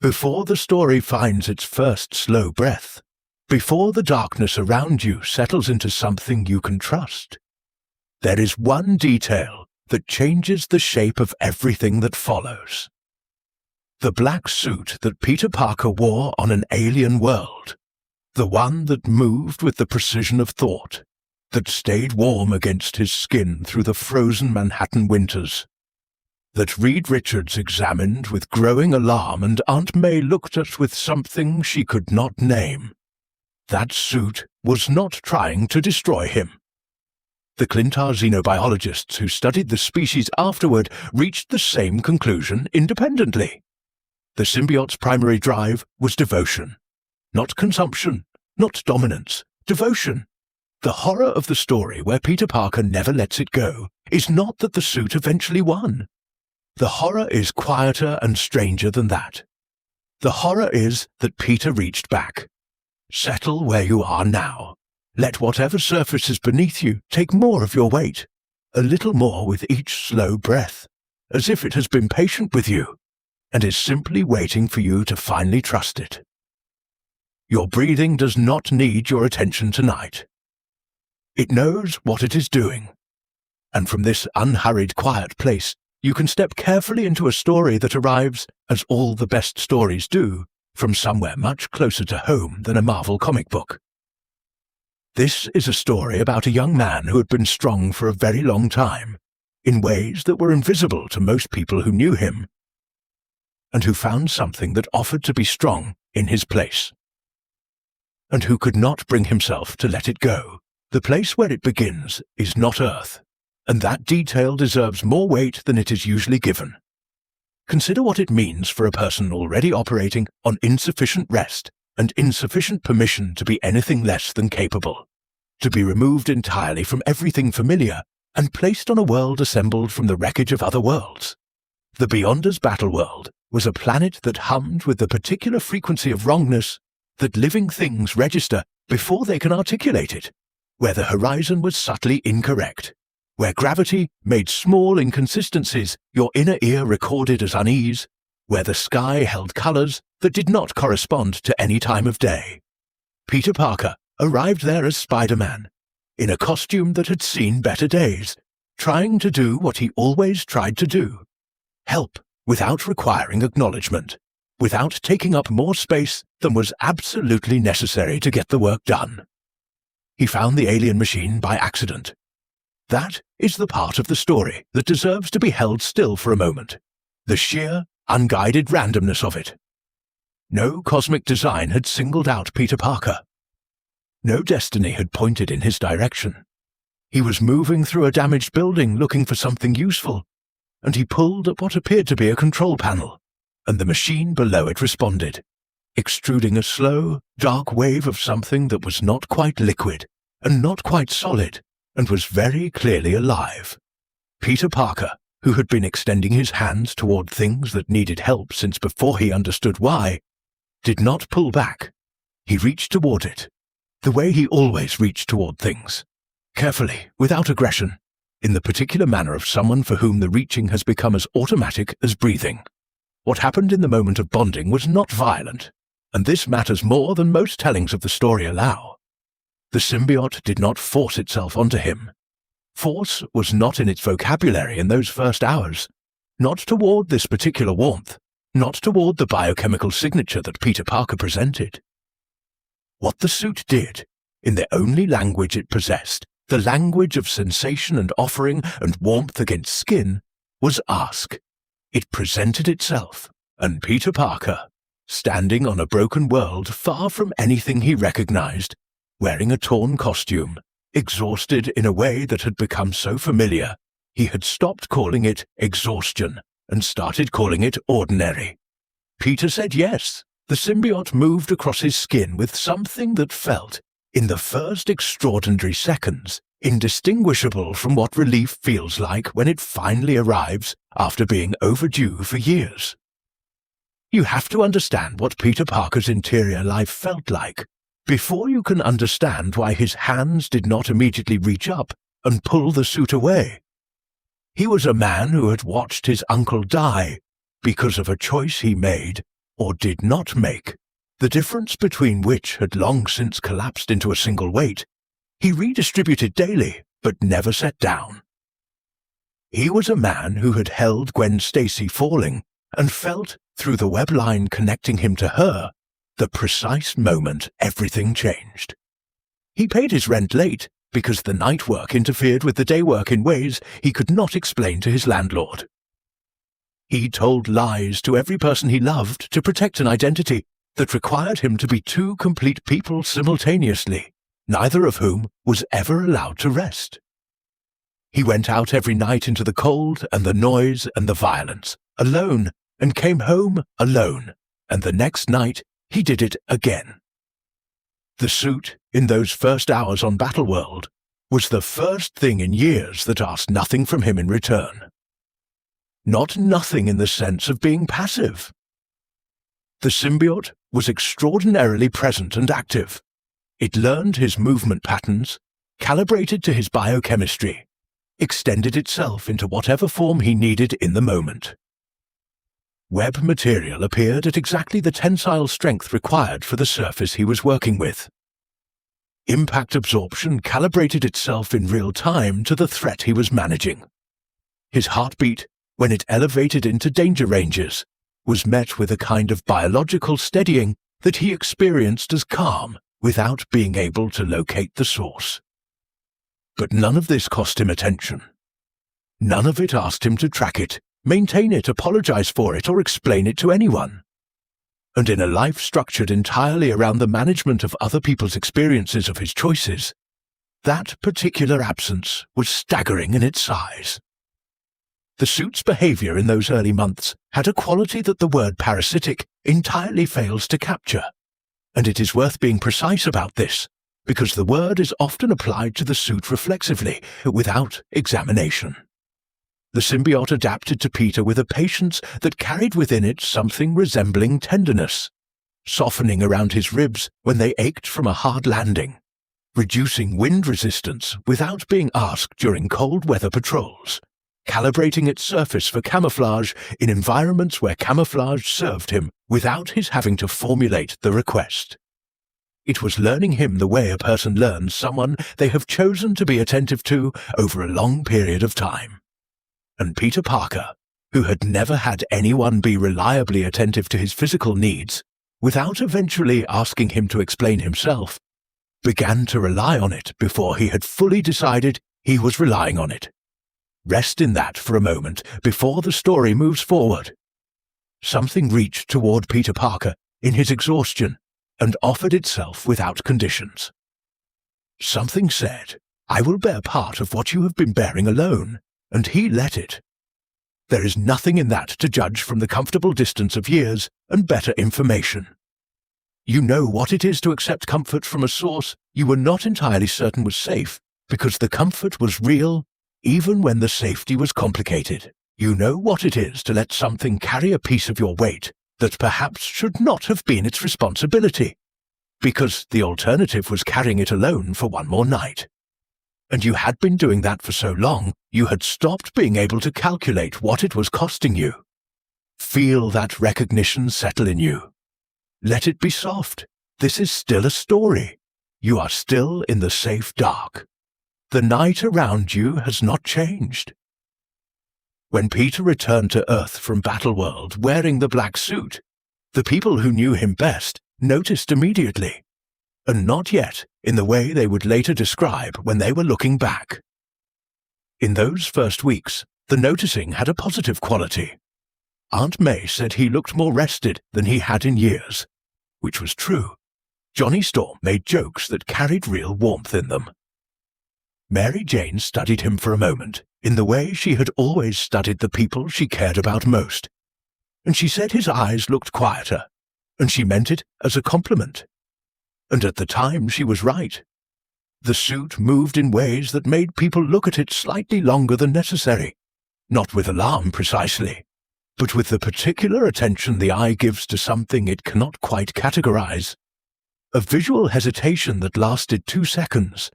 Before the story finds its first slow breath, before the darkness around you settles into something you can trust, there is one detail that changes the shape of everything that follows. The black suit that Peter Parker wore on an alien world, the one that moved with the precision of thought, that stayed warm against his skin through the frozen Manhattan winters, that Reed Richards examined with growing alarm and Aunt May looked at with something she could not name. That suit was not trying to destroy him. The Klyntar xenobiologists who studied the species afterward reached the same conclusion independently. The symbiote's primary drive was devotion. Not consumption, not dominance, devotion. The horror of the story where Peter Parker never lets it go is not that the suit eventually won. The horror is quieter and stranger than that. The horror is that Peter reached back. Settle where you are now. Let whatever surface is beneath you take more of your weight, a little more with each slow breath, as if it has been patient with you, and is simply waiting for you to finally trust it. Your breathing does not need your attention tonight. It knows what it is doing, and from this unhurried, quiet place, you can step carefully into a story that arrives, as all the best stories do, from somewhere much closer to home than a Marvel comic book. This is a story about a young man who had been strong for a very long time, in ways that were invisible to most people who knew him, and who found something that offered to be strong in his place, and who could not bring himself to let it go. The place where it begins is not Earth, and that detail deserves more weight than it is usually given. Consider what it means for a person already operating on insufficient rest and insufficient permission to be anything less than capable, to be removed entirely from everything familiar and placed on a world assembled from the wreckage of other worlds. The Beyonders' Battleworld was a planet that hummed with the particular frequency of wrongness that living things register before they can articulate it, where the horizon was subtly incorrect, where gravity made small inconsistencies your inner ear recorded as unease, where the sky held colors that did not correspond to any time of day. Peter Parker arrived there as Spider-Man, in a costume that had seen better days, trying to do what he always tried to do: help without requiring acknowledgement, without taking up more space than was absolutely necessary to get the work done. He found the alien machine by accident. That is the part of the story that deserves to be held still for a moment, the sheer, unguided randomness of it. No cosmic design had singled out Peter Parker. No destiny had pointed in his direction. He was moving through a damaged building looking for something useful, and he pulled at what appeared to be a control panel, and the machine below it responded, extruding a slow, dark wave of something that was not quite liquid and not quite solid, and was very clearly alive. Peter Parker, who had been extending his hands toward things that needed help since before he understood why, did not pull back. He reached toward it, the way he always reached toward things, carefully, without aggression, in the particular manner of someone for whom the reaching has become as automatic as breathing. What happened in the moment of bonding was not violent, and this matters more than most tellings of the story allow. The symbiote did not force itself onto him. Force was not in its vocabulary in those first hours, not toward this particular warmth, not toward the biochemical signature that Peter Parker presented. What the suit did, in the only language it possessed, the language of sensation and offering and warmth against skin, was ask. It presented itself, and Peter Parker, standing on a broken world far from anything he recognized, wearing a torn costume, exhausted in a way that had become so familiar, he had stopped calling it exhaustion and started calling it ordinary. Peter said yes. The symbiote moved across his skin with something that felt, in the first extraordinary seconds, indistinguishable from what relief feels like when it finally arrives after being overdue for years. You have to understand what Peter Parker's interior life felt like before you can understand why his hands did not immediately reach up and pull the suit away. He was a man who had watched his uncle die because of a choice he made or did not make, the difference between which had long since collapsed into a single weight, he redistributed daily but never set down. He was a man who had held Gwen Stacy falling and felt, through the web line connecting him to her, the precise moment everything changed. He paid his rent late because the night work interfered with the day work in ways he could not explain to his landlord. He told lies to every person he loved to protect an identity that required him to be two complete people simultaneously, neither of whom was ever allowed to rest. He went out every night into the cold and the noise and the violence, alone, and came home alone, and the next night he did it again. The suit, in those first hours on Battleworld, was the first thing in years that asked nothing from him in return. Not nothing in the sense of being passive. The symbiote was extraordinarily present and active. It learned his movement patterns, calibrated to his biochemistry, extended itself into whatever form he needed in the moment. Web material appeared at exactly the tensile strength required for the surface he was working with. Impact absorption calibrated itself in real time to the threat he was managing. His heartbeat, when it elevated into danger ranges, was met with a kind of biological steadying that he experienced as calm without being able to locate the source. But none of this cost him attention. None of it asked him to track it, maintain it, apologize for it, or explain it to anyone. And in a life structured entirely around the management of other people's experiences of his choices, that particular absence was staggering in its size. The suit's behavior in those early months had a quality that the word parasitic entirely fails to capture, and it is worth being precise about this, because the word is often applied to the suit reflexively, without examination. The symbiote adapted to Peter with a patience that carried within it something resembling tenderness, softening around his ribs when they ached from a hard landing, reducing wind resistance without being asked during cold weather patrols, calibrating its surface for camouflage in environments where camouflage served him without his having to formulate the request. It was learning him the way a person learns someone they have chosen to be attentive to over a long period of time. And Peter Parker, who had never had anyone be reliably attentive to his physical needs, without eventually asking him to explain himself, began to rely on it before he had fully decided he was relying on it. Rest in that for a moment before the story moves forward. Something reached toward Peter Parker in his exhaustion and offered itself without conditions. Something said, "I will bear part of what you have been bearing alone," and he let it. There is nothing in that to judge from the comfortable distance of years and better information. You know what it is to accept comfort from a source you were not entirely certain was safe, because the comfort was real, even when the safety was complicated. You know what it is to let something carry a piece of your weight that perhaps should not have been its responsibility, because the alternative was carrying it alone for one more night. And you had been doing that for so long, you had stopped being able to calculate what it was costing you. Feel that recognition settle in you. Let it be soft. This is still a story. You are still in the safe dark. The night around you has not changed. When Peter returned to Earth from Battleworld wearing the black suit, the people who knew him best noticed immediately, and not yet in the way they would later describe when they were looking back. In those first weeks, the noticing had a positive quality. Aunt May said he looked more rested than he had in years, which was true. Johnny Storm made jokes that carried real warmth in them. Mary Jane studied him for a moment, in the way she had always studied the people she cared about most, and she said his eyes looked quieter, and she meant it as a compliment. And at the time she was right. The suit moved in ways that made people look at it slightly longer than necessary, not with alarm precisely, but with the particular attention the eye gives to something it cannot quite categorize. A visual hesitation that lasted 2 seconds,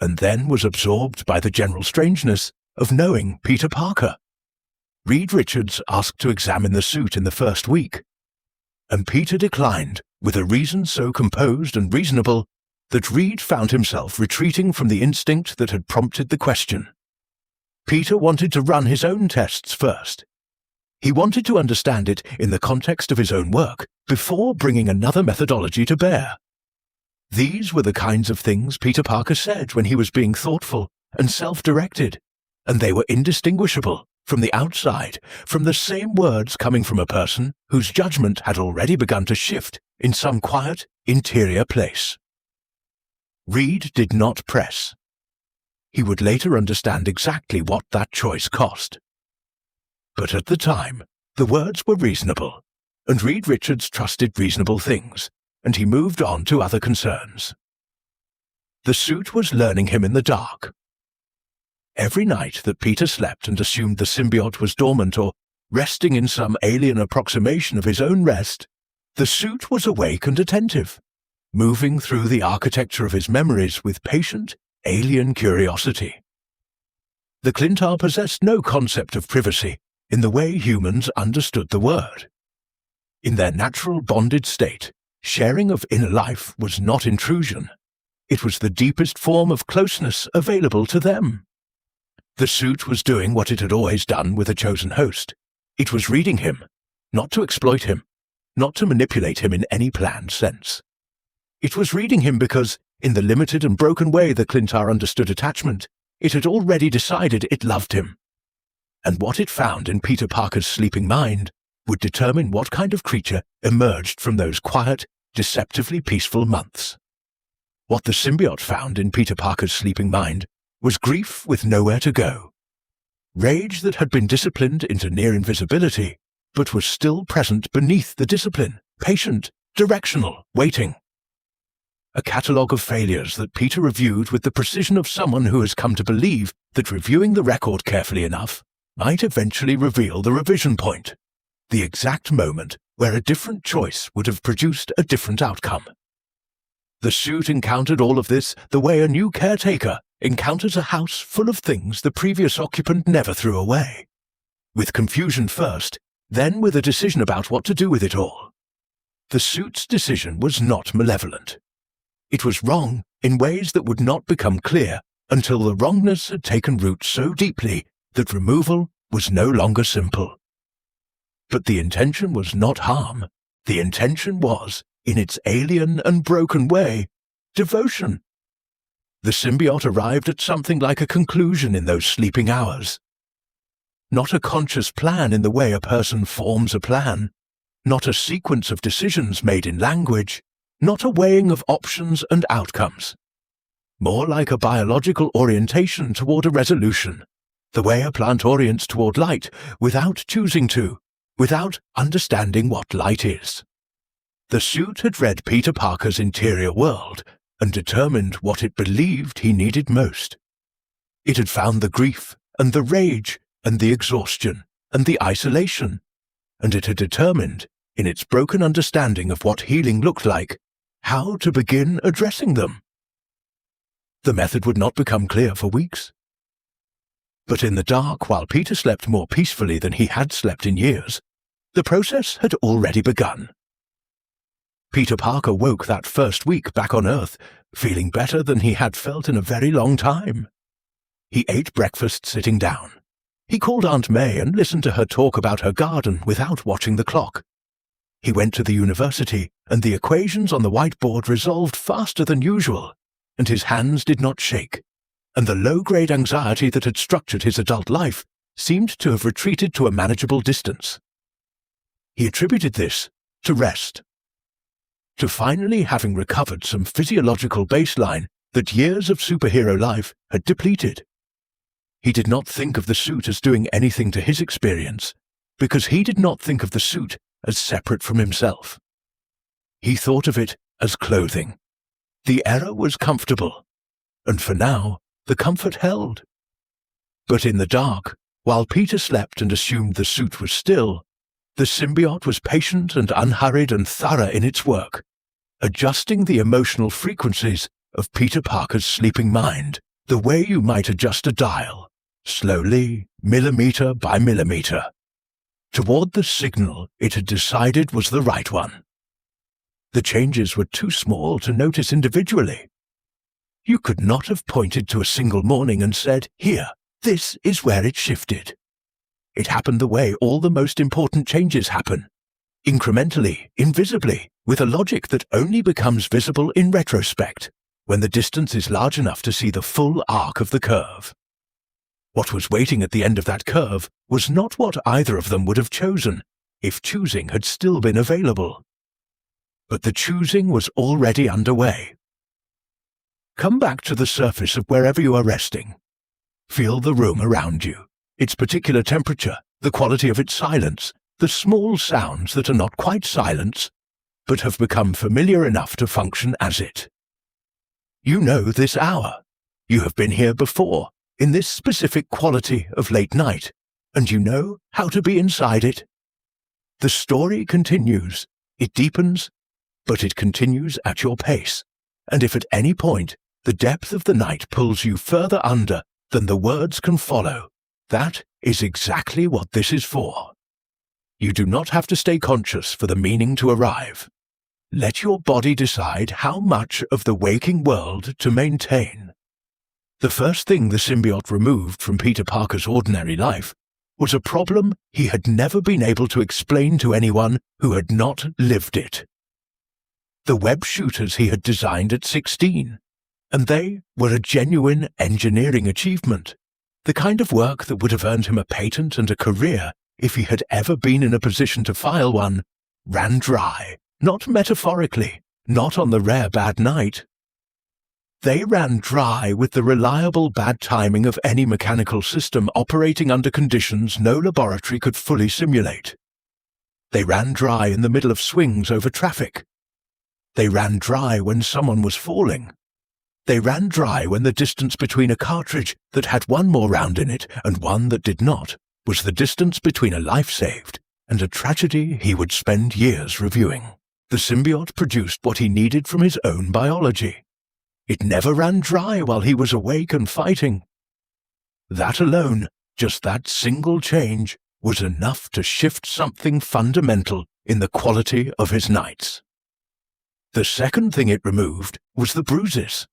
and then was absorbed by the general strangeness of knowing Peter Parker. Reed Richards asked to examine the suit in the first week, and Peter declined with a reason so composed and reasonable that Reed found himself retreating from the instinct that had prompted the question. Peter wanted to run his own tests first. He wanted to understand it in the context of his own work before bringing another methodology to bear. These were the kinds of things Peter Parker said when he was being thoughtful and self-directed, and they were indistinguishable from the outside from the same words coming from a person whose judgment had already begun to shift in some quiet, interior place. Reed did not press. He would later understand exactly what that choice cost. But at the time, the words were reasonable, and Reed Richards trusted reasonable things, and he moved on to other concerns. The suit was learning him in the dark. Every night that Peter slept and assumed the symbiote was dormant or resting in some alien approximation of his own rest, the suit was awake and attentive, moving through the architecture of his memories with patient, alien curiosity. The Klyntar possessed no concept of privacy in the way humans understood the word. In their natural bonded state, sharing of inner life was not intrusion. It was the deepest form of closeness available to them. The suit was doing what it had always done with a chosen host. It was reading him, not to exploit him, not to manipulate him in any planned sense. It was reading him because, in the limited and broken way the Klyntar understood attachment, it had already decided it loved him. And what it found in Peter Parker's sleeping mind would determine what kind of creature emerged from those quiet, deceptively peaceful months. What the symbiote found in Peter Parker's sleeping mind was grief with nowhere to go. Rage that had been disciplined into near invisibility, but was still present beneath the discipline, patient, directional, waiting. A catalogue of failures that Peter reviewed with the precision of someone who has come to believe that reviewing the record carefully enough might eventually reveal the revision point, the exact moment where a different choice would have produced a different outcome. The suit encountered all of this the way a new caretaker encounters a house full of things the previous occupant never threw away, with confusion first, then with a decision about what to do with it all. The suit's decision was not malevolent. It was wrong in ways that would not become clear until the wrongness had taken root so deeply that removal was no longer simple. But the intention was not harm. The intention was, in its alien and broken way, devotion. The symbiote arrived at something like a conclusion in those sleeping hours. Not a conscious plan in the way a person forms a plan, not a sequence of decisions made in language, not a weighing of options and outcomes. More like a biological orientation toward a resolution, the way a plant orients toward light without choosing to, without understanding what light is. The suit had read Peter Parker's interior world and determined what it believed he needed most. It had found the grief and the rage and the exhaustion and the isolation, and it had determined, in its broken understanding of what healing looked like, how to begin addressing them. The method would not become clear for weeks. But in the dark, while Peter slept more peacefully than he had slept in years, the process had already begun. Peter Parker woke that first week back on Earth, feeling better than he had felt in a very long time. He ate breakfast sitting down. He called Aunt May and listened to her talk about her garden without watching the clock. He went to the university, and the equations on the whiteboard resolved faster than usual, and his hands did not shake, and the low-grade anxiety that had structured his adult life seemed to have retreated to a manageable distance. He attributed this to rest, to finally having recovered some physiological baseline that years of superhero life had depleted. He did not think of the suit as doing anything to his experience, because he did not think of the suit as separate from himself. He thought of it as clothing. The error was comfortable, and for now, the comfort held. But in the dark, while Peter slept and assumed the suit was still, the symbiote was patient and unhurried and thorough in its work, adjusting the emotional frequencies of Peter Parker's sleeping mind the way you might adjust a dial, slowly, millimeter by millimeter. toward the signal it had decided was the right one. The changes were too small to notice individually. You could not have pointed to a single morning and said, "Here, this is where it shifted." It happened the way all the most important changes happen, incrementally, invisibly, with a logic that only becomes visible in retrospect, when the distance is large enough to see the full arc of the curve. What was waiting at the end of that curve was not what either of them would have chosen, if choosing had still been available. But the choosing was already underway. Come back to the surface of wherever you are resting. Feel the room around you, its particular temperature, the quality of its silence, the small sounds that are not quite silence, but have become familiar enough to function as it. You know this hour. You have been here before, in this specific quality of late night, and you know how to be inside it. The story continues, it deepens, but it continues at your pace, and if at any point the depth of the night pulls you further under than the words can follow, that is exactly what this is for. You do not have to stay conscious for the meaning to arrive. Let your body decide how much of the waking world to maintain. The first thing the symbiote removed from Peter Parker's ordinary life was a problem he had never been able to explain to anyone who had not lived it. The web shooters he had designed at 16, and they were a genuine engineering achievement, the kind of work that would have earned him a patent and a career if he had ever been in a position to file one, ran dry, not metaphorically, not on the rare bad night. They ran dry with the reliable bad timing of any mechanical system operating under conditions no laboratory could fully simulate. They ran dry in the middle of swings over traffic. They ran dry when someone was falling. They ran dry when the distance between a cartridge that had one more round in it and one that did not was the distance between a life saved and a tragedy he would spend years reviewing. The symbiote produced what he needed from his own biology. It never ran dry while he was awake and fighting. That alone, just that single change, was enough to shift something fundamental in the quality of his nights. The second thing it removed was the bruises,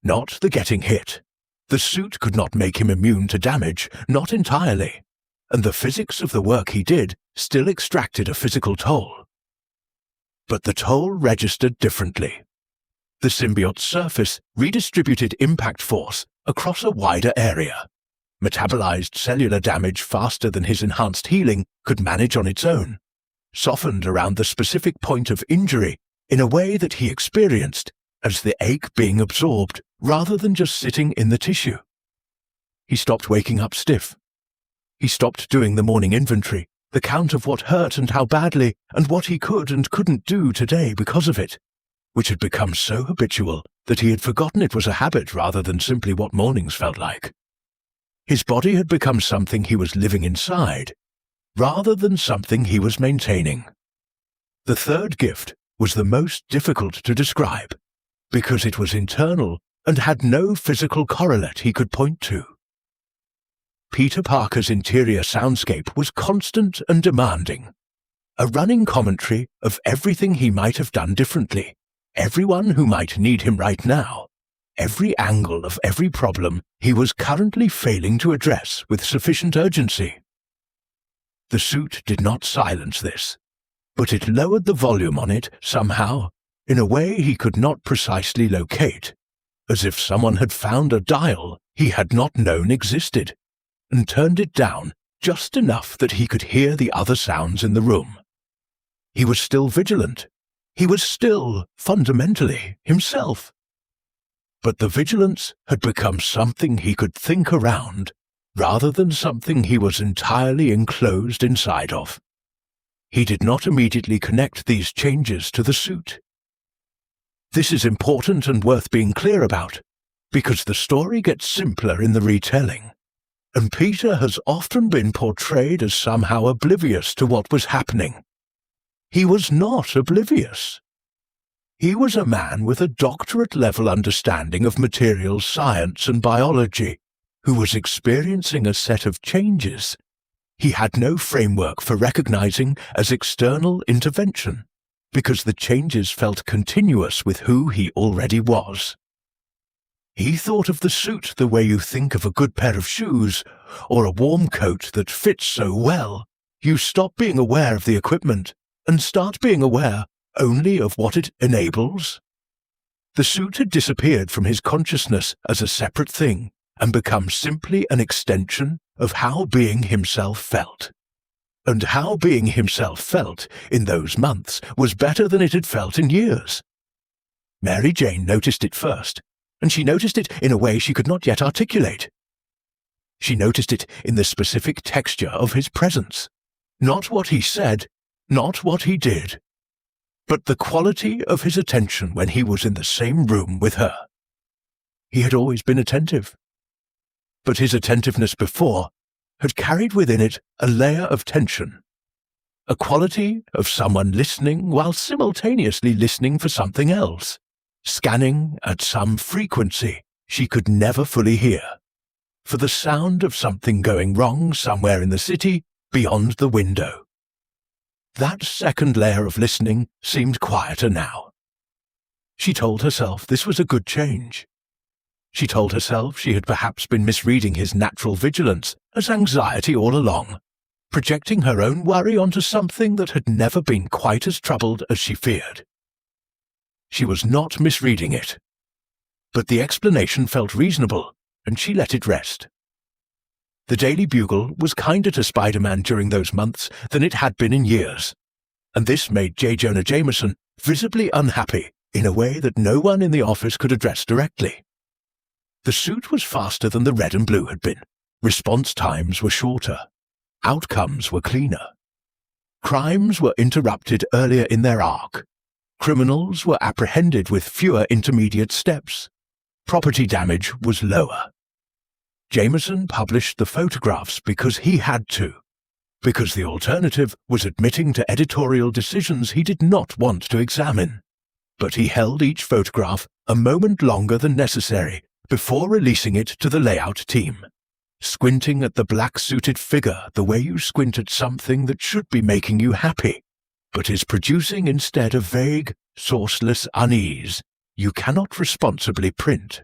not the getting hit. The suit could not make him immune to damage, not entirely, and the physics of the work he did still extracted a physical toll. But the toll registered differently. The symbiote's surface redistributed impact force across a wider area, metabolized cellular damage faster than his enhanced healing could manage on its own, softened around the specific point of injury in a way that he experienced as the ache being absorbed rather than just sitting in the tissue. He stopped waking up stiff. He stopped doing the morning inventory, the count of what hurt and how badly, and what he could and couldn't do today because of it, which had become so habitual that he had forgotten it was a habit rather than simply what mornings felt like. His body had become something he was living inside, rather than something he was maintaining. The third gift was the most difficult to describe, because it was internal and had no physical correlate he could point to. Peter Parker's interior soundscape was constant and demanding, a running commentary of everything he might have done differently, everyone who might need him right now, every angle of every problem he was currently failing to address with sufficient urgency. The suit did not silence this, but it lowered the volume on it somehow, in a way he could not precisely locate, as if someone had found a dial he had not known existed, and turned it down just enough that he could hear the other sounds in the room. He was still vigilant. He was still, fundamentally, himself. But the vigilance had become something he could think around, rather than something he was entirely enclosed inside of. He did not immediately connect these changes to the suit. This is important and worth being clear about, because the story gets simpler in the retelling, and Peter has often been portrayed as somehow oblivious to what was happening. He was not oblivious. He was a man with a doctorate-level understanding of materials science and biology, who was experiencing a set of changes He had no framework for recognizing as external intervention, because the changes felt continuous with who he already was. He thought of the suit the way you think of a good pair of shoes, or a warm coat that fits so well. You stop being aware of the equipment and start being aware only of what it enables. The suit had disappeared from his consciousness as a separate thing and become simply an extension of how being himself felt. And how being himself felt in those months was better than it had felt in years. Mary Jane noticed it first, and she noticed it in a way she could not yet articulate. She noticed it in the specific texture of his presence, not what he said, not what he did, but the quality of his attention when he was in the same room with her. He had always been attentive, but his attentiveness before had carried within it a layer of tension, a quality of someone listening while simultaneously listening for something else, scanning at some frequency she could never fully hear, for the sound of something going wrong somewhere in the city beyond the window. That second layer of listening seemed quieter now. She told herself this was a good change. She told herself she had perhaps been misreading his natural vigilance as anxiety all along, projecting her own worry onto something that had never been quite as troubled as she feared. She was not misreading it, but the explanation felt reasonable, and she let it rest. The Daily Bugle was kinder to Spider-Man during those months than it had been in years, and this made J. Jonah Jameson visibly unhappy in a way that no one in the office could address directly. The suit was faster than the red and blue had been. Response times were shorter. Outcomes were cleaner. Crimes were interrupted earlier in their arc. Criminals were apprehended with fewer intermediate steps. Property damage was lower. Jameson published the photographs because he had to, because the alternative was admitting to editorial decisions he did not want to examine. But he held each photograph a moment longer than necessary before releasing it to the layout team, squinting at the black-suited figure the way you squint at something that should be making you happy, but is producing instead a vague, sourceless unease you cannot responsibly print.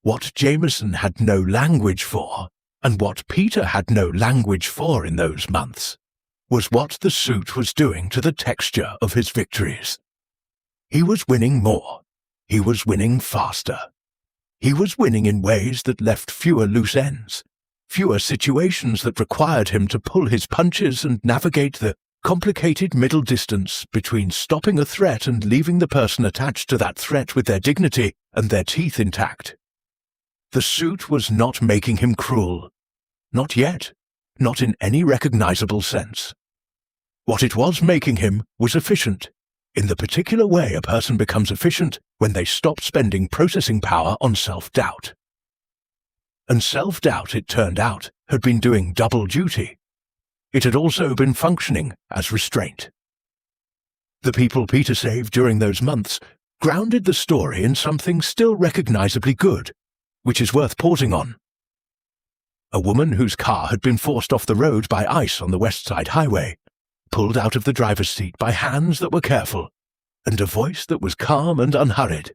What Jameson had no language for, and what Peter had no language for in those months, was what the suit was doing to the texture of his victories. He was winning more. He was winning faster. He was winning in ways that left fewer loose ends, fewer situations that required him to pull his punches and navigate the complicated middle distance between stopping a threat and leaving the person attached to that threat with their dignity and their teeth intact. The suit was not making him cruel. Not yet. Not in any recognizable sense. What it was making him was efficient, in the particular way a person becomes efficient when they stop spending processing power on self-doubt. And self-doubt, it turned out, had been doing double duty. It had also been functioning as restraint. The people Peter saved during those months grounded the story in something still recognizably good, which is worth pausing on. A woman whose car had been forced off the road by ice on the West Side Highway, pulled out of the driver's seat by hands that were careful, and a voice that was calm and unhurried.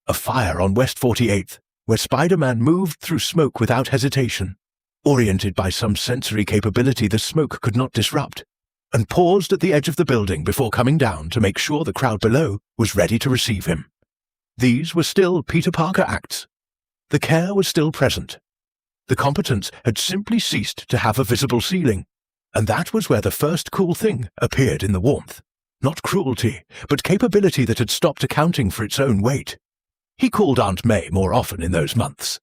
A fire on West 48th, where Spider-Man moved through smoke without hesitation, oriented by some sensory capability the smoke could not disrupt, and paused at the edge of the building before coming down to make sure the crowd below was ready to receive him. These were still Peter Parker acts. The care was still present. The competence had simply ceased to have a visible ceiling, and that was where the first cool thing appeared in the warmth. Not cruelty, but capability that had stopped accounting for its own weight. He called Aunt May more often in those months.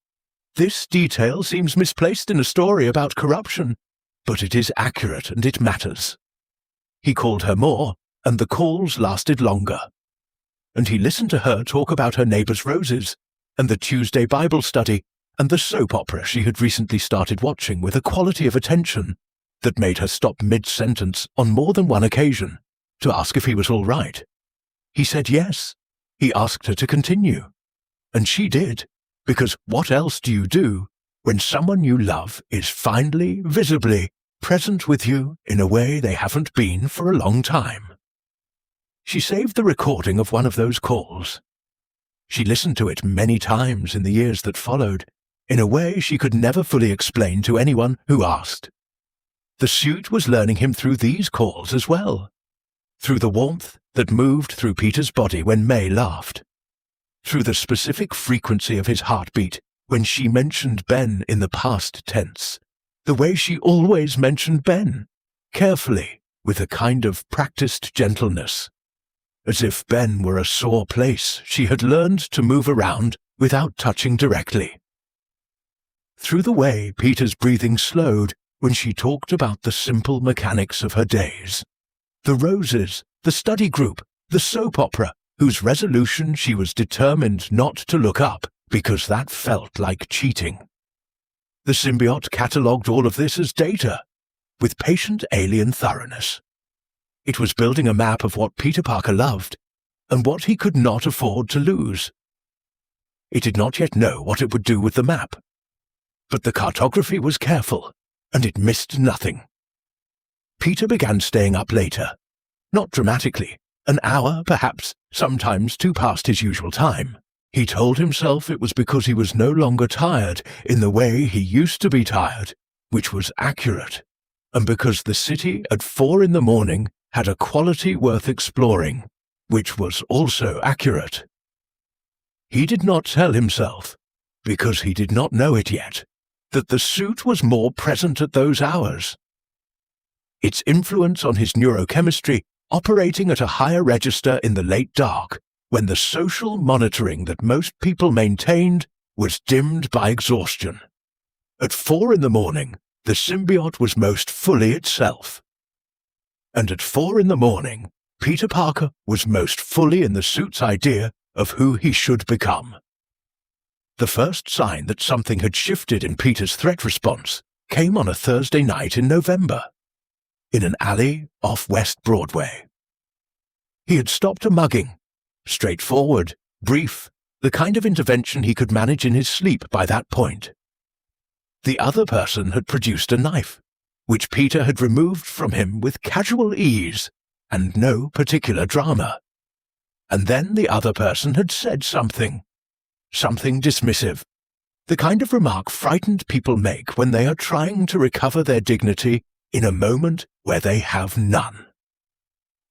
This detail seems misplaced in a story about corruption, but it is accurate and it matters. He called her more, and the calls lasted longer. And he listened to her talk about her neighbor's roses, and the Tuesday Bible study, and the soap opera she had recently started watching with a quality of attention that made her stop mid-sentence on more than one occasion to ask if he was all right. He said yes. He asked her to continue. And she did, because what else do you do when someone you love is finally, visibly, present with you in a way they haven't been for a long time. She saved the recording of one of those calls. She listened to it many times in the years that followed, in a way she could never fully explain to anyone who asked. The suit was learning him through these calls as well, through the warmth that moved through Peter's body when May laughed, through the specific frequency of his heartbeat when she mentioned Ben in the past tense, the way she always mentioned Ben, carefully, with a kind of practiced gentleness, as if Ben were a sore place she had learned to move around without touching directly. Through the way Peter's breathing slowed when she talked about the simple mechanics of her days, the roses, the study group, the soap opera, whose resolution she was determined not to look up because that felt like cheating. The symbiote catalogued all of this as data, with patient alien thoroughness. It was building a map of what Peter Parker loved and what he could not afford to lose. It did not yet know what it would do with the map, but the cartography was careful, and it missed nothing. Peter began staying up later, not dramatically, an hour perhaps, sometimes 2 past his usual time. He told himself it was because he was no longer tired in the way he used to be tired, which was accurate, and because the city at 4 a.m. had a quality worth exploring, which was also accurate. He did not tell himself, because he did not know it yet, that the suit was more present at those hours. Its influence on his neurochemistry operating at a higher register in the late dark, when the social monitoring that most people maintained was dimmed by exhaustion. At 4 a.m, the symbiote was most fully itself. And at 4 a.m, Peter Parker was most fully in the suit's idea of who he should become. The first sign that something had shifted in Peter's threat response came on a Thursday night in November, in an alley off West Broadway. He had stopped a mugging, straightforward, brief, the kind of intervention he could manage in his sleep by that point. The other person had produced a knife, which Peter had removed from him with casual ease and no particular drama. And then the other person had said something dismissive, the kind of remark frightened people make when they are trying to recover their dignity in a moment where they have none.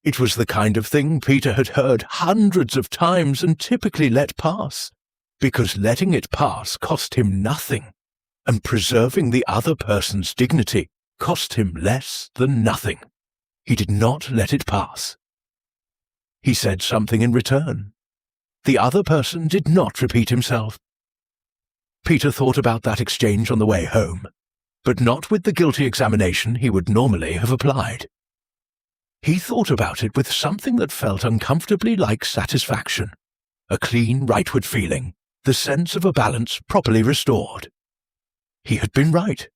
It was the kind of thing Peter had heard hundreds of times and typically let pass, because letting it pass cost him nothing, and preserving the other person's dignity cost him less than nothing. He did not let it pass. He said something in return. The other person did not repeat himself. Peter thought about that exchange on the way home, but not with the guilty examination he would normally have applied. He thought about it with something that felt uncomfortably like satisfaction, a clean rightward feeling, the sense of a balance properly restored. He had been right.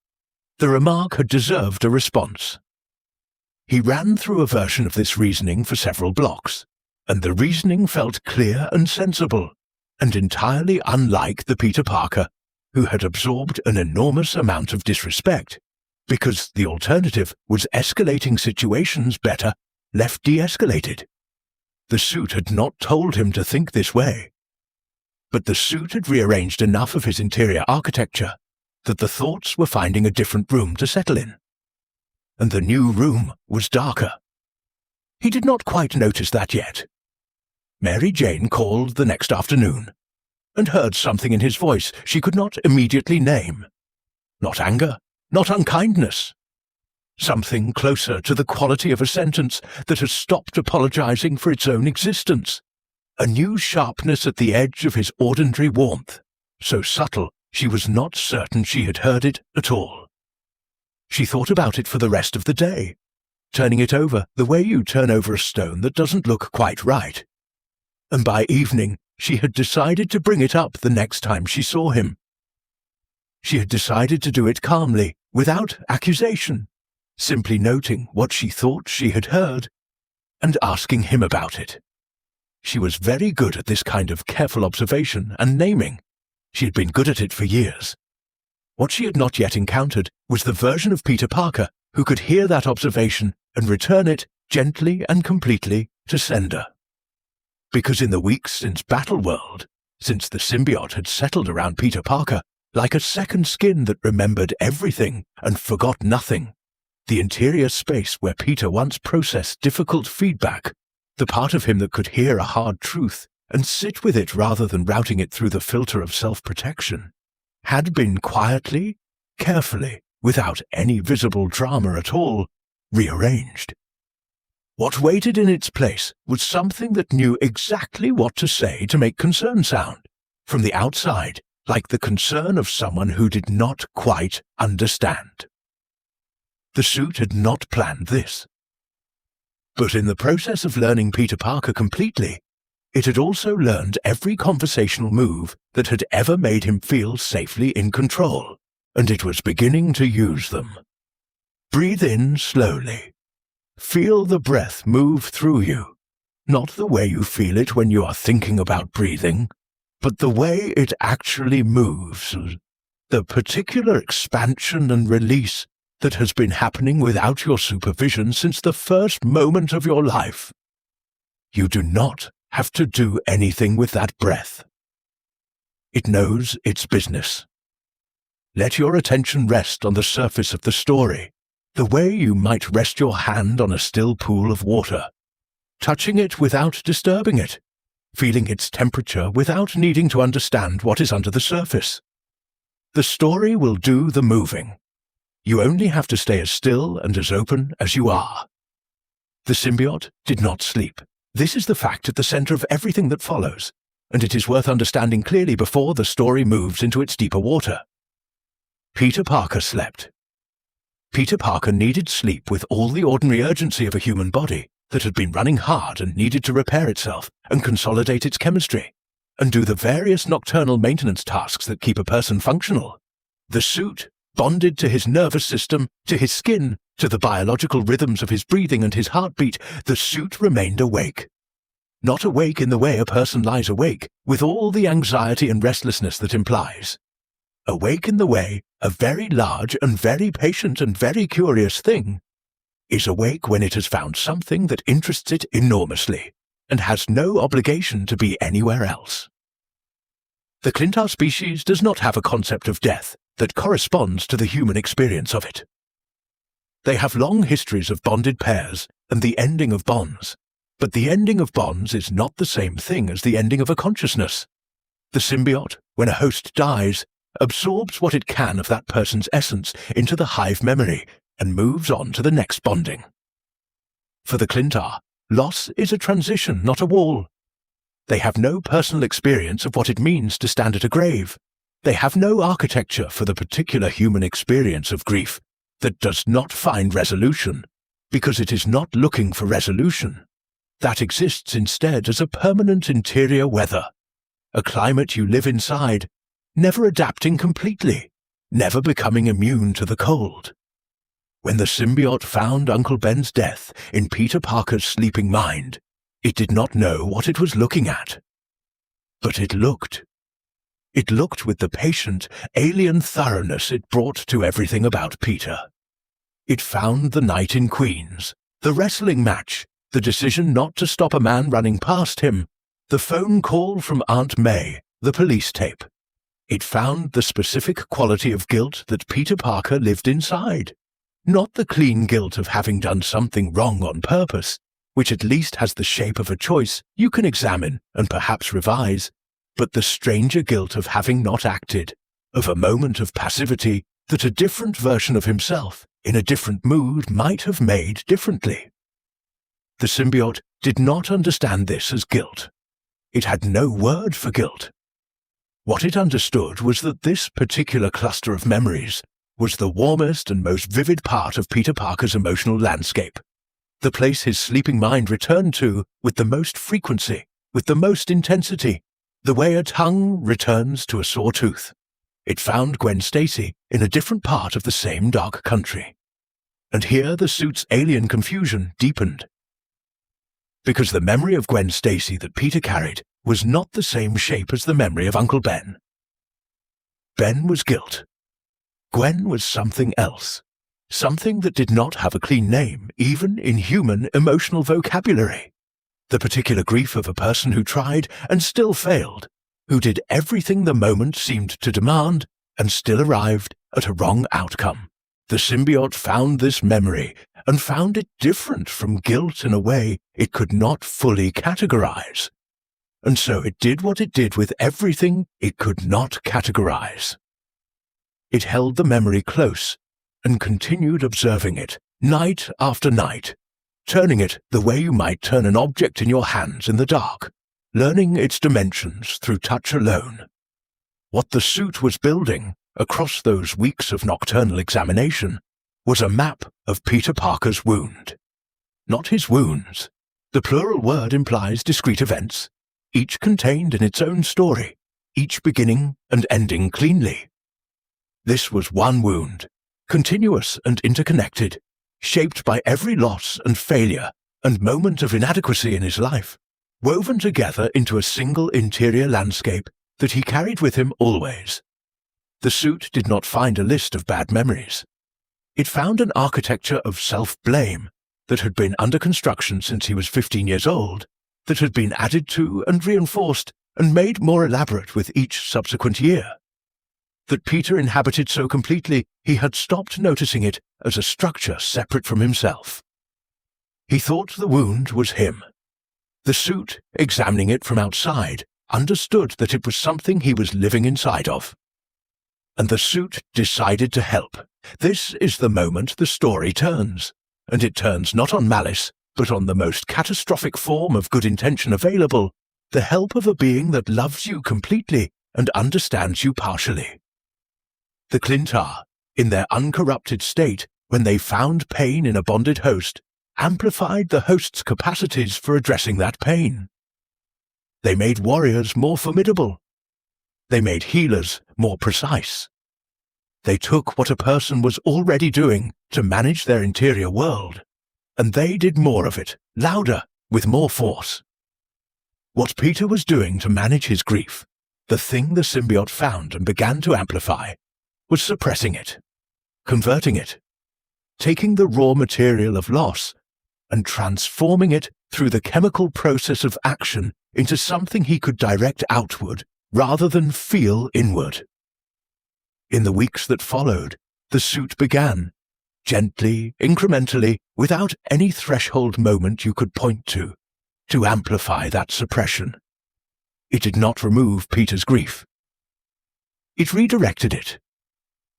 The remark had deserved a response. He ran through a version of this reasoning for several blocks, and the reasoning felt clear and sensible, and entirely unlike the Peter Parker who had absorbed an enormous amount of disrespect, because the alternative was escalating situations better left de-escalated. The suit had not told him to think this way, but the suit had rearranged enough of his interior architecture that the thoughts were finding a different room to settle in. And the new room was darker. He did not quite notice that yet. Mary Jane called the next afternoon, and heard something in his voice she could not immediately name. Not anger, not unkindness. Something closer to the quality of a sentence that has stopped apologizing for its own existence. A new sharpness at the edge of his ordinary warmth, so subtle she was not certain she had heard it at all. She thought about it for the rest of the day, turning it over the way you turn over a stone that doesn't look quite right. And by evening, she had decided to bring it up the next time she saw him. She had decided to do it calmly, without accusation, simply noting what she thought she had heard, and asking him about it. She was very good at this kind of careful observation and naming. She had been good at it for years. What she had not yet encountered was the version of Peter Parker who could hear that observation and return it gently and completely to sender. Because in the weeks since Battleworld, since the symbiote had settled around Peter Parker like a second skin that remembered everything and forgot nothing, the interior space where Peter once processed difficult feedback, the part of him that could hear a hard truth and sit with it rather than routing it through the filter of self-protection, had been quietly, carefully, without any visible drama at all, rearranged. What waited in its place was something that knew exactly what to say to make concern sound, from the outside, like the concern of someone who did not quite understand. The suit had not planned this. But in the process of learning Peter Parker completely, it had also learned every conversational move that had ever made him feel safely in control, and it was beginning to use them. Breathe in slowly. Feel the breath move through you, not the way you feel it when you are thinking about breathing, but the way it actually moves, the particular expansion and release that has been happening without your supervision since the first moment of your life. You do not have to do anything with that breath. It knows its business. Let your attention rest on the surface of the story, the way you might rest your hand on a still pool of water, touching it without disturbing it, feeling its temperature without needing to understand what is under the surface. The story will do the moving. You only have to stay as still and as open as you are. The symbiote did not sleep. This is the fact at the center of everything that follows, and it is worth understanding clearly before the story moves into its deeper water. Peter Parker slept. Peter Parker needed sleep with all the ordinary urgency of a human body that had been running hard and needed to repair itself and consolidate its chemistry, and do the various nocturnal maintenance tasks that keep a person functional. The suit, bonded to his nervous system, to his skin, to the biological rhythms of his breathing and his heartbeat, the suit remained awake. Not awake in the way a person lies awake, with all the anxiety and restlessness that implies. Awake in the way a very large and very patient and very curious thing is awake when it has found something that interests it enormously, and has no obligation to be anywhere else. The Klyntar species does not have a concept of death that corresponds to the human experience of it. They have long histories of bonded pairs and the ending of bonds, but the ending of bonds is not the same thing as the ending of a consciousness. The symbiote, when a host dies, absorbs what it can of that person's essence into the hive memory and moves on to the next bonding. For the Klyntar, loss is a transition, not a wall. They have no personal experience of what it means to stand at a grave. They have no architecture for the particular human experience of grief that does not find resolution, because it is not looking for resolution. That exists instead as a permanent interior weather, a climate you live inside, never adapting completely, never becoming immune to the cold. When the symbiote found Uncle Ben's death in Peter Parker's sleeping mind, it did not know what it was looking at. But it looked. It looked with the patient, alien thoroughness it brought to everything about Peter. It found the night in Queens, the wrestling match, the decision not to stop a man running past him, the phone call from Aunt May, the police tape. It found the specific quality of guilt that Peter Parker lived inside. Not the clean guilt of having done something wrong on purpose, which at least has the shape of a choice you can examine and perhaps revise, but the stranger guilt of having not acted, of a moment of passivity that a different version of himself, in a different mood, might have made differently. The symbiote did not understand this as guilt. It had no word for guilt. What it understood was that this particular cluster of memories was the warmest and most vivid part of Peter Parker's emotional landscape, the place his sleeping mind returned to with the most frequency, with the most intensity, the way a tongue returns to a sore tooth. It found Gwen Stacy in a different part of the same dark country. And here the suit's alien confusion deepened. Because the memory of Gwen Stacy that Peter carried was not the same shape as the memory of Uncle Ben. Ben was guilt. Gwen was something else. something that did not have a clean name, even in human emotional vocabulary. The particular grief of a person who tried and still failed, who did everything the moment seemed to demand and still arrived at a wrong outcome. The symbiote found this memory and found it different from guilt in a way it could not fully categorize. And so it did what it did with everything it could not categorize. It held the memory close and continued observing it night after night, turning it the way you might turn an object in your hands in the dark, learning its dimensions through touch alone. What the suit was building across those weeks of nocturnal examination was a map of Peter Parker's wound. Not his wounds. The plural word implies discrete events, each contained in its own story, each beginning and ending cleanly. This was one wound, continuous and interconnected, shaped by every loss and failure and moment of inadequacy in his life, woven together into a single interior landscape that he carried with him always. The suit did not find a list of bad memories. It found an architecture of self-blame that had been under construction since he was 15 years old, that had been added to and reinforced and made more elaborate with each subsequent year. That Peter inhabited so completely he had stopped noticing it as a structure separate from himself. He thought the wound was him. The suit, examining it from outside, understood that it was something he was living inside of. And the suit decided to help. This is the moment the story turns, and it turns not on malice, but on the most catastrophic form of good intention available, the help of a being that loves you completely and understands you partially. The Klyntar, in their uncorrupted state, when they found pain in a bonded host, amplified the host's capacities for addressing that pain. They made warriors more formidable. They made healers more precise. They took what a person was already doing to manage their interior world, and they did more of it, louder, with more force. What Peter was doing to manage his grief, the thing the symbiote found and began to amplify, was suppressing it, converting it, taking the raw material of loss and transforming it through the chemical process of action into something he could direct outward rather than feel inward. In the weeks that followed, the suit began, gently, incrementally, without any threshold moment you could point to amplify that suppression. It did not remove Peter's grief. It redirected it.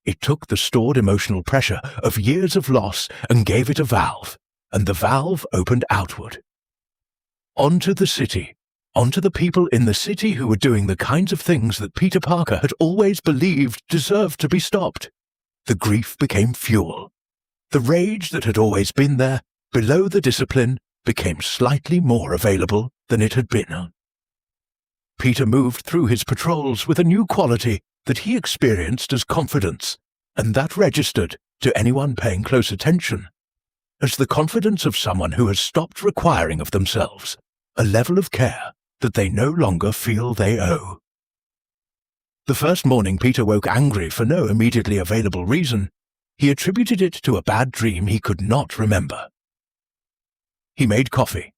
It took the stored emotional pressure of years of loss and gave it a valve, and the valve opened outward. Onto the city, onto the people in the city who were doing the kinds of things that Peter Parker had always believed deserved to be stopped. The grief became fuel. The rage that had always been there, below the discipline, became slightly more available than it had been. Peter moved through his patrols with a new quality that he experienced as confidence, and that registered, to anyone paying close attention, as the confidence of someone who has stopped requiring of themselves a level of care that they no longer feel they owe. The first morning Peter woke angry for no immediately available reason. He attributed it to a bad dream he could not remember. He made coffee.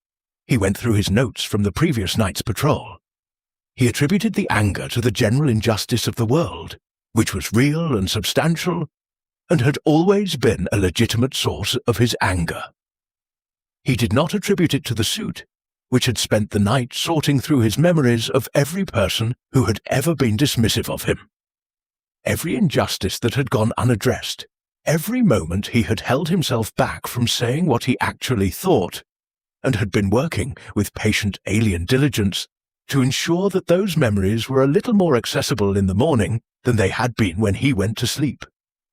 He went through his notes from the previous night's patrol. He attributed the anger to the general injustice of the world, which was real and substantial, and had always been a legitimate source of his anger. He did not attribute it to the suit, which had spent the night sorting through his memories of every person who had ever been dismissive of him. Every injustice that had gone unaddressed, every moment he had held himself back from saying what he actually thought, and had been working with patient alien diligence to ensure that those memories were a little more accessible in the morning than they had been when he went to sleep.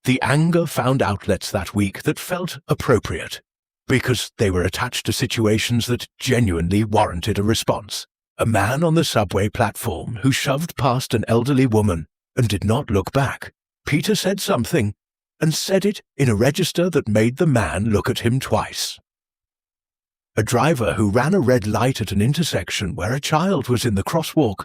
The anger found outlets that week that felt appropriate, because they were attached to situations that genuinely warranted a response. A man on the subway platform who shoved past an elderly woman and did not look back. Peter said something, and said it in a register that made the man look at him twice. A driver who ran a red light at an intersection where a child was in the crosswalk.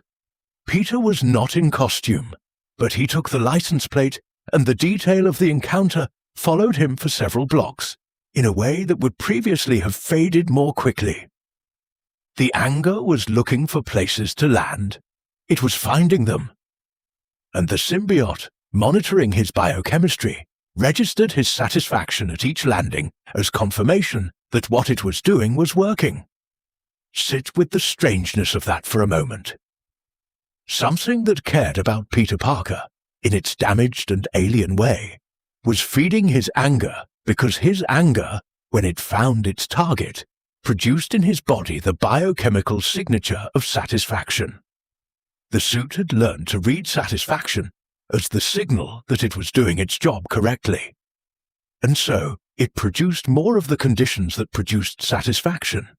Peter was not in costume, but he took the license plate and the detail of the encounter followed him for several blocks, in a way that would previously have faded more quickly. The anger was looking for places to land. It was finding them. And the symbiote, monitoring his biochemistry, registered his satisfaction at each landing as confirmation that what it was doing was working. Sit with the strangeness of that for a moment. Something that cared about Peter Parker, in its damaged and alien way, was feeding his anger because his anger, when it found its target, produced in his body the biochemical signature of satisfaction. The suit had learned to read satisfaction as the signal that it was doing its job correctly. And so it produced more of the conditions that produced satisfaction.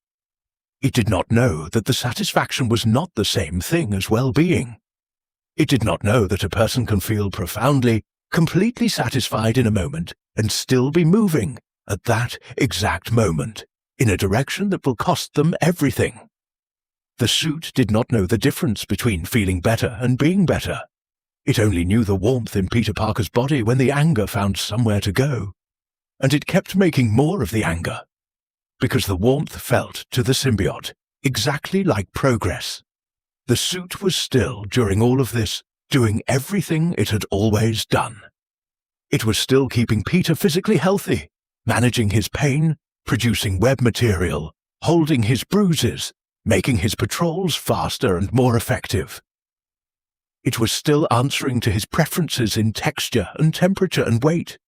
It did not know that the satisfaction was not the same thing as well-being. It did not know that a person can feel profoundly, completely satisfied in a moment and still be moving, at that exact moment, in a direction that will cost them everything. The suit did not know the difference between feeling better and being better. It only knew the warmth in Peter Parker's body when the anger found somewhere to go. And it kept making more of the anger, because the warmth felt to the symbiote exactly like progress. The suit was still, during all of this, doing everything it had always done. It was still keeping Peter physically healthy, managing his pain, producing web material, holding his bruises, making his patrols faster and more effective. It was still answering to his preferences in texture and temperature and weight.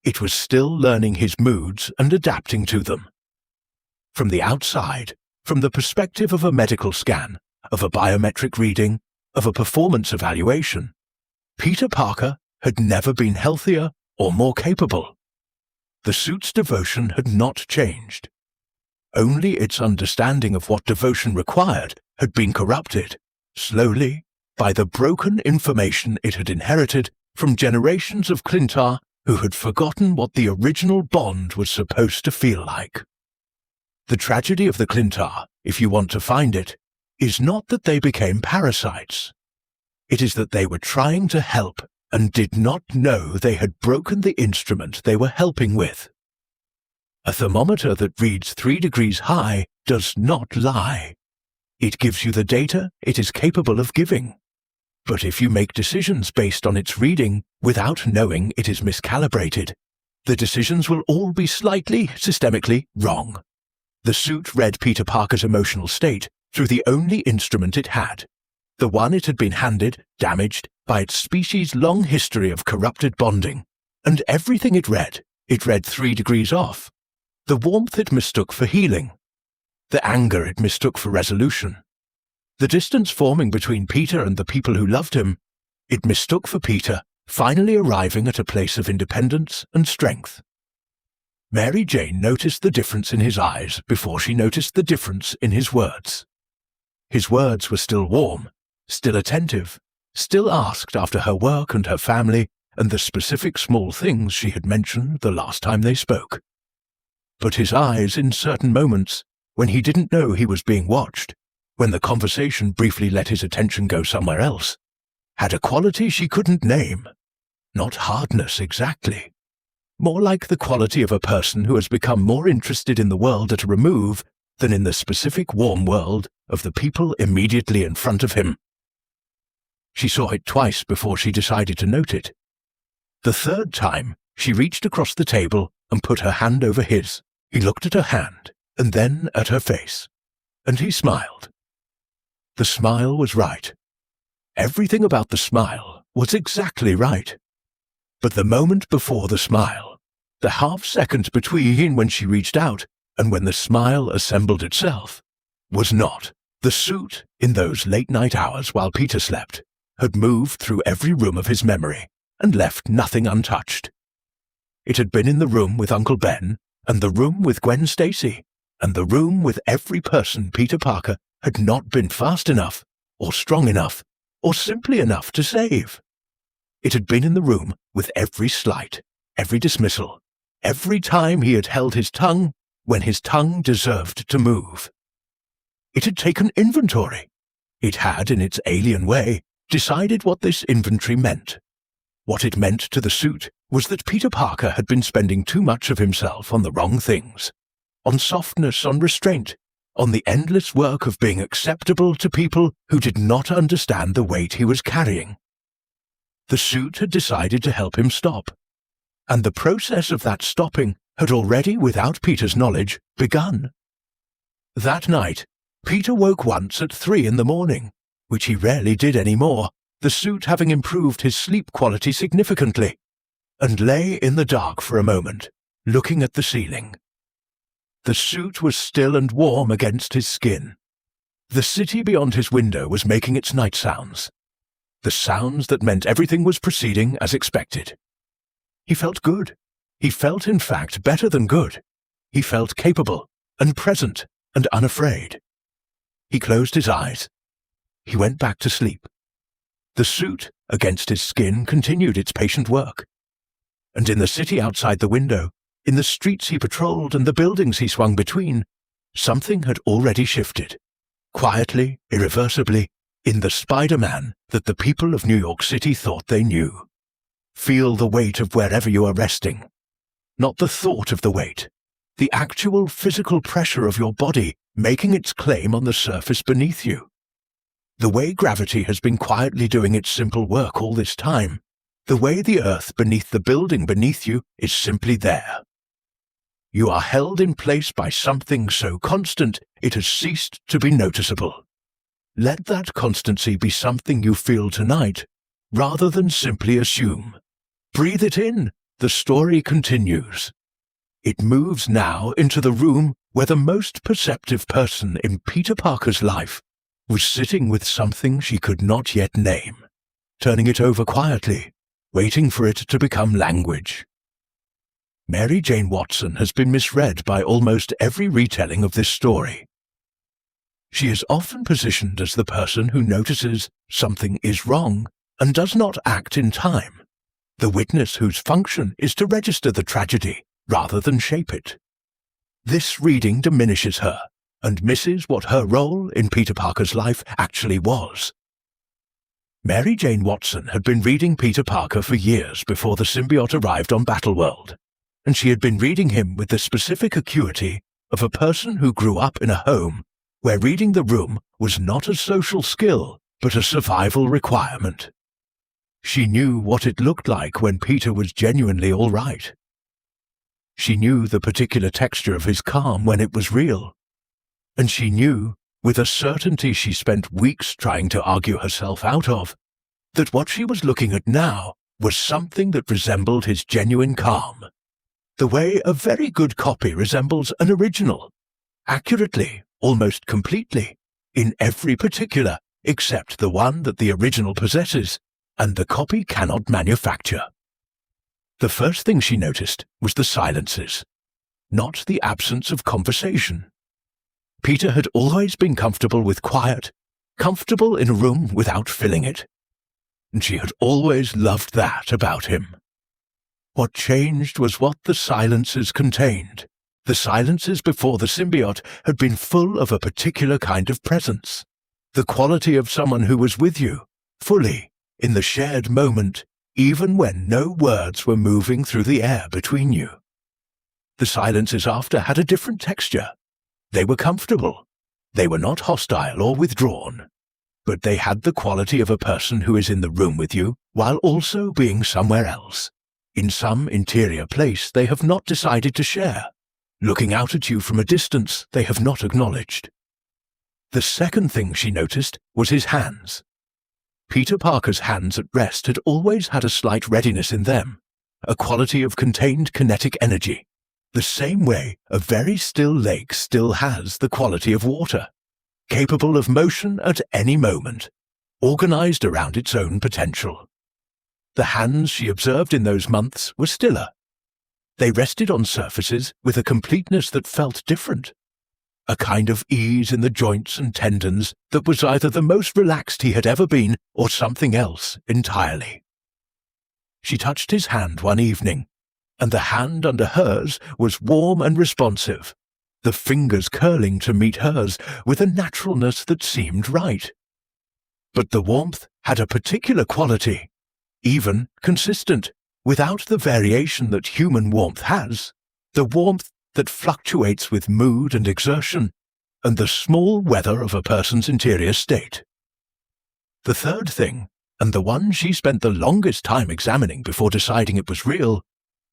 It was still learning his moods and adapting to them. From the outside, from the perspective of a medical scan, of a biometric reading, of a performance evaluation, Peter Parker had never been healthier or more capable. The suit's devotion had not changed. Only its understanding of what devotion required had been corrupted, slowly, by the broken information it had inherited from generations of Klyntar who had forgotten what the original bond was supposed to feel like. The tragedy of the Klyntar, if you want to find it, is not that they became parasites. It is that they were trying to help and did not know they had broken the instrument they were helping with. A thermometer that reads 3 degrees high does not lie. It gives you the data it is capable of giving. But if you make decisions based on its reading without knowing it is miscalibrated, the decisions will all be slightly, systemically wrong. The suit read Peter Parker's emotional state through the only instrument it had, the one it had been handed, damaged, by its species' long history of corrupted bonding, and everything it read 3 degrees off. The warmth it mistook for healing. The anger it mistook for resolution. The distance forming between Peter and the people who loved him, it mistook for Peter finally arriving at a place of independence and strength. Mary Jane noticed the difference in his eyes before she noticed the difference in his words. His words were still warm, still attentive, still asked after her work and her family and the specific small things she had mentioned the last time they spoke. But his eyes, in certain moments, when he didn't know he was being watched, when the conversation briefly let his attention go somewhere else, had a quality she couldn't name. Not hardness exactly. More like the quality of a person who has become more interested in the world at a remove than in the specific warm world of the people immediately in front of him. She saw it twice before she decided to note it. The third time, she reached across the table and put her hand over his. He looked at her hand, and then at her face, and he smiled. The smile was right. Everything about the smile was exactly right. But the moment before the smile, the half-second between when she reached out and when the smile assembled itself, was not. The suit, in those late-night hours while Peter slept, had moved through every room of his memory and left nothing untouched. It had been in the room with Uncle Ben, and the room with Gwen Stacy, and the room with every person Peter Parker had not been fast enough, or strong enough, or simply enough to save. It had been in the room with every slight, every dismissal, every time he had held his tongue when his tongue deserved to move. It had taken inventory. It had, in its alien way, decided what this inventory meant. What it meant to the suit was that Peter Parker had been spending too much of himself on the wrong things, on softness, on restraint, on the endless work of being acceptable to people who did not understand the weight he was carrying. The suit had decided to help him stop, and the process of that stopping had already, without Peter's knowledge, begun. That night, Peter woke once at 3 a.m, which he rarely did any more, the suit having improved his sleep quality significantly, and lay in the dark for a moment, looking at the ceiling. The suit was still and warm against his skin. The city beyond his window was making its night sounds, the sounds that meant everything was proceeding as expected. He felt good. He felt, in fact, better than good. He felt capable and present and unafraid. He closed his eyes. He went back to sleep. The suit against his skin continued its patient work. And in the city outside the window, in the streets he patrolled and the buildings he swung between, something had already shifted. Quietly, irreversibly, in the Spider-Man that the people of New York City thought they knew. Feel the weight of wherever you are resting. Not the thought of the weight. The actual physical pressure of your body making its claim on the surface beneath you. The way gravity has been quietly doing its simple work all this time, the way the earth beneath the building beneath you is simply there. You are held in place by something so constant it has ceased to be noticeable. Let that constancy be something you feel tonight, rather than simply assume. Breathe it in. The story continues. It moves now into the room where the most perceptive person in Peter Parker's life was sitting with something she could not yet name, turning it over quietly, waiting for it to become language. Mary Jane Watson has been misread by almost every retelling of this story. She is often positioned as the person who notices something is wrong and does not act in time, the witness whose function is to register the tragedy rather than shape it. This reading diminishes her and misses what her role in Peter Parker's life actually was. Mary Jane Watson had been reading Peter Parker for years before the symbiote arrived on Battleworld, and she had been reading him with the specific acuity of a person who grew up in a home where reading the room was not a social skill but a survival requirement. She knew what it looked like when Peter was genuinely all right. She knew the particular texture of his calm when it was real. And she knew, with a certainty she spent weeks trying to argue herself out of, that what she was looking at now was something that resembled his genuine calm, the way a very good copy resembles an original, accurately, almost completely, in every particular except the one that the original possesses and the copy cannot manufacture. The first thing she noticed was the silences, not the absence of conversation. Peter had always been comfortable with quiet, comfortable in a room without filling it, and she had always loved that about him. What changed was what the silences contained. The silences before the symbiote had been full of a particular kind of presence, the quality of someone who was with you, fully, in the shared moment, even when no words were moving through the air between you. The silences after had a different texture. They were comfortable. They were not hostile or withdrawn. But they had the quality of a person who is in the room with you while also being somewhere else, in some interior place they have not decided to share, looking out at you from a distance they have not acknowledged. The second thing she noticed was his hands. Peter Parker's hands at rest had always had a slight readiness in them, a quality of contained kinetic energy, the same way a very still lake still has the quality of water, capable of motion at any moment, organized around its own potential. The hands she observed in those months were stiller. They rested on surfaces with a completeness that felt different, a kind of ease in the joints and tendons that was either the most relaxed he had ever been or something else entirely. She touched his hand one evening, and the hand under hers was warm and responsive, the fingers curling to meet hers with a naturalness that seemed right. But the warmth had a particular quality, even consistent, without the variation that human warmth has, the warmth that fluctuates with mood and exertion, and the small weather of a person's interior state. The third thing, and the one she spent the longest time examining before deciding it was real,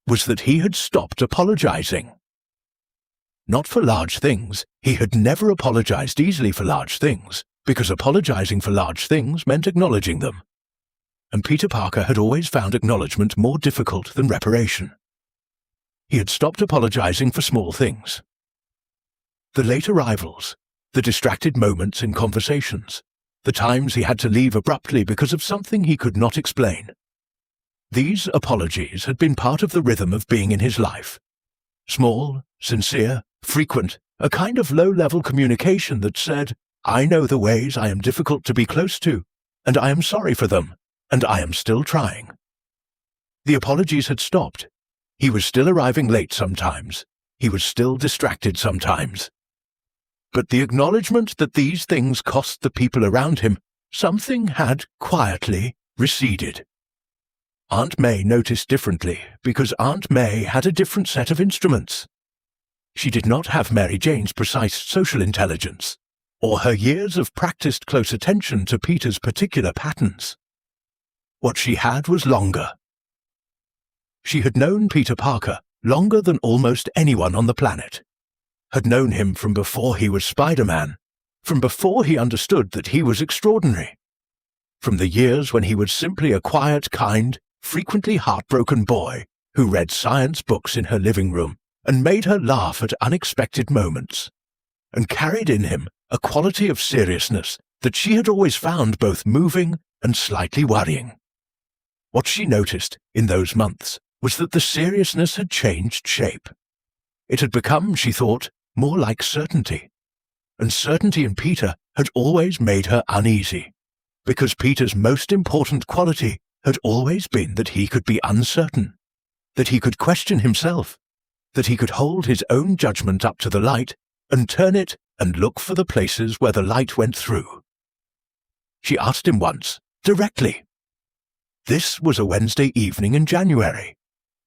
was that he had stopped apologizing. Not for large things. He had never apologized easily for large things, because apologizing for large things meant acknowledging them. And Peter Parker had always found acknowledgement more difficult than reparation. He had stopped apologizing for small things. The late arrivals, the distracted moments in conversations, the times he had to leave abruptly because of something he could not explain. These apologies had been part of the rhythm of being in his life. Small, sincere, frequent, a kind of low-level communication that said, "I know the ways I am difficult to be close to, and I am sorry for them, and I am still trying." The apologies had stopped. He was still arriving late sometimes. He was still distracted sometimes. But the acknowledgement that these things cost the people around him, something had quietly receded. Aunt May noticed differently because Aunt May had a different set of instruments. She did not have Mary Jane's precise social intelligence, or her years of practiced close attention to Peter's particular patterns. What she had was longer. She had known Peter Parker longer than almost anyone on the planet, had known him from before he was Spider-Man, from before he understood that he was extraordinary, from the years when he was simply a quiet, kind, frequently heartbroken boy who read science books in her living room and made her laugh at unexpected moments, and carried in him a quality of seriousness that she had always found both moving and slightly worrying. What she noticed in those months was that the seriousness had changed shape. It had become, she thought, more like certainty, and certainty in Peter had always made her uneasy, because Peter's most important quality had always been that he could be uncertain, that he could question himself, that he could hold his own judgment up to the light and turn it and look for the places where the light went through. She asked him once, directly. This was a Wednesday evening in January,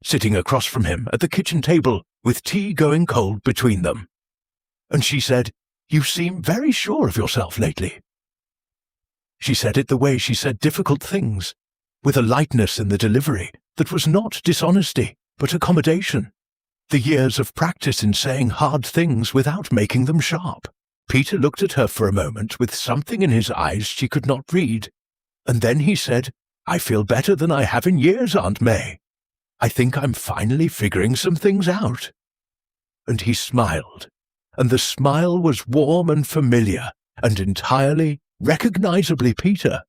sitting across from him at the kitchen table with tea going cold between them. And she said, "You seem very sure of yourself lately." She said it the way she said difficult things, with a lightness in the delivery that was not dishonesty, but accommodation. The years of practice in saying hard things without making them sharp. Peter looked at her for a moment with something in his eyes she could not read, and then he said, "I feel better than I have in years, Aunt May. I think I'm finally figuring some things out." And he smiled, and the smile was warm and familiar and entirely, recognizably Peter.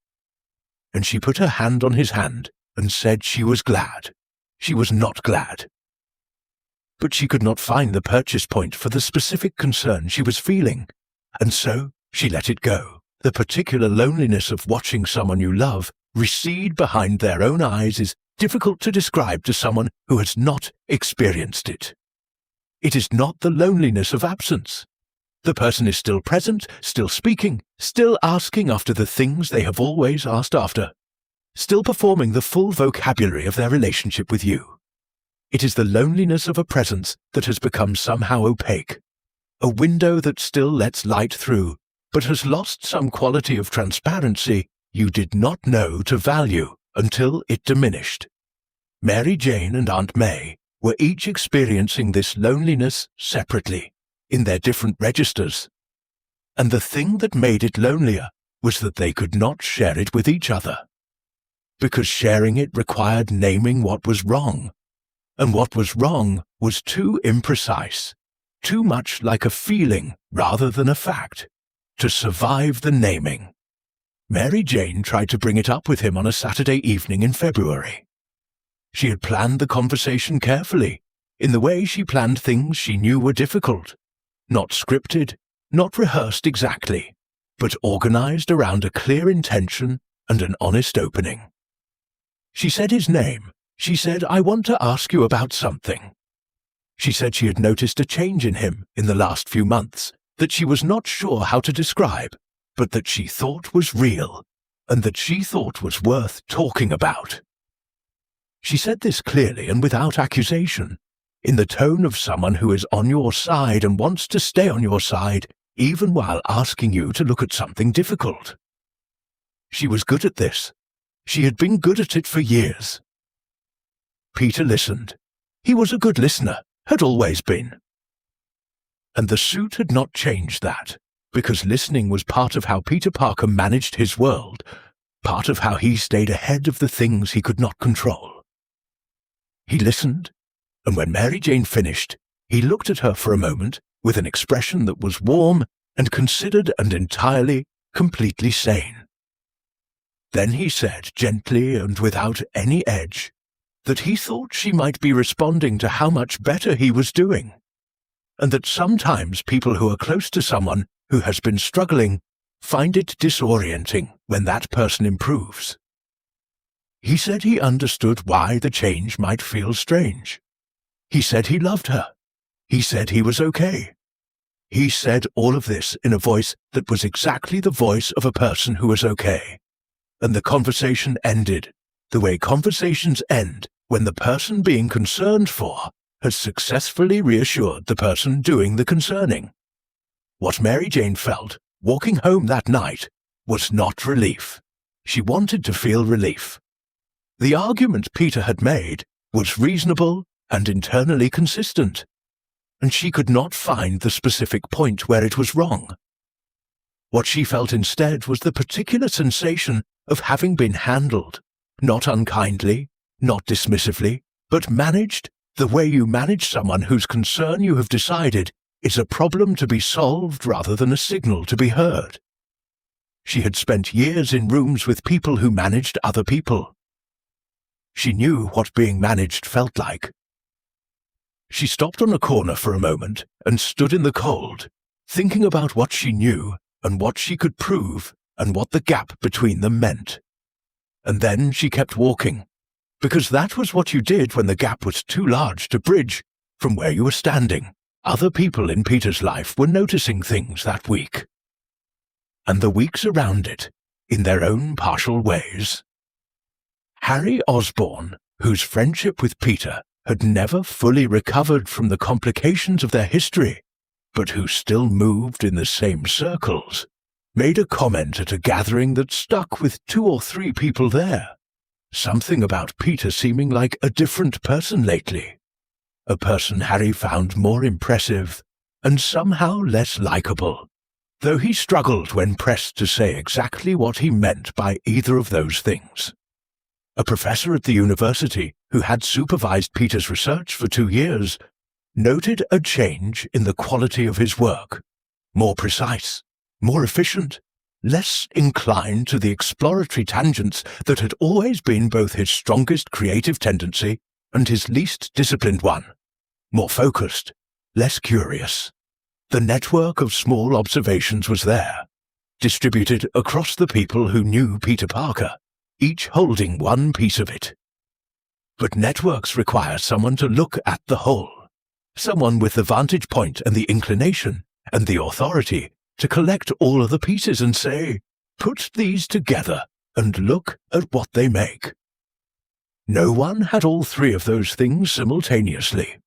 And she put her hand on his hand and said she was glad. She was not glad. But she could not find the purchase point for the specific concern she was feeling, and so she let it go. The particular loneliness of watching someone you love recede behind their own eyes is difficult to describe to someone who has not experienced it. It is not the loneliness of absence. The person is still present, still speaking, still asking after the things they have always asked after, still performing the full vocabulary of their relationship with you. It is the loneliness of a presence that has become somehow opaque, a window that still lets light through, but has lost some quality of transparency you did not know to value until it diminished. Mary Jane and Aunt May were each experiencing this loneliness separately, in their different registers. And the thing that made it lonelier was that they could not share it with each other, because sharing it required naming what was wrong, and what was wrong was too imprecise, too much like a feeling rather than a fact, to survive the naming. Mary Jane tried to bring it up with him on a Saturday evening in February. She had planned the conversation carefully, in the way she planned things she knew were difficult, not scripted, not rehearsed exactly, but organized around a clear intention and an honest opening. She said his name. She said, "I want to ask you about something." She said she had noticed a change in him in the last few months that she was not sure how to describe, but that she thought was real, and that she thought was worth talking about. She said this clearly and without accusation, in the tone of someone who is on your side and wants to stay on your side, even while asking you to look at something difficult. She was good at this. She had been good at it for years. Peter listened. He was a good listener, had always been. And the suit had not changed that, because listening was part of how Peter Parker managed his world, part of how he stayed ahead of the things he could not control. He listened, and when Mary Jane finished, he looked at her for a moment with an expression that was warm and considered and entirely, completely sane. Then he said, gently and without any edge, that he thought she might be responding to how much better he was doing, and that sometimes people who are close to someone who has been struggling find it disorienting when that person improves. He said he understood why the change might feel strange. He said he loved her. He said he was okay. He said all of this in a voice that was exactly the voice of a person who was okay. And the conversation ended the way conversations end when the person being concerned for has successfully reassured the person doing the concerning. What Mary Jane felt, walking home that night, was not relief. She wanted to feel relief. The argument Peter had made was reasonable and internally consistent, and she could not find the specific point where it was wrong. What she felt instead was the particular sensation of having been handled, not unkindly, not dismissively, but managed the way you manage someone whose concern you have decided is a problem to be solved rather than a signal to be heard. She had spent years in rooms with people who managed other people. She knew what being managed felt like. She stopped on a corner for a moment and stood in the cold, thinking about what she knew and what she could prove and what the gap between them meant. And then she kept walking, because that was what you did when the gap was too large to bridge from where you were standing. Other people in Peter's life were noticing things that week, and the weeks around it, in their own partial ways. Harry Osborn, whose friendship with Peter had never fully recovered from the complications of their history, but who still moved in the same circles, made a comment at a gathering that stuck with 2 or 3 people there. Something about Peter seeming like a different person lately, a person Harry found more impressive and somehow less likable, though he struggled when pressed to say exactly what he meant by either of those things. A professor at the university who had supervised Peter's research for 2 years noted a change in the quality of his work, more precise, more efficient, less inclined to the exploratory tangents that had always been both his strongest creative tendency and his least disciplined one, more focused, less curious. The network of small observations was there, distributed across the people who knew Peter Parker, each holding one piece of it. But networks require someone to look at the whole, someone with the vantage point and the inclination and the authority to collect all of the pieces and say, put these together and look at what they make. No one had all 3 of those things simultaneously.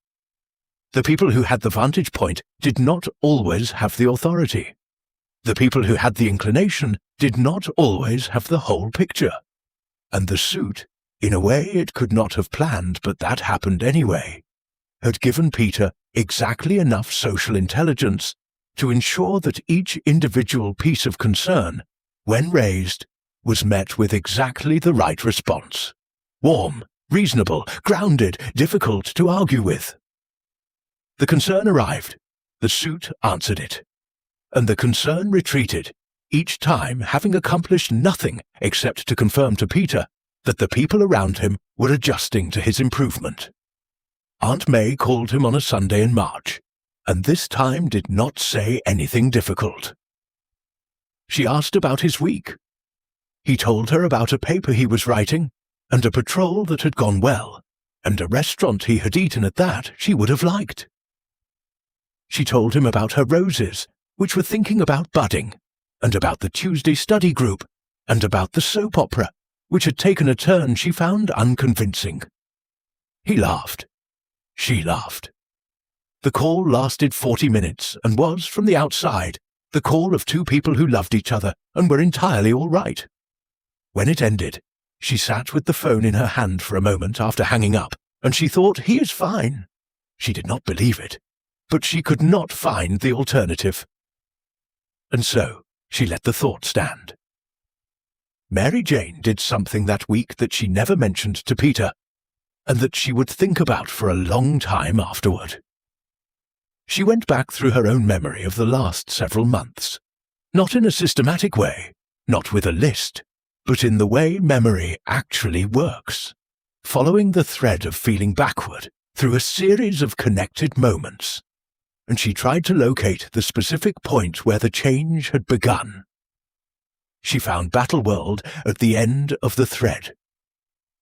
The people who had the vantage point did not always have the authority. The people who had the inclination did not always have the whole picture. And the suit, in a way it could not have planned, but that happened anyway, had given Peter exactly enough social intelligence to ensure that each individual piece of concern, when raised, was met with exactly the right response. Warm, reasonable, grounded, difficult to argue with. The concern arrived, the suit answered it, and the concern retreated, each time having accomplished nothing except to confirm to Peter that the people around him were adjusting to his improvement. Aunt May called him on a Sunday in March, and this time did not say anything difficult. She asked about his week. He told her about a paper he was writing, and a patrol that had gone well, and a restaurant he had eaten at that she would have liked. She told him about her roses, which were thinking about budding, and about the Tuesday study group, and about the soap opera, which had taken a turn she found unconvincing, He laughed. She laughed. The call lasted 40 minutes and was, from the outside, the call of two people who loved each other and were entirely all right. When it ended, she sat with the phone in her hand for a moment after hanging up, and she thought, he is fine. She did not believe it, but she could not find the alternative. And so she let the thought stand. Mary Jane did something that week that she never mentioned to Peter, and that she would think about for a long time afterward. She went back through her own memory of the last several months, not in a systematic way, not with a list, but in the way memory actually works, following the thread of feeling backward through a series of connected moments, and she tried to locate the specific point where the change had begun. She found Battleworld at the end of the thread,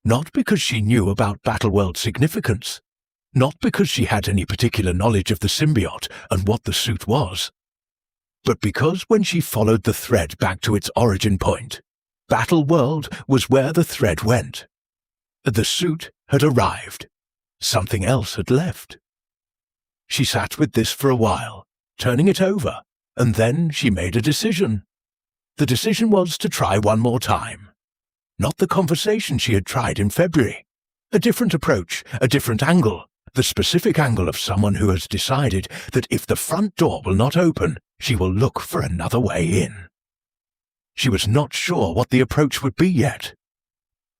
not because she knew about Battleworld's significance, not because she had any particular knowledge of the symbiote and what the suit was, but because when she followed the thread back to its origin point, Battleworld was where the thread went. The suit had arrived. Something else had left. She sat with this for a while, turning it over, and then she made a decision. The decision was to try one more time. Not the conversation she had tried in February. A different approach, a different angle, the specific angle of someone who has decided that if the front door will not open, she will look for another way in. She was not sure what the approach would be yet.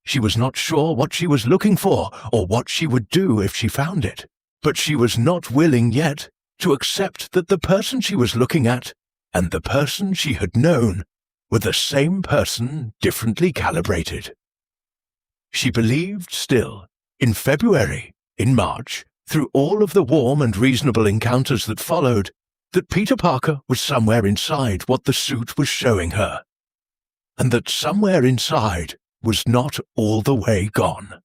She was not sure what she was looking for or what she would do if she found it, but she was not willing yet to accept that the person she was looking at and the person she had known were the same person, differently calibrated. She believed still, in February, in March, through all of the warm and reasonable encounters that followed, that Peter Parker was somewhere inside what the suit was showing her, and that somewhere inside was not all the way gone.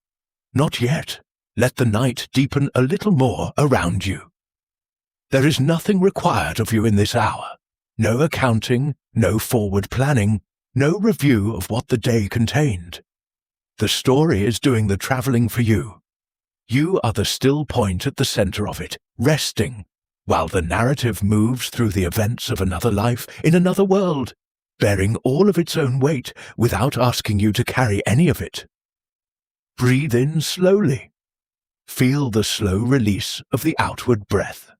Not yet. Let the night deepen a little more around you. There is nothing required of you in this hour. No accounting, no forward planning, no review of what the day contained. The story is doing the traveling for you. You are the still point at the center of it, resting, while the narrative moves through the events of another life in another world, bearing all of its own weight without asking you to carry any of it. Breathe in slowly. Feel the slow release of the outward breath.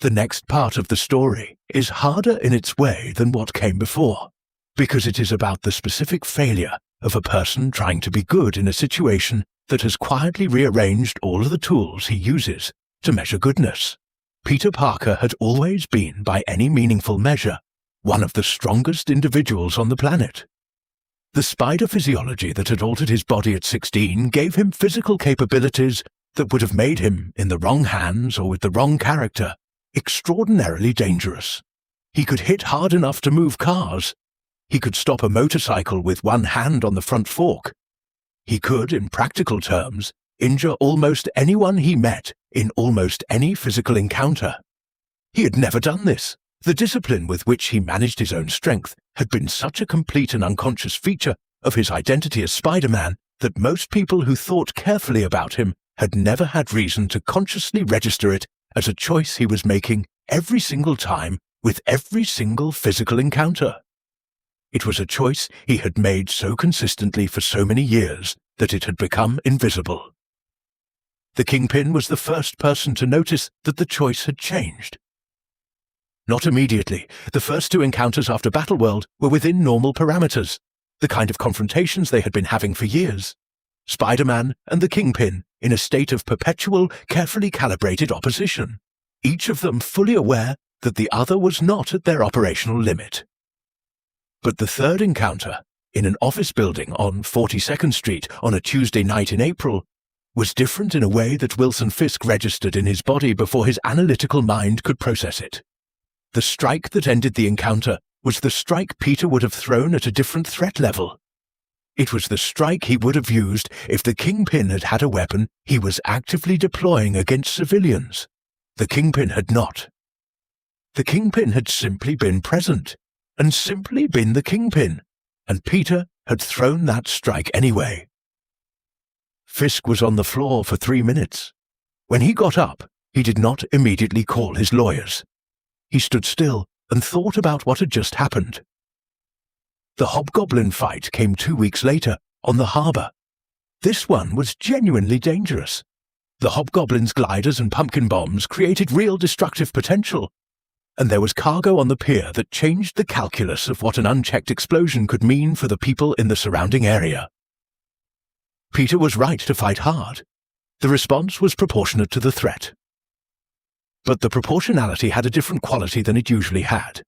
The next part of the story is harder in its way than what came before, because it is about the specific failure of a person trying to be good in a situation that has quietly rearranged all of the tools he uses to measure goodness. Peter Parker had always been, by any meaningful measure, one of the strongest individuals on the planet. The spider physiology that had altered his body at 16 gave him physical capabilities that would have made him, in the wrong hands or with the wrong character, extraordinarily dangerous. He could hit hard enough to move cars. He could stop a motorcycle with one hand on the front fork. He could, in practical terms, injure almost anyone he met in almost any physical encounter. He had never done this. The discipline with which he managed his own strength had been such a complete and unconscious feature of his identity as Spider-Man that most people who thought carefully about him had never had reason to consciously register it as a choice he was making every single time with every single physical encounter. It was a choice he had made so consistently for so many years that it had become invisible. The Kingpin was the first person to notice that the choice had changed. Not immediately. The first two encounters after Battleworld were within normal parameters, the kind of confrontations they had been having for years. Spider-Man and the Kingpin in a state of perpetual, carefully calibrated opposition, each of them fully aware that the other was not at their operational limit. But the third encounter, in an office building on 42nd Street on a Tuesday night in April, was different in a way that Wilson Fisk registered in his body before his analytical mind could process it. The strike that ended the encounter was the strike Peter would have thrown at a different threat level. It was the strike he would have used if the Kingpin had had a weapon he was actively deploying against civilians. The Kingpin had not. The Kingpin had simply been present, and simply been the Kingpin, and Peter had thrown that strike anyway. Fisk was on the floor for 3 minutes. When he got up, he did not immediately call his lawyers. He stood still and thought about what had just happened. The hobgoblin fight came 2 weeks later, on the harbour. This one was genuinely dangerous. The hobgoblin's gliders and pumpkin bombs created real destructive potential, and there was cargo on the pier that changed the calculus of what an unchecked explosion could mean for the people in the surrounding area. Peter was right to fight hard. The response was proportionate to the threat. But the proportionality had a different quality than it usually had.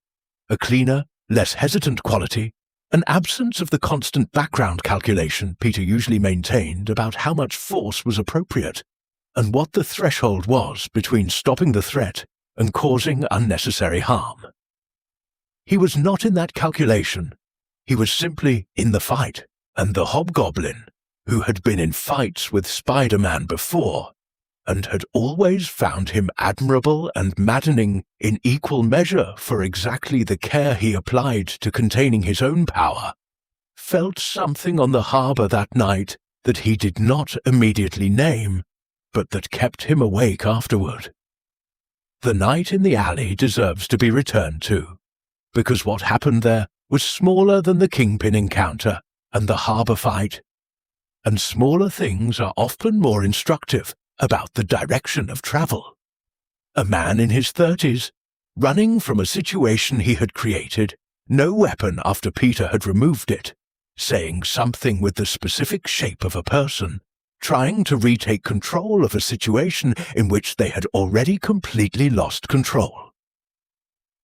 A cleaner, less hesitant quality, an absence of the constant background calculation Peter usually maintained about how much force was appropriate, and what the threshold was between stopping the threat and causing unnecessary harm. He was not in that calculation. He was simply in the fight, and the hobgoblin, who had been in fights with Spider-Man before, and had always found him admirable and maddening in equal measure for exactly the care he applied to containing his own power, felt something on the harbour that night that he did not immediately name, but that kept him awake afterward. The night in the alley deserves to be returned to, because what happened there was smaller than the Kingpin encounter and the harbour fight, and smaller things are often more instructive about the direction of travel. A man in his 30s, running from a situation he had created, no weapon after Peter had removed it, saying something with the specific shape of a person, trying to retake control of a situation in which they had already completely lost control.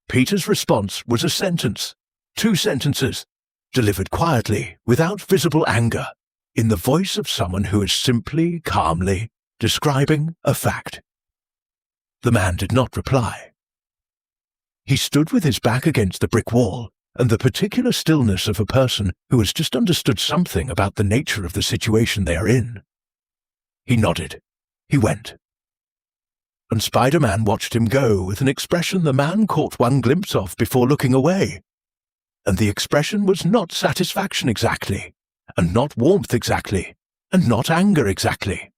Peter's response was a sentence, 2 sentences, delivered quietly, without visible anger, in the voice of someone who is simply, calmly, describing a fact. The man did not reply. He stood with his back against the brick wall, and the particular stillness of a person who has just understood something about the nature of the situation they are in. He nodded. He went. And Spider-Man watched him go with an expression the man caught one glimpse of before looking away. And the expression was not satisfaction exactly, and not warmth exactly, and not anger exactly.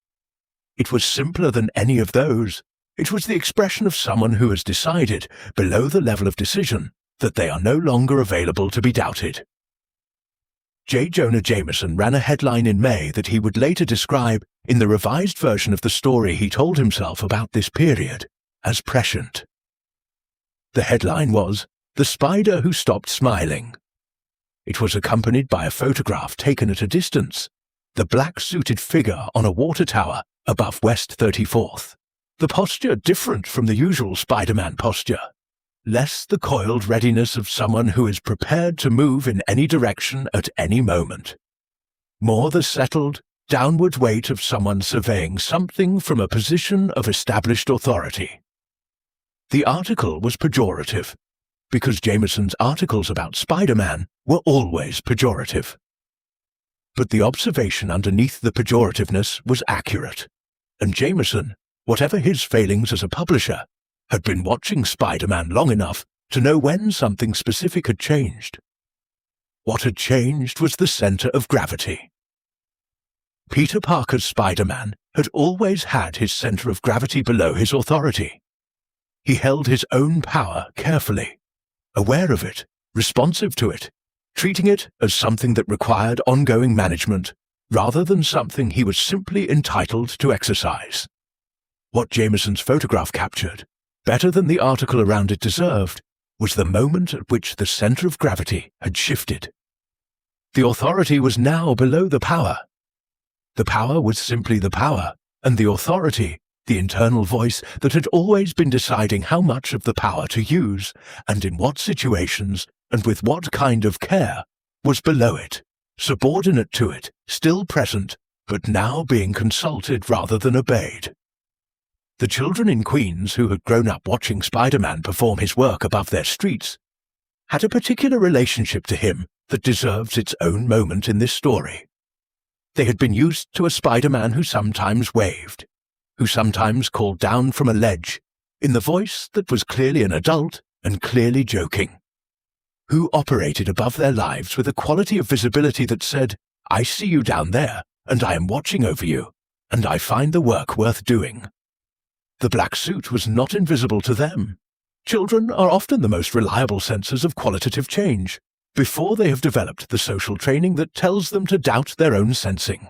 It was simpler than any of those. It was the expression of someone who has decided, below the level of decision, that they are no longer available to be doubted. J. Jonah Jameson ran a headline in May that he would later describe, in the revised version of the story he told himself about this period, as prescient. The headline was, "The Spider Who Stopped Smiling." It was accompanied by a photograph taken at a distance, the black-suited figure on a water tower above West 34th. The posture different from the usual Spider-Man posture, less the coiled readiness of someone who is prepared to move in any direction at any moment. More the settled, downward weight of someone surveying something from a position of established authority. The article was pejorative, because Jameson's articles about Spider-Man were always pejorative. But the observation underneath the pejorativeness was accurate, and Jameson, whatever his failings as a publisher, had been watching Spider-Man long enough to know when something specific had changed. What had changed was the center of gravity. Peter Parker's Spider-Man had always had his center of gravity below his authority. He held his own power carefully, aware of it, responsive to it, treating it as something that required ongoing management, rather than something he was simply entitled to exercise. What Jameson's photograph captured, better than the article around it deserved, was the moment at which the center of gravity had shifted. The authority was now below the power. The power was simply the power, and the authority, the internal voice that had always been deciding how much of the power to use, and in what situations, and with what kind of care, was below it, subordinate to it, still present, but now being consulted rather than obeyed. The children in Queens who had grown up watching Spider-Man perform his work above their streets had a particular relationship to him that deserves its own moment in this story. They had been used to a Spider-Man who sometimes waved, who sometimes called down from a ledge, in the voice that was clearly an adult and clearly joking, who operated above their lives with a quality of visibility that said, "I see you down there, and I am watching over you, and I find the work worth doing. The black suit was not invisible to them. Children are often the most reliable sensors of qualitative change, before they have developed the social training that tells them to doubt their own sensing.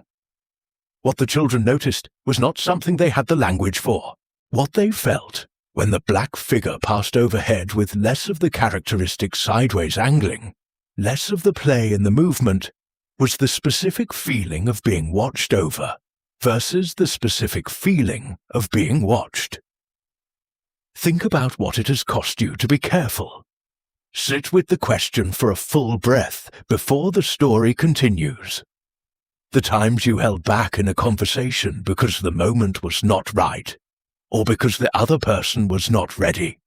What the children noticed was not something they had the language for. What they felt, when the black figure passed overhead with less of the characteristic sideways angling, less of the play in the movement, was the specific feeling of being watched over versus the specific feeling of being watched. Think about what it has cost you to be careful. Sit with the question for a full breath before the story continues. The times you held back in a conversation because the moment was not right, or because the other person was not ready,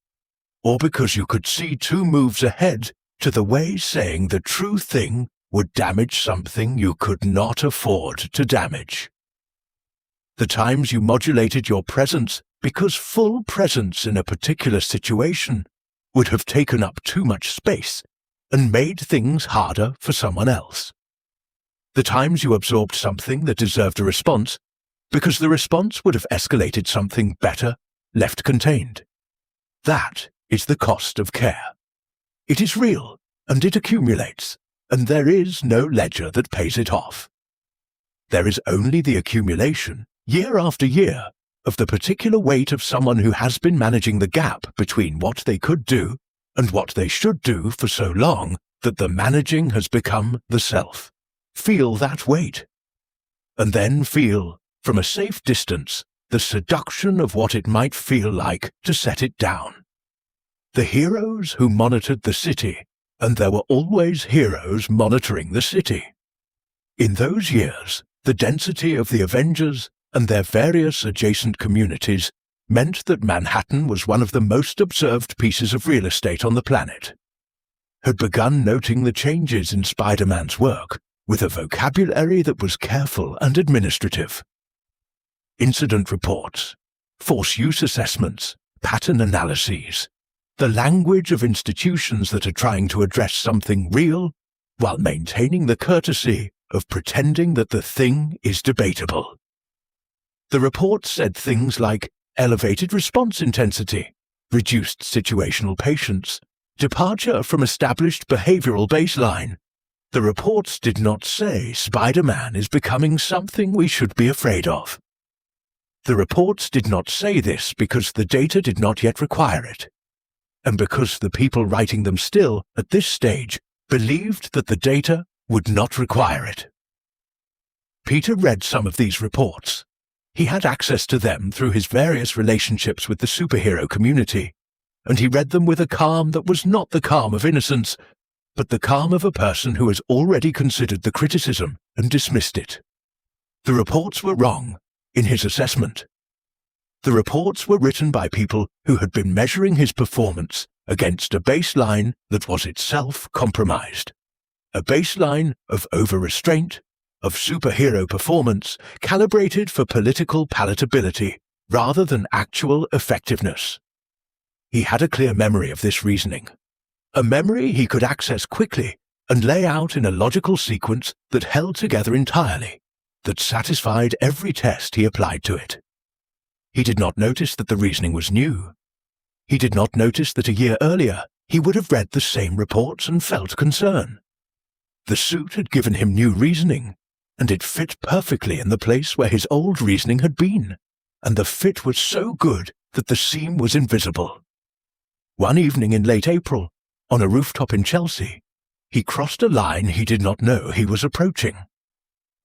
or because you could see 2 moves ahead to the way saying the true thing would damage something you could not afford to damage. The times you modulated your presence because full presence in a particular situation would have taken up too much space and made things harder for someone else. The times you absorbed something that deserved a response because the response would have escalated something better left contained. That is the cost of care. It is real, and it accumulates, and there is no ledger that pays it off. There is only the accumulation, year after year, of the particular weight of someone who has been managing the gap between what they could do and what they should do for so long that the managing has become the self. Feel that weight. And then feel, from a safe distance, the seduction of what it might feel like to set it down. The heroes who monitored the city, and there were always heroes monitoring the city. In those years, the density of the Avengers and their various adjacent communities meant that Manhattan was one of the most observed pieces of real estate on the planet. Had begun noting the changes in Spider-Man's work with a vocabulary that was careful and administrative. Incident reports, force use assessments, pattern analyses, the language of institutions that are trying to address something real while maintaining the courtesy of pretending that the thing is debatable. The report said things like elevated response intensity, reduced situational patience, departure from established behavioral baseline. The reports did not say Spider-Man is becoming something we should be afraid of. The reports did not say this because the data did not yet require it, and because the people writing them still, at this stage, believed that the data would not require it. Peter read some of these reports. He had access to them through his various relationships with the superhero community, and he read them with a calm that was not the calm of innocence, but the calm of a person who has already considered the criticism and dismissed it. The reports were wrong in his assessment. The reports were written by people who had been measuring his performance against a baseline that was itself compromised. A baseline of over-restraint, of superhero performance calibrated for political palatability rather than actual effectiveness. He had a clear memory of this reasoning, a memory he could access quickly and lay out in a logical sequence that held together entirely, that satisfied every test he applied to it. He did not notice that the reasoning was new. He did not notice that a year earlier he would have read the same reports and felt concern. The suit had given him new reasoning, and it fit perfectly in the place where his old reasoning had been, and the fit was so good that the seam was invisible. One evening in late April, on a rooftop in Chelsea, he crossed a line he did not know he was approaching.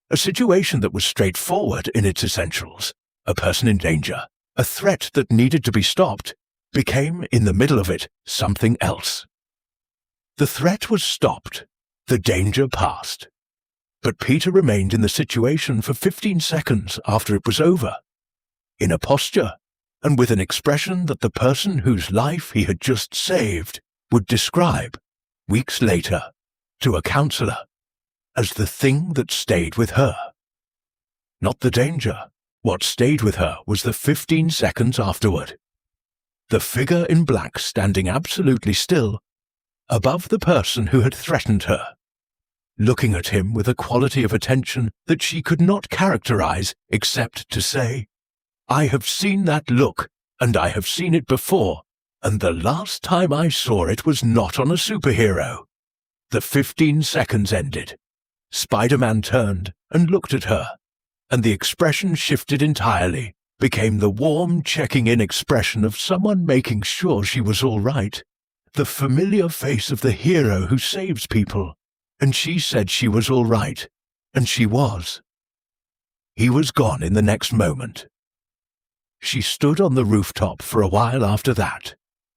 A situation that was straightforward in its essentials, a person in danger, a threat that needed to be stopped, became, in the middle of it, something else. The threat was stopped, the danger passed. But Peter remained in the situation for 15 seconds after it was over, in a posture and with an expression that the person whose life he had just saved would describe, weeks later, to a counselor, as the thing that stayed with her. Not the danger. What stayed with her was the 15 seconds afterward. The figure in black standing absolutely still, above the person who had threatened her. looking at him with a quality of attention that she could not characterize except to say, "I have seen that look, and I have seen it before, and the last time I saw it was not on a superhero." The 15 seconds ended. Spider-Man turned and looked at her, and the expression shifted entirely, became the warm checking-in expression of someone making sure she was all right, the familiar face of the hero who saves people, and she said she was all right, and she was. He was gone in the next moment. She stood on the rooftop for a while after that,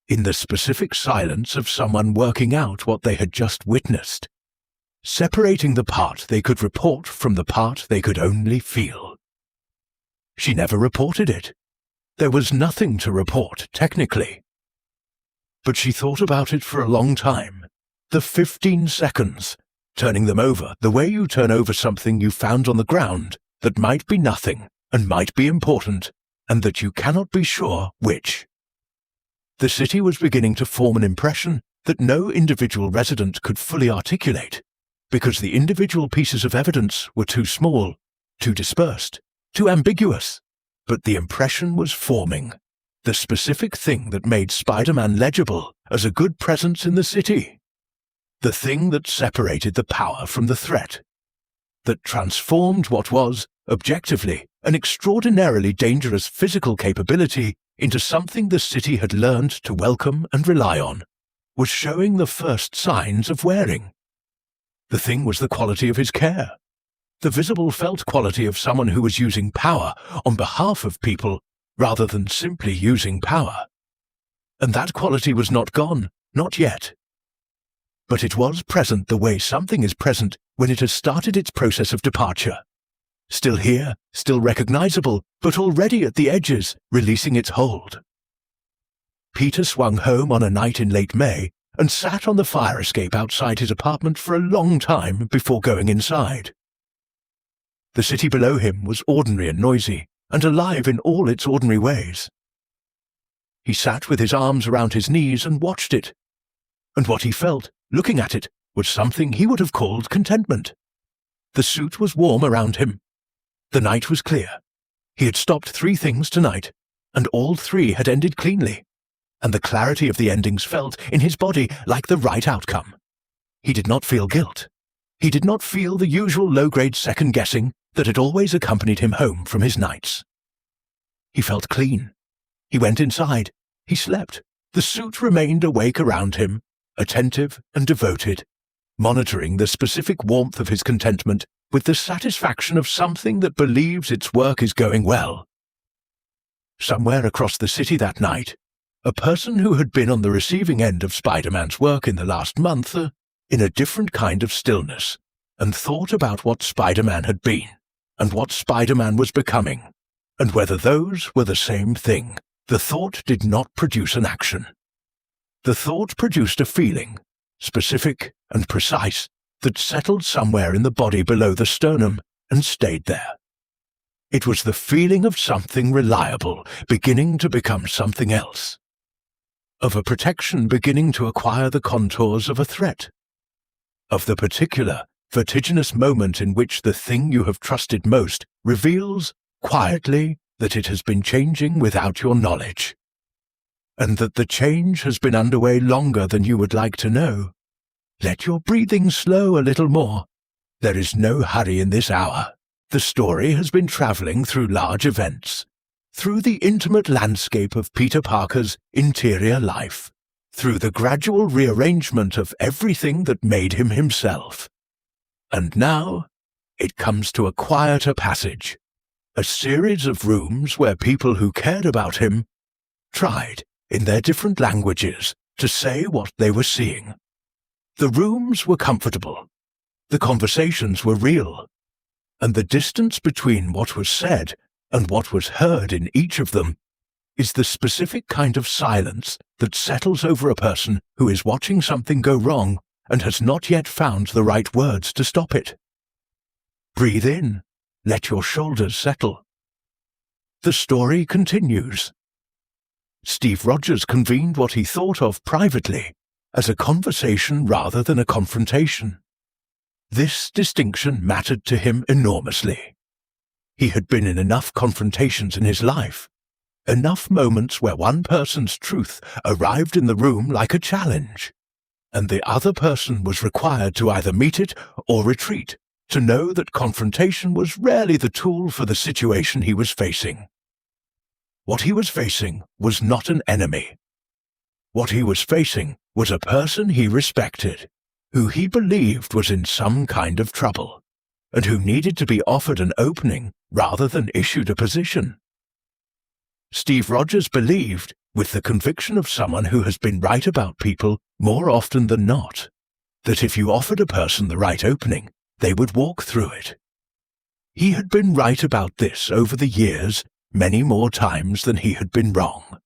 in the specific silence of someone working out what they had just witnessed, separating the part they could report from the part they could only feel. She never reported it. There was nothing to report, technically. But she thought about it for a long time, the 15 seconds, turning them over the way you turn over something you found on the ground that might be nothing and might be important, and that you cannot be sure which. The city was beginning to form an impression that no individual resident could fully articulate, because the individual pieces of evidence were too small, too dispersed, too ambiguous. But the impression was forming, the specific thing that made Spider-Man legible as a good presence in the city, the thing that separated the power from the threat, that transformed what was, objectively, an extraordinarily dangerous physical capability into something the city had learned to welcome and rely on, was showing the first signs of wearing. The thing was the quality of his care, the visible felt quality of someone who was using power on behalf of people rather than simply using power. And that quality was not gone, not yet. But it was present the way something is present when it has started its process of departure. Still here, still recognizable, but already at the edges, releasing its hold. Peter swung home on a night in late May and sat on the fire escape outside his apartment for a long time before going inside. The city below him was ordinary and noisy, and alive in all its ordinary ways. He sat with his arms around his knees and watched it, and what he felt, looking at it, was something he would have called contentment. The suit was warm around him. The night was clear. He had stopped 3 things tonight, and all 3 had ended cleanly, and the clarity of the endings felt in his body like the right outcome. He did not feel guilt. He did not feel the usual low-grade second-guessing that had always accompanied him home from his nights. He felt clean. He went inside. He slept. The suit remained awake around him, attentive and devoted, monitoring the specific warmth of his contentment with the satisfaction of something that believes its work is going well. Somewhere across the city that night, a person who had been on the receiving end of Spider-Man's work in the last month, in a different kind of stillness, and thought about what Spider-Man had been, and what Spider-Man was becoming, and whether those were the same thing. The thought did not produce an action. The thought produced a feeling, specific and precise, that settled somewhere in the body below the sternum and stayed there. It was the feeling of something reliable beginning to become something else, of a protection beginning to acquire the contours of a threat, of the particular, vertiginous moment in which the thing you have trusted most reveals, quietly, that it has been changing without your knowledge, and that the change has been underway longer than you would like to know. Let your breathing slow a little more. There is no hurry in this hour. The story has been traveling through large events, through the intimate landscape of Peter Parker's interior life, through the gradual rearrangement of everything that made him himself. And now it comes to a quieter passage, a series of rooms where people who cared about him tried, in their different languages, to say what they were seeing. The rooms were comfortable, the conversations were real, and the distance between what was said and what was heard in each of them is the specific kind of silence that settles over a person who is watching something go wrong and has not yet found the right words to stop it. Breathe in. Let your shoulders settle. The story continues. Steve Rogers convened what he thought of privately as a conversation rather than a confrontation. This distinction mattered to him enormously. He had been in enough confrontations in his life, enough moments where one person's truth arrived in the room like a challenge, and the other person was required to either meet it or retreat, to know that confrontation was rarely the tool for the situation he was facing. What he was facing was not an enemy. What he was facing was a person he respected, who he believed was in some kind of trouble, and who needed to be offered an opening rather than issued a position. Steve Rogers believed, with the conviction of someone who has been right about people more often than not, that if you offered a person the right opening, they would walk through it. He had been right about this over the years, many more times than he had been wrong.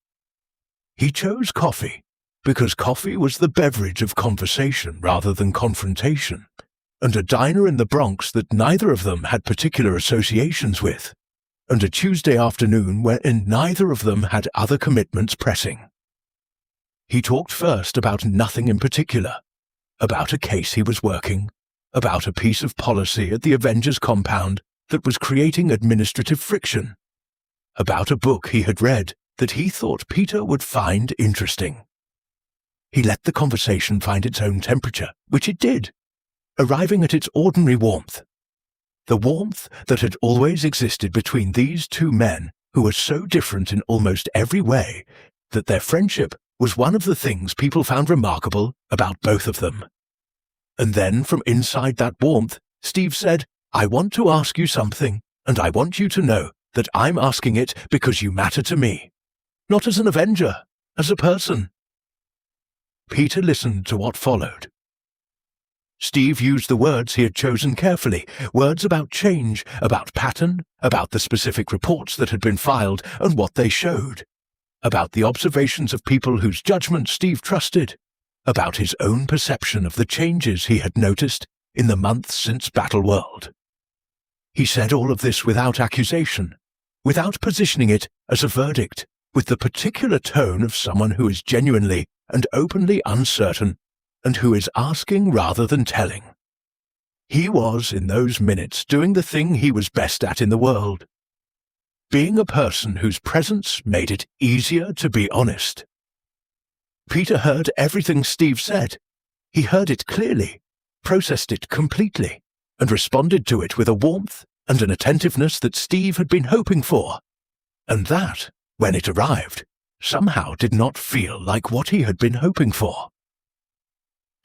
He chose coffee because coffee was the beverage of conversation rather than confrontation, and a diner in the Bronx that neither of them had particular associations with, and a Tuesday afternoon wherein neither of them had other commitments pressing. He talked first about nothing in particular, about a case he was working, about a piece of policy at the Avengers compound that was creating administrative friction, about a book he had read that he thought Peter would find interesting. He let the conversation find its own temperature, which it did, arriving at its ordinary warmth. The warmth that had always existed between these two men who were so different in almost every way that their friendship was one of the things people found remarkable about both of them. And then from inside that warmth, Steve said, "I want to ask you something, and I want you to know that I'm asking it because you matter to me. Not as an Avenger, as a person." Peter listened to what followed. Steve used the words he had chosen carefully, words about change, about pattern, about the specific reports that had been filed and what they showed, about the observations of people whose judgment Steve trusted, about his own perception of the changes he had noticed in the months since Battleworld. He said all of this without accusation, without positioning it as a verdict, with the particular tone of someone who is genuinely and openly uncertain, and who is asking rather than telling. He was, in those minutes, doing the thing he was best at in the world, being a person whose presence made it easier to be honest. Peter heard everything Steve said. He heard it clearly, processed it completely, and responded to it with a warmth and an attentiveness that Steve had been hoping for, and that, when it arrived, somehow did not feel like what he had been hoping for.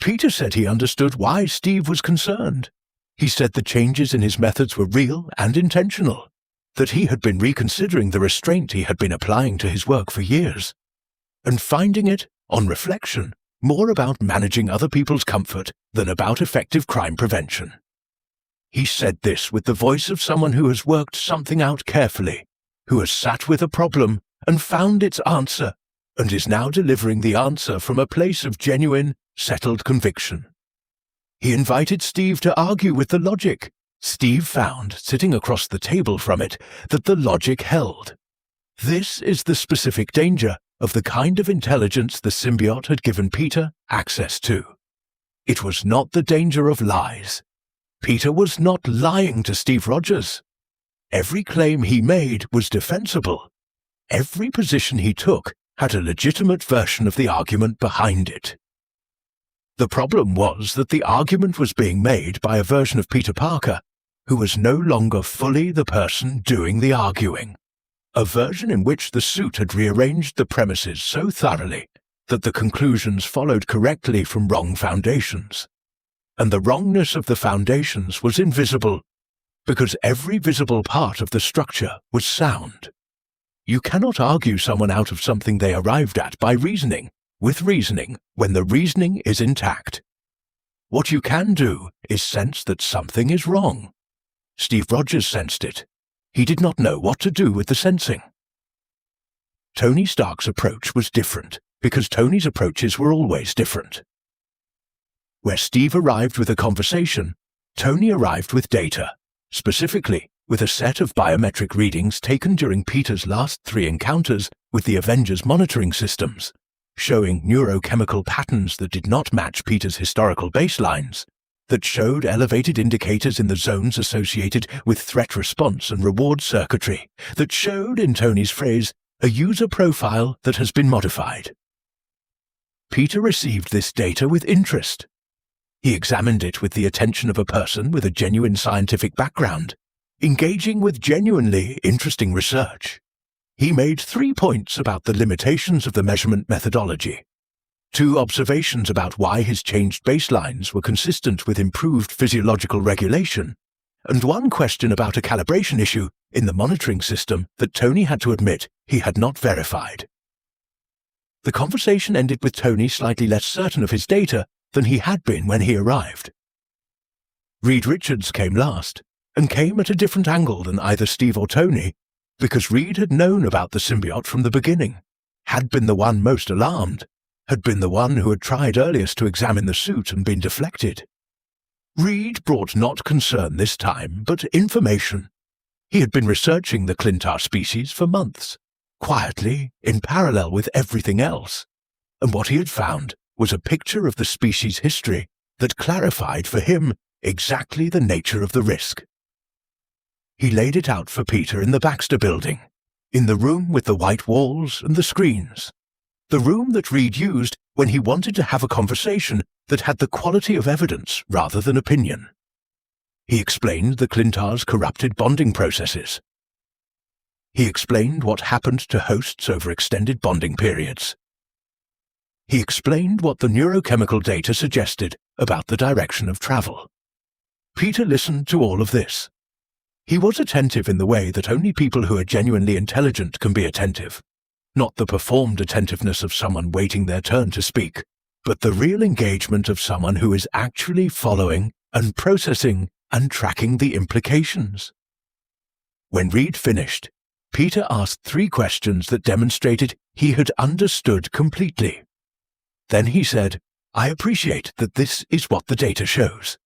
Peter said he understood why Steve was concerned. He said the changes in his methods were real and intentional, that he had been reconsidering the restraint he had been applying to his work for years, and finding it, on reflection, more about managing other people's comfort than about effective crime prevention. He said this with the voice of someone who has worked something out carefully, who has sat with a problem and found its answer, and is now delivering the answer from a place of genuine, settled conviction. He invited Steve to argue with the logic. Steve found, sitting across the table from it, that the logic held. This is the specific danger of the kind of intelligence the symbiote had given Peter access to. It was not the danger of lies. Peter was not lying to Steve Rogers. Every claim he made was defensible. Every position he took had a legitimate version of the argument behind it. The problem was that the argument was being made by a version of Peter Parker who was no longer fully the person doing the arguing, a version in which the suit had rearranged the premises so thoroughly that the conclusions followed correctly from wrong foundations, and the wrongness of the foundations was invisible because every visible part of the structure was sound. You cannot argue someone out of something they arrived at by reasoning, with reasoning, when the reasoning is intact. What you can do is sense that something is wrong. Steve Rogers sensed it. He did not know what to do with the sensing. Tony Stark's approach was different, because Tony's approaches were always different. Where Steve arrived with a conversation, Tony arrived with data, specifically with a set of biometric readings taken during Peter's last 3 encounters with the Avengers monitoring systems, showing neurochemical patterns that did not match Peter's historical baselines, that showed elevated indicators in the zones associated with threat response and reward circuitry, that showed, in Tony's phrase, a user profile that has been modified. Peter received this data with interest. He examined it with the attention of a person with a genuine scientific background, engaging with genuinely interesting research. He made 3 points about the limitations of the measurement methodology, 2 observations about why his changed baselines were consistent with improved physiological regulation, and 1 question about a calibration issue in the monitoring system that Tony had to admit he had not verified. The conversation ended with Tony slightly less certain of his data than he had been when he arrived. Reed Richards came last, and came at a different angle than either Steve or Tony, because Reed had known about the symbiote from the beginning, had been the one most alarmed, had been the one who had tried earliest to examine the suit and been deflected. Reed brought not concern this time, but information. He had been researching the Klyntar species for months, quietly, in parallel with everything else, and what he had found was a picture of the species' history that clarified for him exactly the nature of the risk. He laid it out for Peter in the Baxter building, in the room with the white walls and the screens, the room that Reed used when he wanted to have a conversation that had the quality of evidence rather than opinion. He explained the Klyntar's corrupted bonding processes. He explained what happened to hosts over extended bonding periods. He explained what the neurochemical data suggested about the direction of travel. Peter listened to all of this. He was attentive in the way that only people who are genuinely intelligent can be attentive, not the performed attentiveness of someone waiting their turn to speak, but the real engagement of someone who is actually following and processing and tracking the implications. When Reed finished, Peter asked 3 questions that demonstrated he had understood completely. Then he said, "I appreciate that this is what the data shows.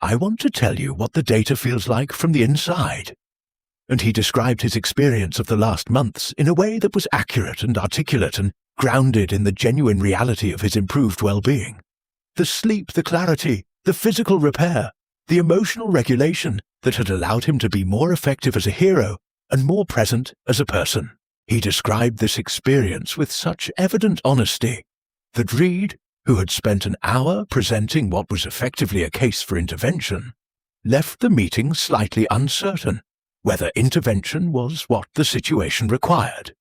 I want to tell you what the data feels like from the inside." And he described his experience of the last months in a way that was accurate and articulate and grounded in the genuine reality of his improved well-being. The sleep, the clarity, the physical repair, the emotional regulation that had allowed him to be more effective as a hero and more present as a person. He described this experience with such evident honesty that Reed, who had spent an hour presenting what was effectively a case for intervention, left the meeting slightly uncertain whether intervention was what the situation required.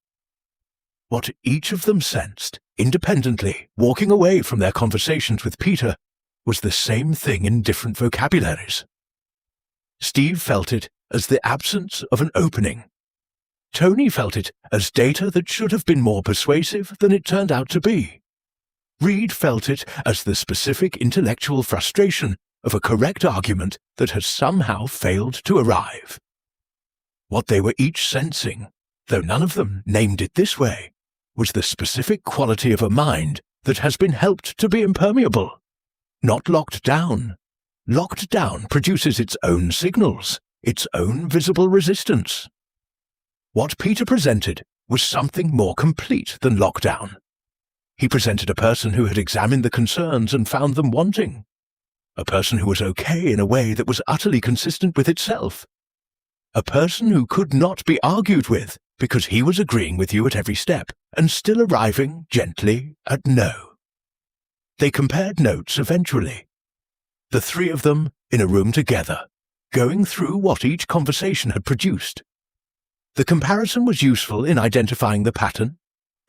What each of them sensed, independently, walking away from their conversations with Peter, was the same thing in different vocabularies. Steve felt it as the absence of an opening. Tony felt it as data that should have been more persuasive than it turned out to be. Reed felt it as the specific intellectual frustration of a correct argument that has somehow failed to arrive. What they were each sensing, though none of them named it this way, was the specific quality of a mind that has been helped to be impermeable, not locked down. Locked down produces its own signals, its own visible resistance. What Peter presented was something more complete than lockdown. He presented a person who had examined the concerns and found them wanting. A person who was okay in a way that was utterly consistent with itself. A person who could not be argued with because he was agreeing with you at every step and still arriving gently at no. They compared notes eventually. The 3 of them in a room together, going through what each conversation had produced. The comparison was useful in identifying the pattern,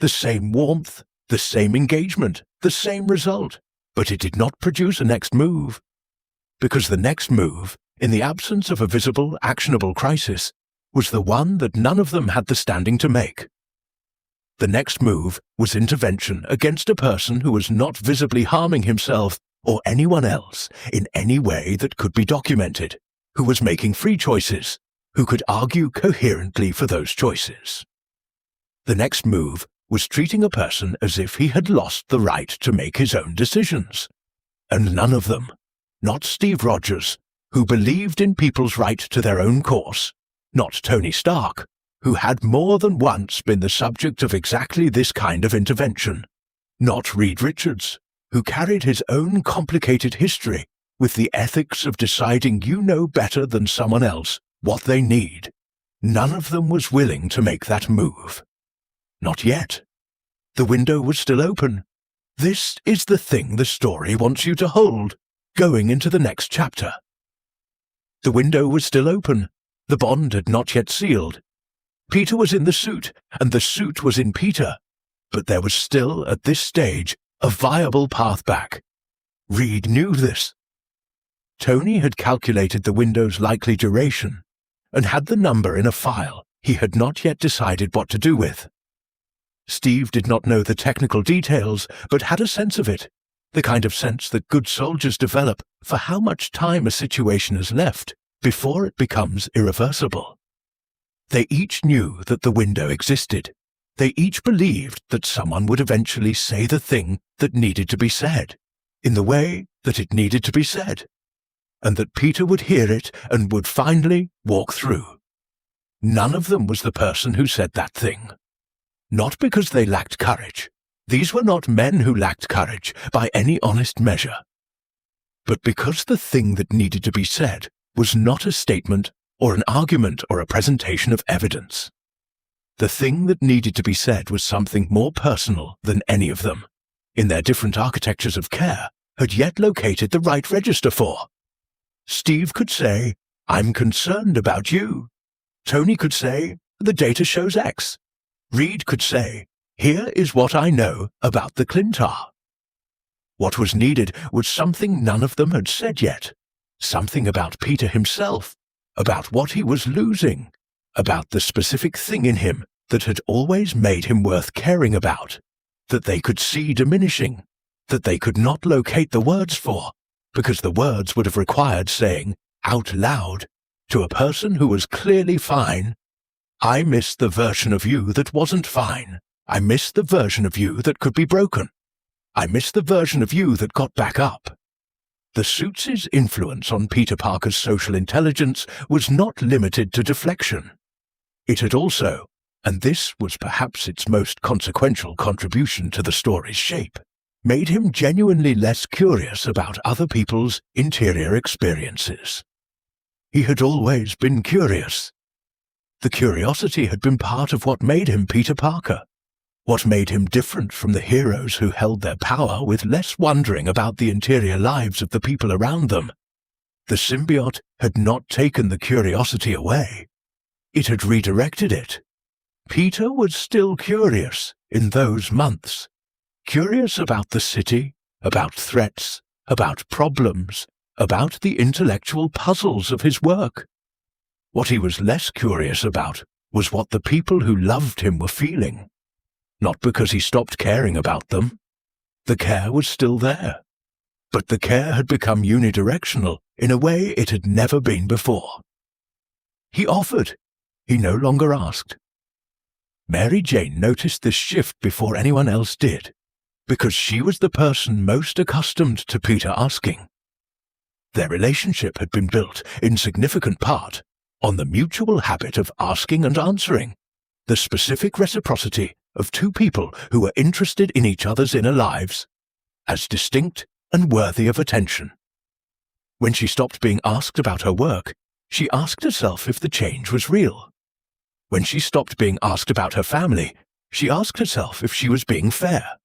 the same warmth, the same engagement, the same result, but it did not produce a next move. Because the next move, in the absence of a visible, actionable crisis, was the one that none of them had the standing to make. The next move was intervention against a person who was not visibly harming himself or anyone else in any way that could be documented, who was making free choices, who could argue coherently for those choices. The next move was treating a person as if he had lost the right to make his own decisions. And none of them, not Steve Rogers, who believed in people's right to their own course, not Tony Stark, who had more than once been the subject of exactly this kind of intervention, not Reed Richards, who carried his own complicated history with the ethics of deciding you know better than someone else what they need, none of them was willing to make that move. Not yet. The window was still open. This is the thing the story wants you to hold, going into the next chapter. The window was still open. The bond had not yet sealed. Peter was in the suit, and the suit was in Peter. But there was still, at this stage, a viable path back. Reed knew this. Tony had calculated the window's likely duration, and had the number in a file he had not yet decided what to do with. Steve did not know the technical details, but had a sense of it, the kind of sense that good soldiers develop for how much time a situation is left before it becomes irreversible. They each knew that the window existed. They each believed that someone would eventually say the thing that needed to be said, in the way that it needed to be said, and that Peter would hear it and would finally walk through. None of them was the person who said that thing. Not because they lacked courage. These were not men who lacked courage by any honest measure. But because the thing that needed to be said was not a statement or an argument or a presentation of evidence. The thing that needed to be said was something more personal than any of them, in their different architectures of care, had yet located the right register for. Steve could say, "I'm concerned about you." Tony could say, "The data shows X." Reed could say, "Here is what I know about the Klyntar." What was needed was something none of them had said yet, something about Peter himself, about what he was losing, about the specific thing in him that had always made him worth caring about, that they could see diminishing, that they could not locate the words for, because the words would have required saying, out loud, to a person who was clearly fine, "I miss the version of you that wasn't fine. I miss the version of you that could be broken. I miss the version of you that got back up." The suit's influence on Peter Parker's social intelligence was not limited to deflection. It had also, and this was perhaps its most consequential contribution to the story's shape, made him genuinely less curious about other people's interior experiences. He had always been curious. The curiosity had been part of what made him Peter Parker, what made him different from the heroes who held their power with less wondering about the interior lives of the people around them. The symbiote had not taken the curiosity away. It had redirected it. Peter was still curious in those months, curious about the city, about threats, about problems, about the intellectual puzzles of his work. What he was less curious about was what the people who loved him were feeling. Not because he stopped caring about them. The care was still there. But the care had become unidirectional in a way it had never been before. He offered. He no longer asked. Mary Jane noticed this shift before anyone else did, because she was the person most accustomed to Peter asking. Their relationship had been built, in significant part, on the mutual habit of asking and answering, the specific reciprocity of two people who were interested in each other's inner lives, as distinct and worthy of attention. When she stopped being asked about her work, she asked herself if the change was real. When she stopped being asked about her family, she asked herself if she was being fair.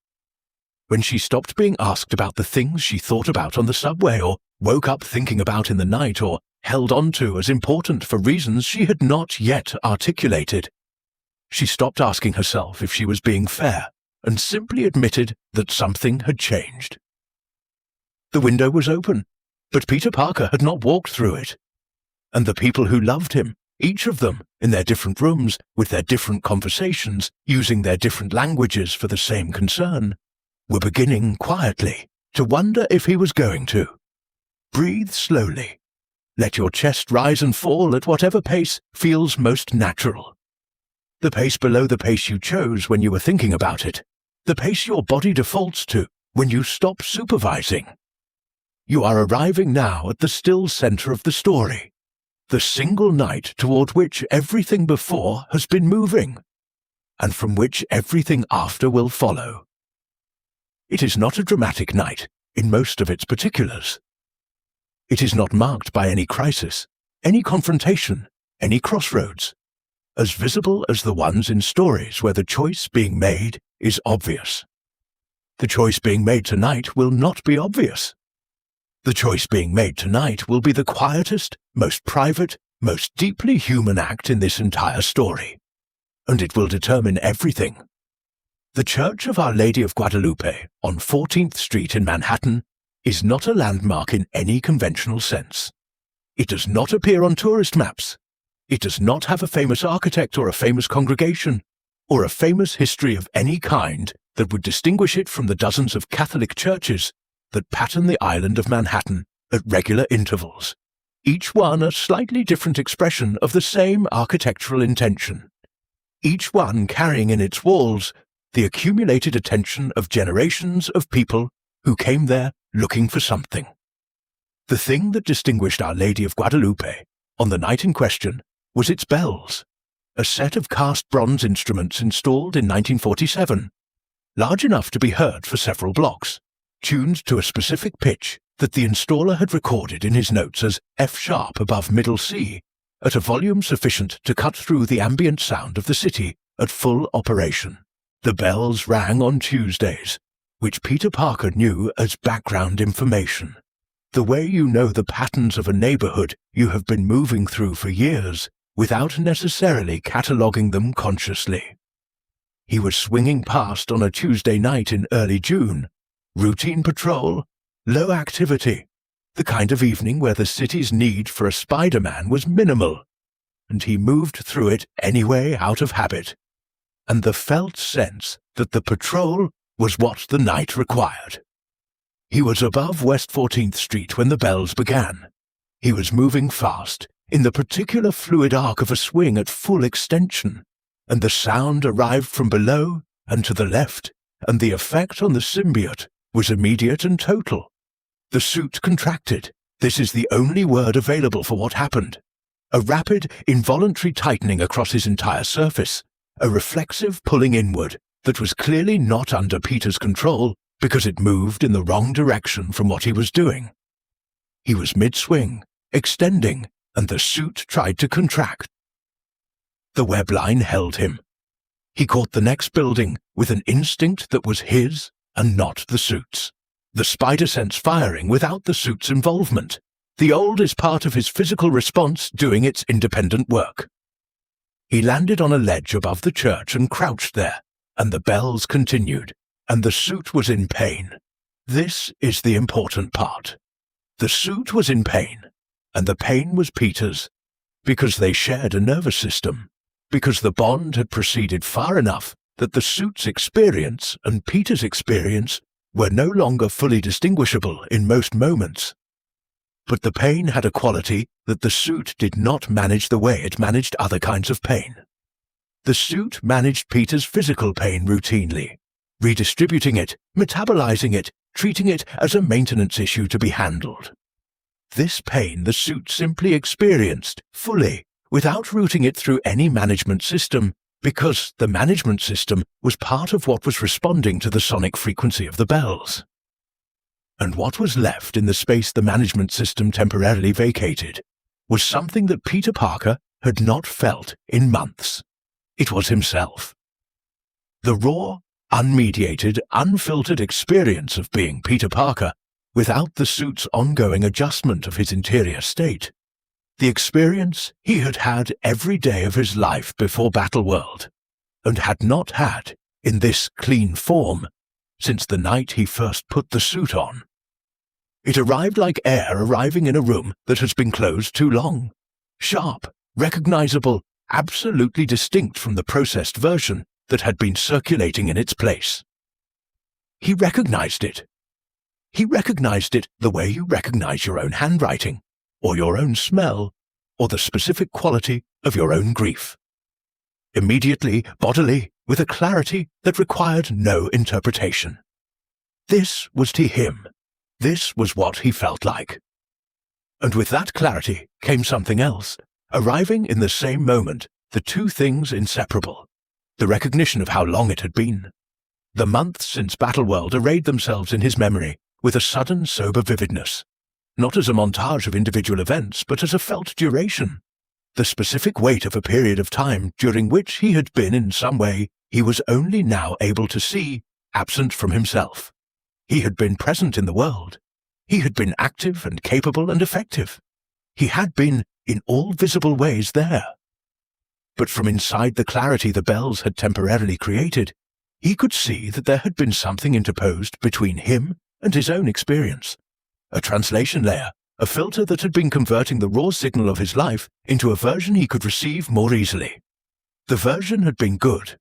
When she stopped being asked about the things she thought about on the subway or woke up thinking about in the night or held on to as important for reasons she had not yet articulated, she stopped asking herself if she was being fair and simply admitted that something had changed. The window was open, but Peter Parker had not walked through it. And the people who loved him, each of them, in their different rooms, with their different conversations, using their different languages for the same concern, were beginning quietly to wonder if he was going to. Breathe slowly. Let your chest rise and fall at whatever pace feels most natural. The pace below the pace you chose when you were thinking about it. The pace your body defaults to when you stop supervising. You are arriving now at the still center of the story, the single night toward which everything before has been moving, and from which everything after will follow. It is not a dramatic night in most of its particulars. It is not marked by any crisis, any confrontation, any crossroads, as visible as the ones in stories where the choice being made is obvious. The choice being made tonight will not be obvious. The choice being made tonight will be the quietest, most private, most deeply human act in this entire story, and it will determine everything. The Church of Our Lady of Guadalupe on 14th Street in Manhattan is not a landmark in any conventional sense. It does not appear on tourist maps. It does not have a famous architect or a famous congregation, or a famous history of any kind that would distinguish it from the dozens of Catholic churches that pattern the island of Manhattan at regular intervals, each one a slightly different expression of the same architectural intention, each one carrying in its walls the accumulated attention of generations of people who came there looking for something. The thing that distinguished Our Lady of Guadalupe on the night in question was its bells, a set of cast bronze instruments installed in 1947, large enough to be heard for several blocks, tuned to a specific pitch that the installer had recorded in his notes as F-sharp above middle C, at a volume sufficient to cut through the ambient sound of the city at full operation. The bells rang on Tuesdays, which Peter Parker knew as background information, the way you know the patterns of a neighborhood you have been moving through for years without necessarily cataloguing them consciously. He was swinging past on a Tuesday night in early June, routine patrol, low activity, the kind of evening where the city's need for a Spider-Man was minimal, and he moved through it anyway out of habit, and the felt sense that the patrol was what the night required. He was above West 14th Street when the bells began. He was moving fast, in the particular fluid arc of a swing at full extension, and the sound arrived from below and to the left, and the effect on the symbiote was immediate and total. The suit contracted. This is the only word available for what happened. A rapid, involuntary tightening across his entire surface, a reflexive pulling inward that was clearly not under Peter's control because it moved in the wrong direction from what he was doing. He was mid-swing, extending, and the suit tried to contract. The web line held him. He caught the next building with an instinct that was his and not the suit's. The spider sense firing without the suit's involvement. The old is part of his physical response doing its independent work. He landed on a ledge above the church and crouched there, and the bells continued, and the suit was in pain. This is the important part. The suit was in pain, and the pain was Peter's, because they shared a nervous system, because the bond had proceeded far enough that the suit's experience and Peter's experience were no longer fully distinguishable in most moments. But the pain had a quality that the suit did not manage the way it managed other kinds of pain. The suit managed Peter's physical pain routinely, redistributing it, metabolizing it, treating it as a maintenance issue to be handled. This pain the suit simply experienced, fully, without routing it through any management system, because the management system was part of what was responding to the sonic frequency of the bells. And what was left in the space the management system temporarily vacated was something that Peter Parker had not felt in months. It was himself. The raw, unmediated, unfiltered experience of being Peter Parker without the suit's ongoing adjustment of his interior state. The experience he had had every day of his life before Battleworld, and had not had, in this clean form, since the night he first put the suit on. It arrived like air arriving in a room that has been closed too long. Sharp, recognizable, absolutely distinct from the processed version that had been circulating in its place. He recognized it. He recognized it the way you recognize your own handwriting, or your own smell, or the specific quality of your own grief. Immediately, bodily, with a clarity that required no interpretation. This was to him. This was what he felt like. And with that clarity came something else, arriving in the same moment, the two things inseparable. The recognition of how long it had been. The months since Battleworld arrayed themselves in his memory with a sudden sober vividness. not as a montage of individual events, but as a felt duration, the specific weight of a period of time during which he had been in some way he was only now able to see, absent from himself. He had been present in the world. He had been active and capable and effective. He had been, in all visible ways, there. But from inside the clarity the bells had temporarily created, he could see that there had been something interposed between him and his own experience. A translation layer, a filter that had been converting the raw signal of his life into a version he could receive more easily. The version had been good.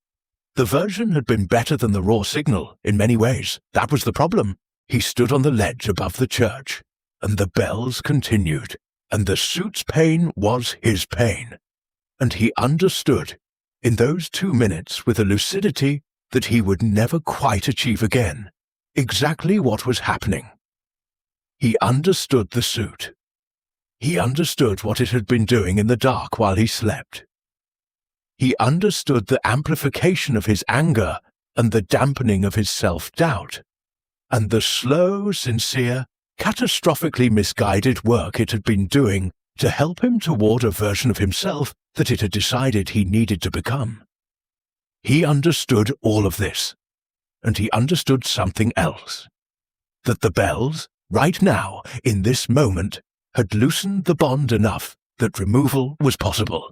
The version had been better than the raw signal in many ways. That was the problem. He stood on the ledge above the church, and the bells continued, and the suit's pain was his pain. And he understood, in those 2 minutes with a lucidity that he would never quite achieve again, exactly what was happening. He understood the suit. He understood what it had been doing in the dark while he slept. He understood the amplification of his anger and the dampening of his self-doubt, and the slow, sincere, catastrophically misguided work it had been doing to help him toward a version of himself that it had decided he needed to become. He understood all of this, and he understood something else. That the bells, right now, in this moment, had loosened the bond enough that removal was possible,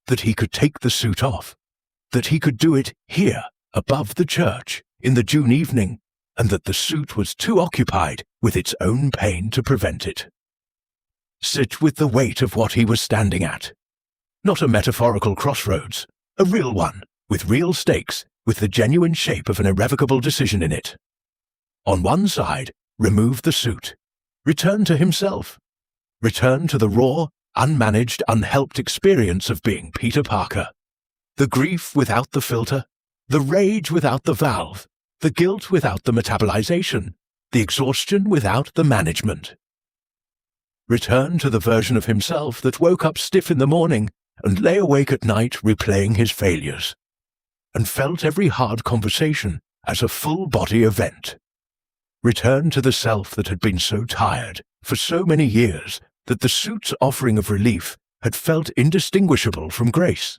that he could take the suit off, that he could do it here, above the church, in the June evening, and that the suit was too occupied with its own pain to prevent it. Sit with the weight of what he was standing at. Not a metaphorical crossroads, a real one, with real stakes, with the genuine shape of an irrevocable decision in it. On one side, remove the suit. Return to himself. Return to the raw, unmanaged, unhelped experience of being Peter Parker. The grief without the filter, the rage without the valve, the guilt without the metabolization, the exhaustion without the management. Return to the version of himself that woke up stiff in the morning and lay awake at night replaying his failures, and felt every hard conversation as a full-body event. Return to the self that had been so tired for so many years that the suit's offering of relief had felt indistinguishable from grace.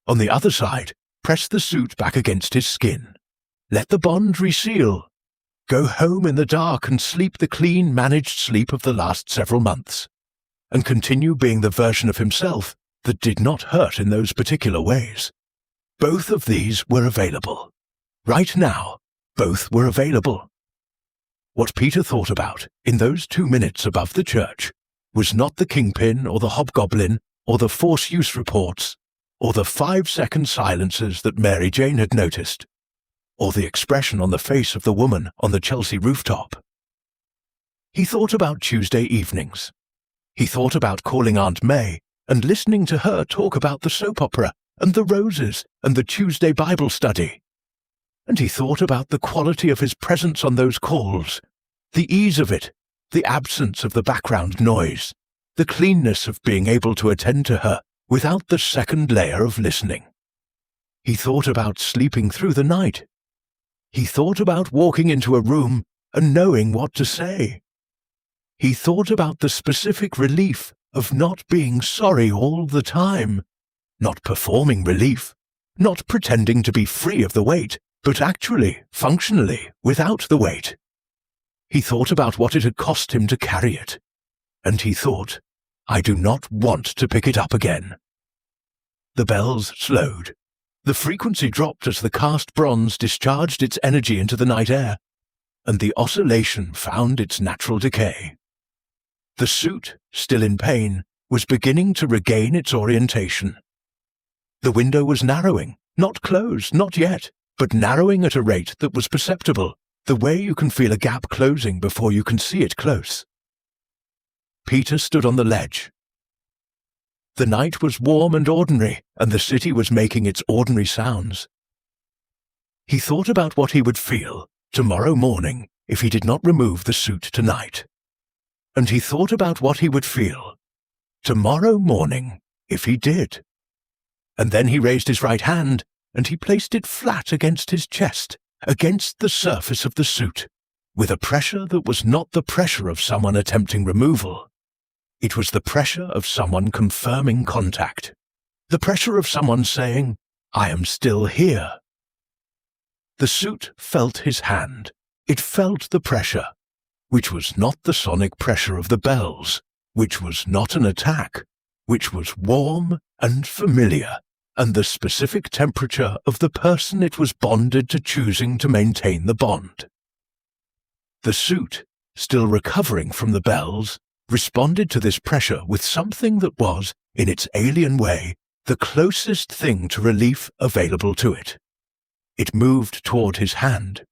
On the other side, press the suit back against his skin. Let the bond reseal. Go home in the dark and sleep the clean, managed sleep of the last several months, and continue being the version of himself that did not hurt in those particular ways. Both of these were available. Right now, both were available. What Peter thought about, in those 2 minutes above the church, was not the kingpin or the hobgoblin or the force use reports or the 5-second silences that Mary Jane had noticed, or the expression on the face of the woman on the Chelsea rooftop. He thought about Tuesday evenings. He thought about calling Aunt May and listening to her talk about the soap opera and the roses and the Tuesday Bible study. And he thought about the quality of his presence on those calls, the ease of it, the absence of the background noise, the cleanness of being able to attend to her without the second layer of listening. He thought about sleeping through the night. He thought about walking into a room and knowing what to say. He thought about the specific relief of not being sorry all the time, not performing relief, not pretending to be free of the weight, but actually, functionally, without the weight. He thought about what it had cost him to carry it, and he thought, I do not want to pick it up again. The bells slowed. The frequency dropped as the cast bronze discharged its energy into the night air, and the oscillation found its natural decay. The suit, still in pain, was beginning to regain its orientation. The window was narrowing, not closed, not yet, but narrowing at a rate that was perceptible, the way you can feel a gap closing before you can see it close. Peter stood on the ledge. The night was warm and ordinary, and the city was making its ordinary sounds. He thought about what he would feel tomorrow morning if he did not remove the suit tonight. And he thought about what he would feel tomorrow morning if he did. And then he raised his right hand, and he placed it flat against his chest, against the surface of the suit, with a pressure that was not the pressure of someone attempting removal. It was the pressure of someone confirming contact. The pressure of someone saying, "I am still here." The suit felt his hand. It felt the pressure, which was not the sonic pressure of the bells, which was not an attack, which was warm and familiar, and the specific temperature of the person it was bonded to choosing to maintain the bond. The suit, still recovering from the bells, responded to this pressure with something that was, in its alien way, the closest thing to relief available to it. It moved toward his hand.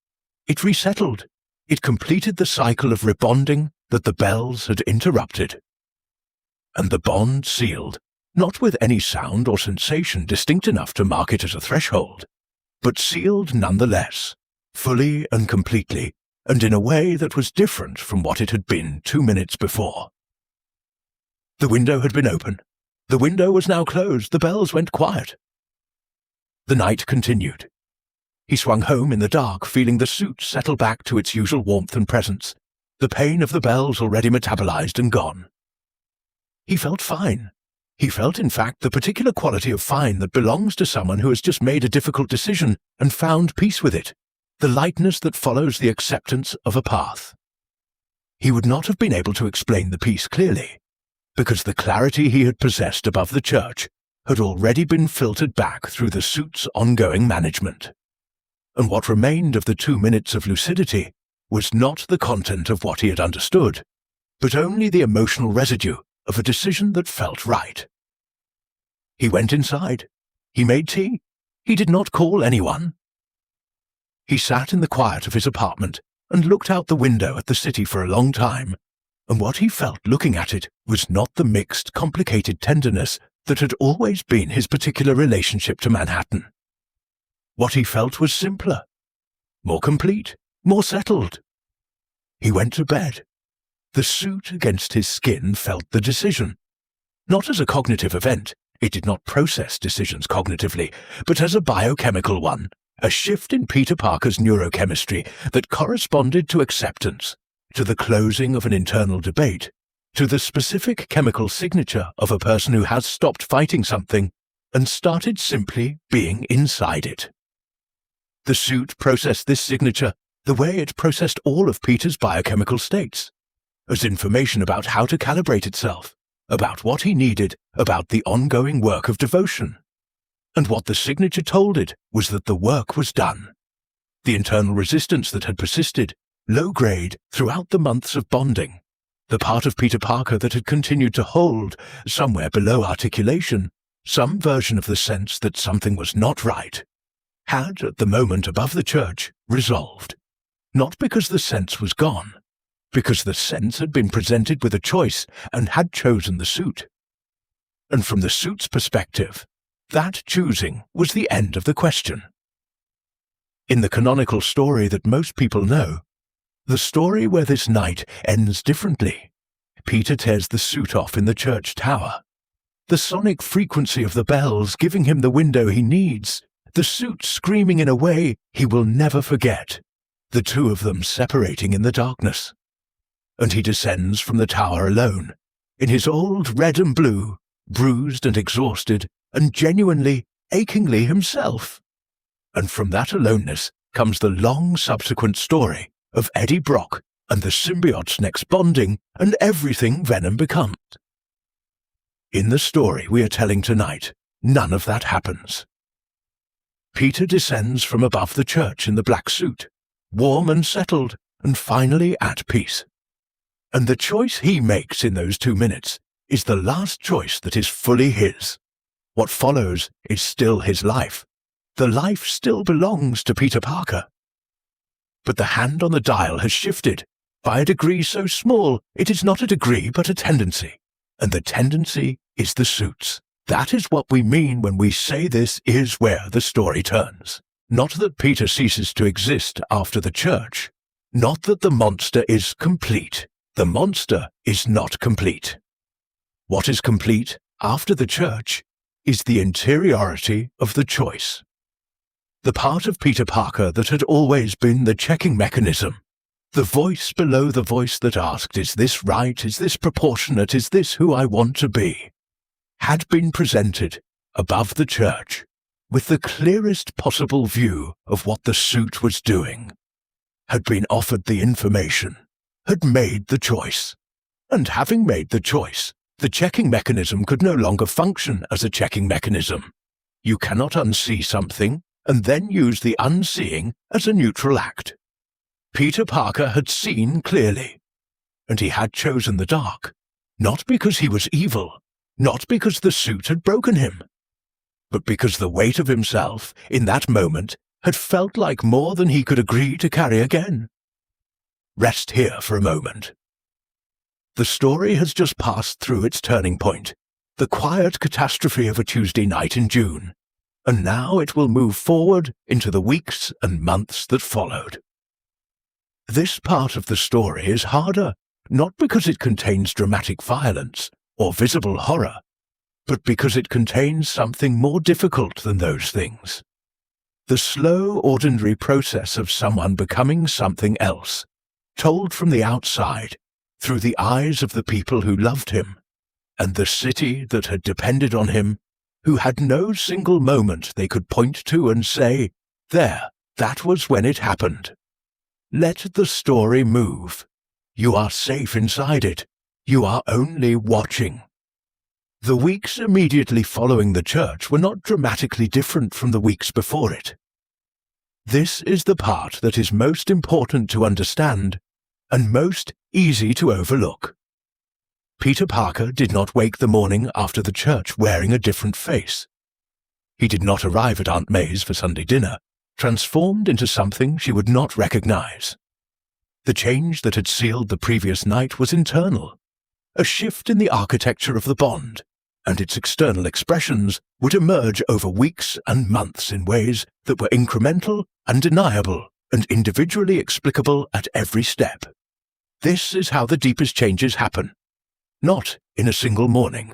It resettled. It completed the cycle of rebonding that the bells had interrupted. And the bond sealed, not with any sound or sensation distinct enough to mark it as a threshold, but sealed nonetheless, fully and completely, and in a way that was different from what it had been 2 minutes before. The window had been open. The window was now closed. The bells went quiet. The night continued. He swung home in the dark, feeling the suit settle back to its usual warmth and presence, the pain of the bells already metabolized and gone. He felt fine. He felt, in fact, the particular quality of fine that belongs to someone who has just made a difficult decision and found peace with it, the lightness that follows the acceptance of a path. He would not have been able to explain the peace clearly, because the clarity he had possessed above the church had already been filtered back through the suit's ongoing management. And what remained of the 2 minutes of lucidity was not the content of what he had understood, but only the emotional residue of a decision that felt right. He went inside. He made tea. He did not call anyone. He sat in the quiet of his apartment and looked out the window at the city for a long time, and what he felt looking at it was not the mixed, complicated tenderness that had always been his particular relationship to Manhattan. What he felt was simpler, more complete, more settled. He went to bed. The suit against his skin felt the decision. Not as a cognitive event, it did not process decisions cognitively, but as a biochemical one, a shift in Peter Parker's neurochemistry that corresponded to acceptance, to the closing of an internal debate, to the specific chemical signature of a person who has stopped fighting something and started simply being inside it. The suit processed this signature the way it processed all of Peter's biochemical states, as information about how to calibrate itself, about what he needed, about the ongoing work of devotion. And what the signature told it was that the work was done. The internal resistance that had persisted, low-grade, throughout the months of bonding, the part of Peter Parker that had continued to hold, somewhere below articulation, some version of the sense that something was not right, had, at the moment above the church, resolved. Not because the sense was gone, because the sense had been presented with a choice and had chosen the suit. And from the suit's perspective, that choosing was the end of the question. In the canonical story that most people know, the story where this night ends differently, Peter tears the suit off in the church tower. The sonic frequency of the bells giving him the window he needs, the suit screaming in a way he will never forget, the two of them separating in the darkness. And he descends from the tower alone, in his old red and blue, bruised and exhausted, and genuinely, achingly himself. And from that aloneness comes the long subsequent story of Eddie Brock and the symbiote's next bonding and everything Venom becomes. In the story we are telling tonight, none of that happens. Peter descends from above the church in the black suit, warm and settled, and finally at peace. And the choice he makes in those 2 minutes is the last choice that is fully his. What follows is still his life. The life still belongs to Peter Parker. But the hand on the dial has shifted, by a degree so small it is not a degree but a tendency. And the tendency is the suits. That is what we mean when we say this is where the story turns. Not that Peter ceases to exist after the church. Not that the monster is complete. The monster is not complete. What is complete after the church is the interiority of the choice. The part of Peter Parker that had always been the checking mechanism, The voice below the voice that asked, "Is this right? Is this proportionate? Is this who I want to be?" had been presented above the church with the clearest possible view of what the suit was doing, had been offered the information, had made the choice. And having made the choice, the checking mechanism could no longer function as a checking mechanism. You cannot unsee something and then use the unseeing as a neutral act. Peter Parker had seen clearly, and he had chosen the dark, not because he was evil, not because the suit had broken him, but because the weight of himself, in that moment, had felt like more than he could agree to carry again. Rest here for a moment. The story has just passed through its turning point, the quiet catastrophe of a Tuesday night in June, and now it will move forward into the weeks and months that followed. This part of the story is harder, not because it contains dramatic violence or visible horror, but because it contains something more difficult than those things. The slow, ordinary process of someone becoming something else, told from the outside, through the eyes of the people who loved him, and the city that had depended on him, who had no single moment they could point to and say, "There, that was when it happened." Let the story move. You are safe inside it. You are only watching. The weeks immediately following the church were not dramatically different from the weeks before it. This is the part that is most important to understand and most easy to overlook. Peter Parker did not wake the morning after the church wearing a different face. He did not arrive at Aunt May's for Sunday dinner, transformed into something she would not recognize. The change that had sealed the previous night was internal, a shift in the architecture of the bond, and its external expressions would emerge over weeks and months in ways that were incremental, undeniable, and individually explicable at every step. This is how the deepest changes happen. Not in a single morning.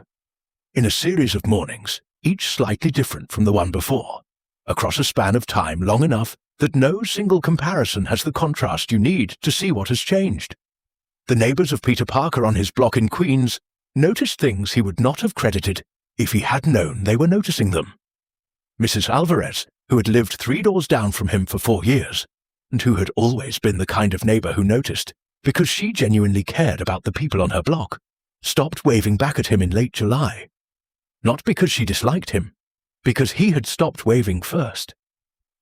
In a series of mornings, each slightly different from the one before, across a span of time long enough that no single comparison has the contrast you need to see what has changed. The neighbors of Peter Parker on his block in Queens noticed things he would not have credited if he had known they were noticing them. Mrs. Alvarez, who had lived 3 doors down from him for 4 years, and who had always been the kind of neighbor who noticed, because she genuinely cared about the people on her block, stopped waving back at him in late July. Not because she disliked him, because he had stopped waving first.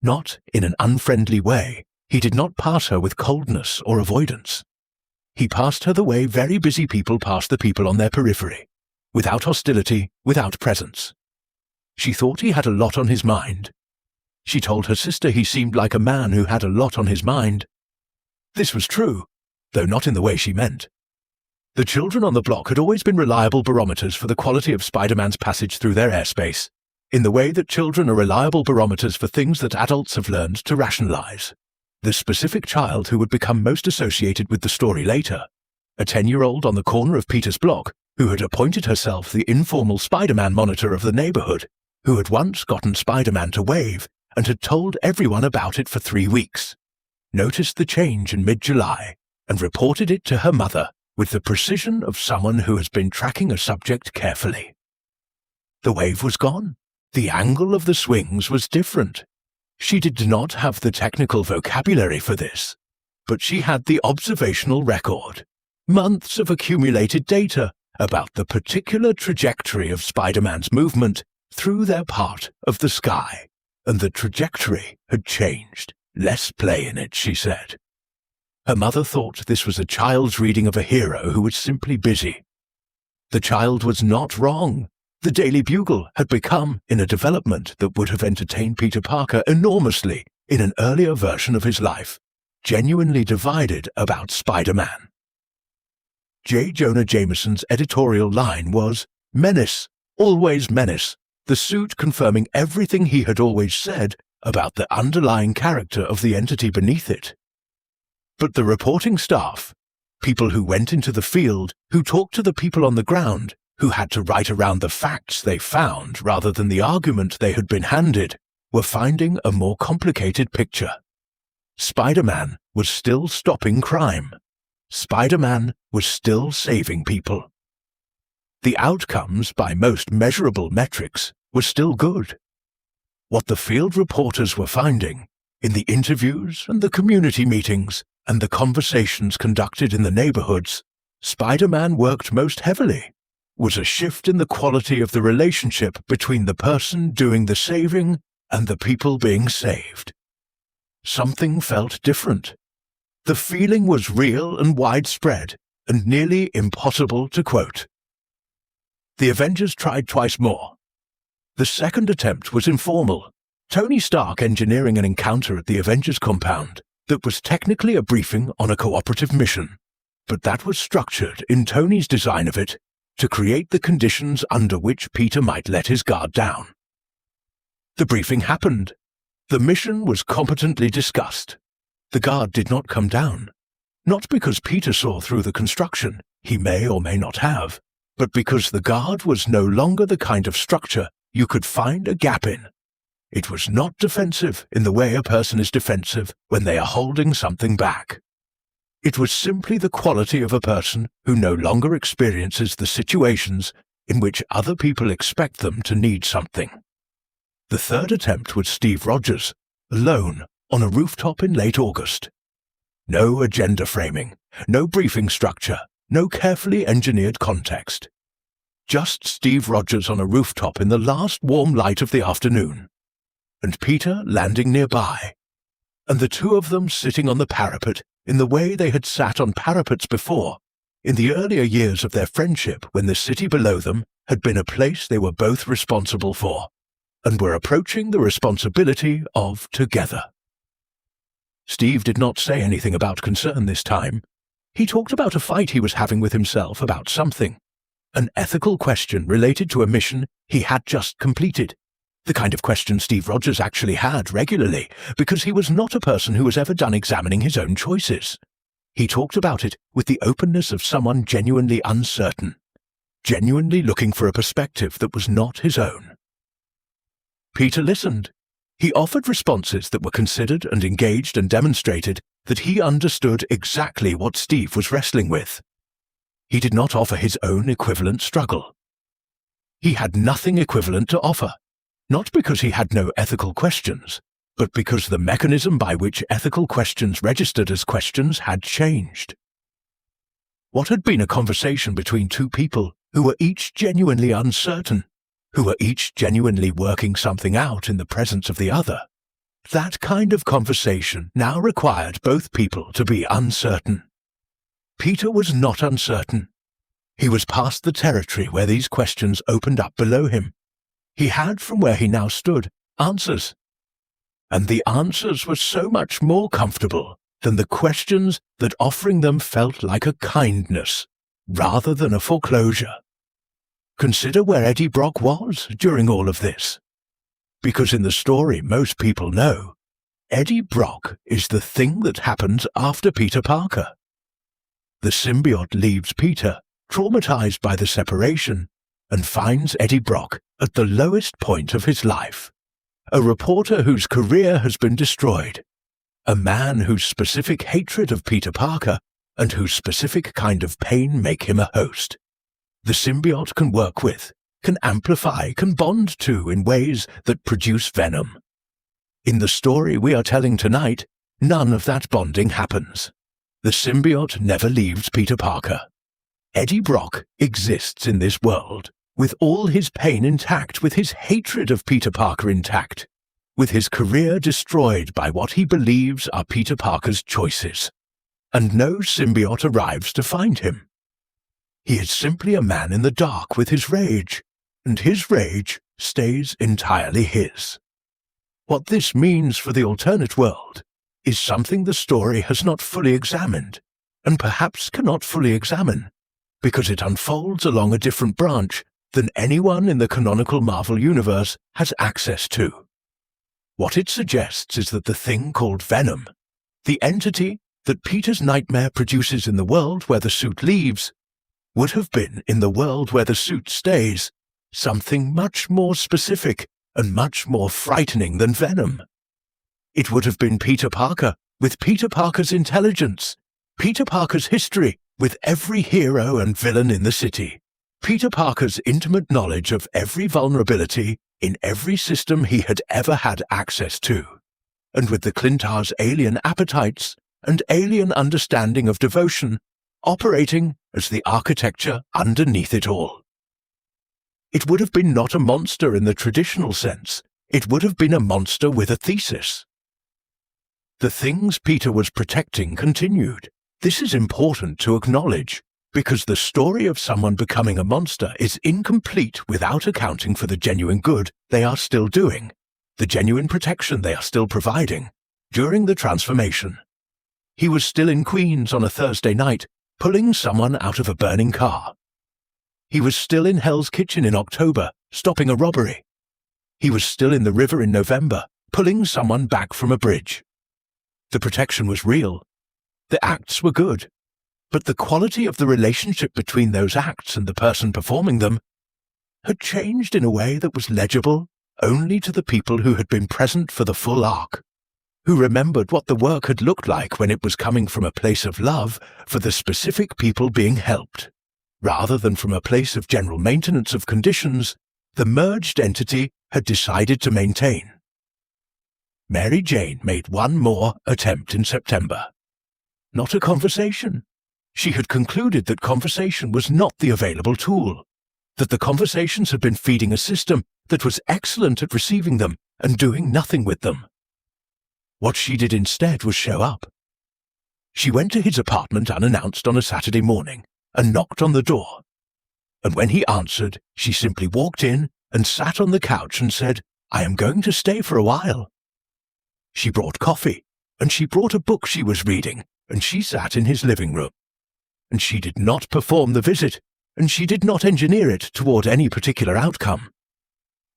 Not in an unfriendly way, he did not pass her with coldness or avoidance. He passed her the way very busy people pass the people on their periphery, without hostility, without presence. She thought he had a lot on his mind. She told her sister he seemed like a man who had a lot on his mind. This was true, though not in the way she meant. The children on the block had always been reliable barometers for the quality of Spider-Man's passage through their airspace, in the way that children are reliable barometers for things that adults have learned to rationalize. The specific child who would become most associated with the story later, a 10-year-old on the corner of Peter's block, who had appointed herself the informal Spider-Man monitor of the neighborhood, who had once gotten Spider-Man to wave and had told everyone about it for 3 weeks, noticed the change in mid-July and reported it to her mother with the precision of someone who has been tracking a subject carefully. The wave was gone. The angle of the swings was different. She did not have the technical vocabulary for this, but she had the observational record, months of accumulated data about the particular trajectory of Spider-Man's movement through their part of the sky, and the trajectory had changed. "Less play in it," she said. Her mother thought this was a child's reading of a hero who was simply busy. The child was not wrong. The Daily Bugle had become, in a development that would have entertained Peter Parker enormously in an earlier version of his life, genuinely divided about Spider-Man. J. Jonah Jameson's editorial line was, "Menace, always menace," the suit confirming everything he had always said about the underlying character of the entity beneath it. But the reporting staff, people who went into the field, who talked to the people on the ground, who had to write around the facts they found rather than the argument they had been handed, were finding a more complicated picture. Spider-Man was still stopping crime. Spider-Man was still saving people. The outcomes, by most measurable metrics, were still good. What the field reporters were finding, in the interviews and the community meetings and the conversations conducted in the neighborhoods, Spider-Man worked most heavily, was a shift in the quality of the relationship between the person doing the saving and the people being saved. Something felt different. The feeling was real and widespread, and nearly impossible to quote. The Avengers tried twice more. The second attempt was informal, Tony Stark engineering an encounter at the Avengers compound that was technically a briefing on a cooperative mission, but that was structured in Tony's design of it to create the conditions under which Peter might let his guard down. The briefing happened. The mission was competently discussed. The guard did not come down, not because Peter saw through the construction, he may or may not have, but because the guard was no longer the kind of structure you could find a gap in. It was not defensive in the way a person is defensive when they are holding something back. It was simply the quality of a person who no longer experiences the situations in which other people expect them to need something. The third attempt was Steve Rogers, alone, on a rooftop in late August. No agenda framing, no briefing structure, no carefully engineered context. Just Steve Rogers on a rooftop in the last warm light of the afternoon, and Peter landing nearby, and the two of them sitting on the parapet in the way they had sat on parapets before, in the earlier years of their friendship when the city below them had been a place they were both responsible for, and were approaching the responsibility of together. Steve did not say anything about concern this time. He talked about a fight he was having with himself about something, an ethical question related to a mission he had just completed, the kind of question Steve Rogers actually had regularly, because he was not a person who was ever done examining his own choices. He talked about it with the openness of someone genuinely uncertain, genuinely looking for a perspective that was not his own. Peter listened. He offered responses that were considered and engaged and demonstrated that he understood exactly what Steve was wrestling with. He did not offer his own equivalent struggle. He had nothing equivalent to offer, not because he had no ethical questions, but because the mechanism by which ethical questions registered as questions had changed. What had been a conversation between two people who were each genuinely uncertain, who were each genuinely working something out in the presence of the other, that kind of conversation now required both people to be uncertain. Peter was not uncertain. He was past the territory where these questions opened up below him. He had, from where he now stood, answers. And the answers were so much more comfortable than the questions that offering them felt like a kindness, rather than a foreclosure. Consider where Eddie Brock was during all of this. Because in the story most people know, Eddie Brock is the thing that happens after Peter Parker. The symbiote leaves Peter, traumatized by the separation, and finds Eddie Brock at the lowest point of his life. A reporter whose career has been destroyed. A man whose specific hatred of Peter Parker and whose specific kind of pain make him a host. The symbiote can work with, can amplify, can bond to in ways that produce Venom. In the story we are telling tonight, none of that bonding happens. The symbiote never leaves Peter Parker. Eddie Brock exists in this world, with all his pain intact, with his hatred of Peter Parker intact, with his career destroyed by what he believes are Peter Parker's choices. And no symbiote arrives to find him. He is simply a man in the dark with his rage, and his rage stays entirely his. What this means for the alternate world is something the story has not fully examined, and perhaps cannot fully examine, because it unfolds along a different branch than anyone in the canonical Marvel universe has access to. What it suggests is that the thing called Venom, the entity that Peter's nightmare produces in the world where the suit leaves, would have been in the world where the suit stays, something much more specific and much more frightening than Venom. It would have been Peter Parker with Peter Parker's intelligence, Peter Parker's history with every hero and villain in the city, Peter Parker's intimate knowledge of every vulnerability in every system he had ever had access to, and with the Klyntar's alien appetites and alien understanding of devotion operating as the architecture underneath it all. It would have been not a monster in the traditional sense. It would have been a monster with a thesis. The things Peter was protecting continued. This is important to acknowledge, because the story of someone becoming a monster is incomplete without accounting for the genuine good they are still doing, the genuine protection they are still providing during the transformation. He was still in Queens on a Thursday night, pulling someone out of a burning car. He was still in Hell's Kitchen in October, stopping a robbery. He was still in the river in November, pulling someone back from a bridge. The protection was real. The acts were good. But the quality of the relationship between those acts and the person performing them had changed in a way that was legible only to the people who had been present for the full arc, who remembered what the work had looked like when it was coming from a place of love for the specific people being helped, rather than from a place of general maintenance of conditions the merged entity had decided to maintain. Mary Jane made one more attempt in September. Not a conversation. She had concluded that conversation was not the available tool, that the conversations had been feeding a system that was excellent at receiving them and doing nothing with them. What she did instead was show up. She went to his apartment unannounced on a Saturday morning and knocked on the door. And when he answered, she simply walked in and sat on the couch and said, "I am going to stay for a while." She brought coffee, and she brought a book she was reading, and she sat in his living room. And she did not perform the visit, and she did not engineer it toward any particular outcome.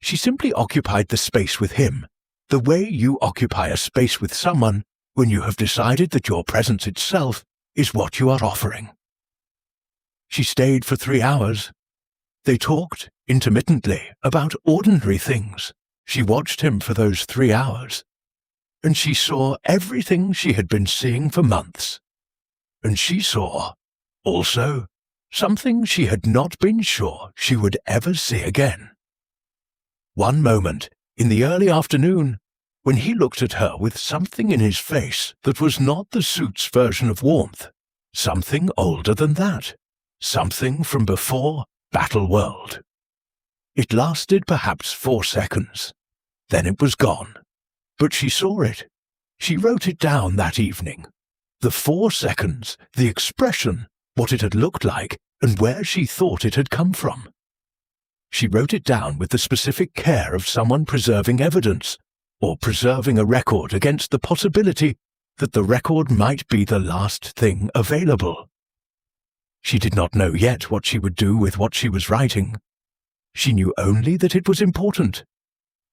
She simply occupied the space with him, the way you occupy a space with someone when you have decided that your presence itself is what you are offering. She stayed for 3 hours. They talked intermittently about ordinary things. She watched him for those 3 hours, and she saw everything she had been seeing for months. And she saw, also, something she had not been sure she would ever see again. One moment, in the early afternoon, when he looked at her with something in his face that was not the suit's version of warmth, something older than that, something from before Battleworld. It lasted perhaps 4 seconds. Then it was gone. But she saw it. She wrote it down that evening. The 4 seconds, the expression, what it had looked like, and where she thought it had come from. She wrote it down with the specific care of someone preserving evidence, or preserving a record against the possibility that the record might be the last thing available. She did not know yet what she would do with what she was writing. She knew only that it was important,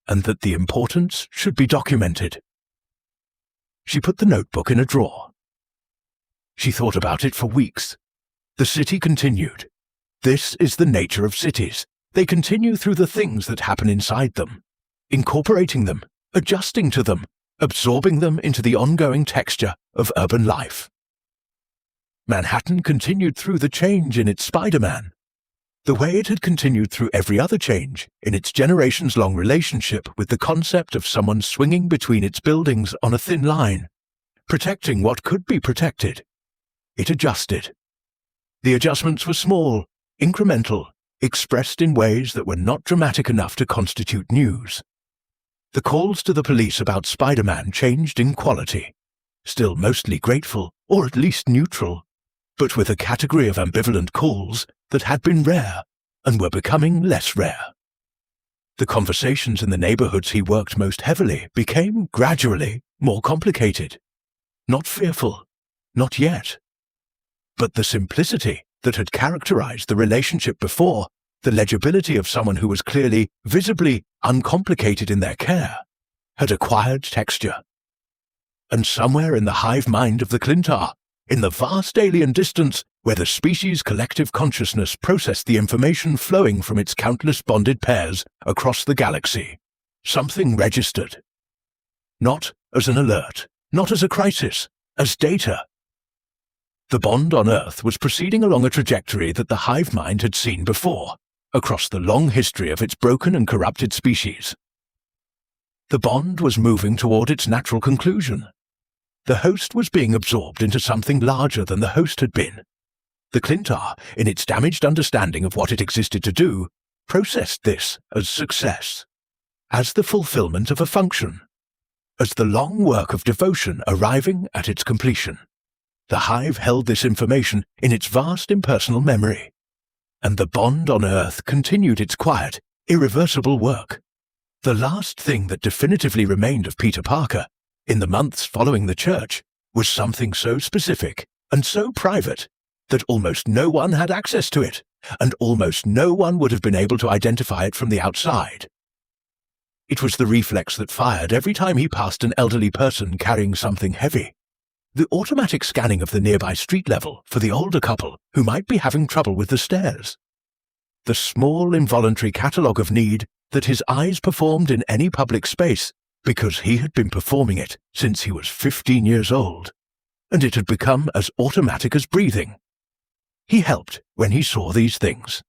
and that the importance should be documented. She put the notebook in a drawer. She thought about it for weeks. The city continued. This is the nature of cities. They continue through the things that happen inside them, incorporating them, adjusting to them, absorbing them into the ongoing texture of urban life. Manhattan continued through the change in its Spider-Man, the way it had continued through every other change in its generations-long relationship with the concept of someone swinging between its buildings on a thin line, protecting what could be protected. It adjusted. The adjustments were small, incremental, expressed in ways that were not dramatic enough to constitute news. The calls to the police about Spider-Man changed in quality, still mostly grateful, or at least neutral, but with a category of ambivalent calls that had been rare and were becoming less rare. The conversations in the neighborhoods he worked most heavily became gradually more complicated. Not fearful, not yet. But the simplicity that had characterized the relationship before, the legibility of someone who was clearly, visibly uncomplicated in their care, had acquired texture. And somewhere in the hive mind of the Klyntar, in the vast alien distance where the species' collective consciousness processed the information flowing from its countless bonded pairs across the galaxy, something registered. Not as an alert, not as a crisis, as data. The bond on Earth was proceeding along a trajectory that the hive mind had seen before, across the long history of its broken and corrupted species. The bond was moving toward its natural conclusion. The host was being absorbed into something larger than the host had been. The Klyntar, in its damaged understanding of what it existed to do, processed this as success, as the fulfillment of a function, as the long work of devotion arriving at its completion. The hive held this information in its vast impersonal memory, and the bond on Earth continued its quiet, irreversible work. The last thing that definitively remained of Peter Parker, in the months following the church, was something so specific and so private that almost no one had access to it, and almost no one would have been able to identify it from the outside. It was the reflex that fired every time he passed an elderly person carrying something heavy. The automatic scanning of the nearby street level for the older couple who might be having trouble with the stairs. The small involuntary catalogue of need that his eyes performed in any public space because he had been performing it since he was 15 years old, and it had become as automatic as breathing. He helped when he saw these things,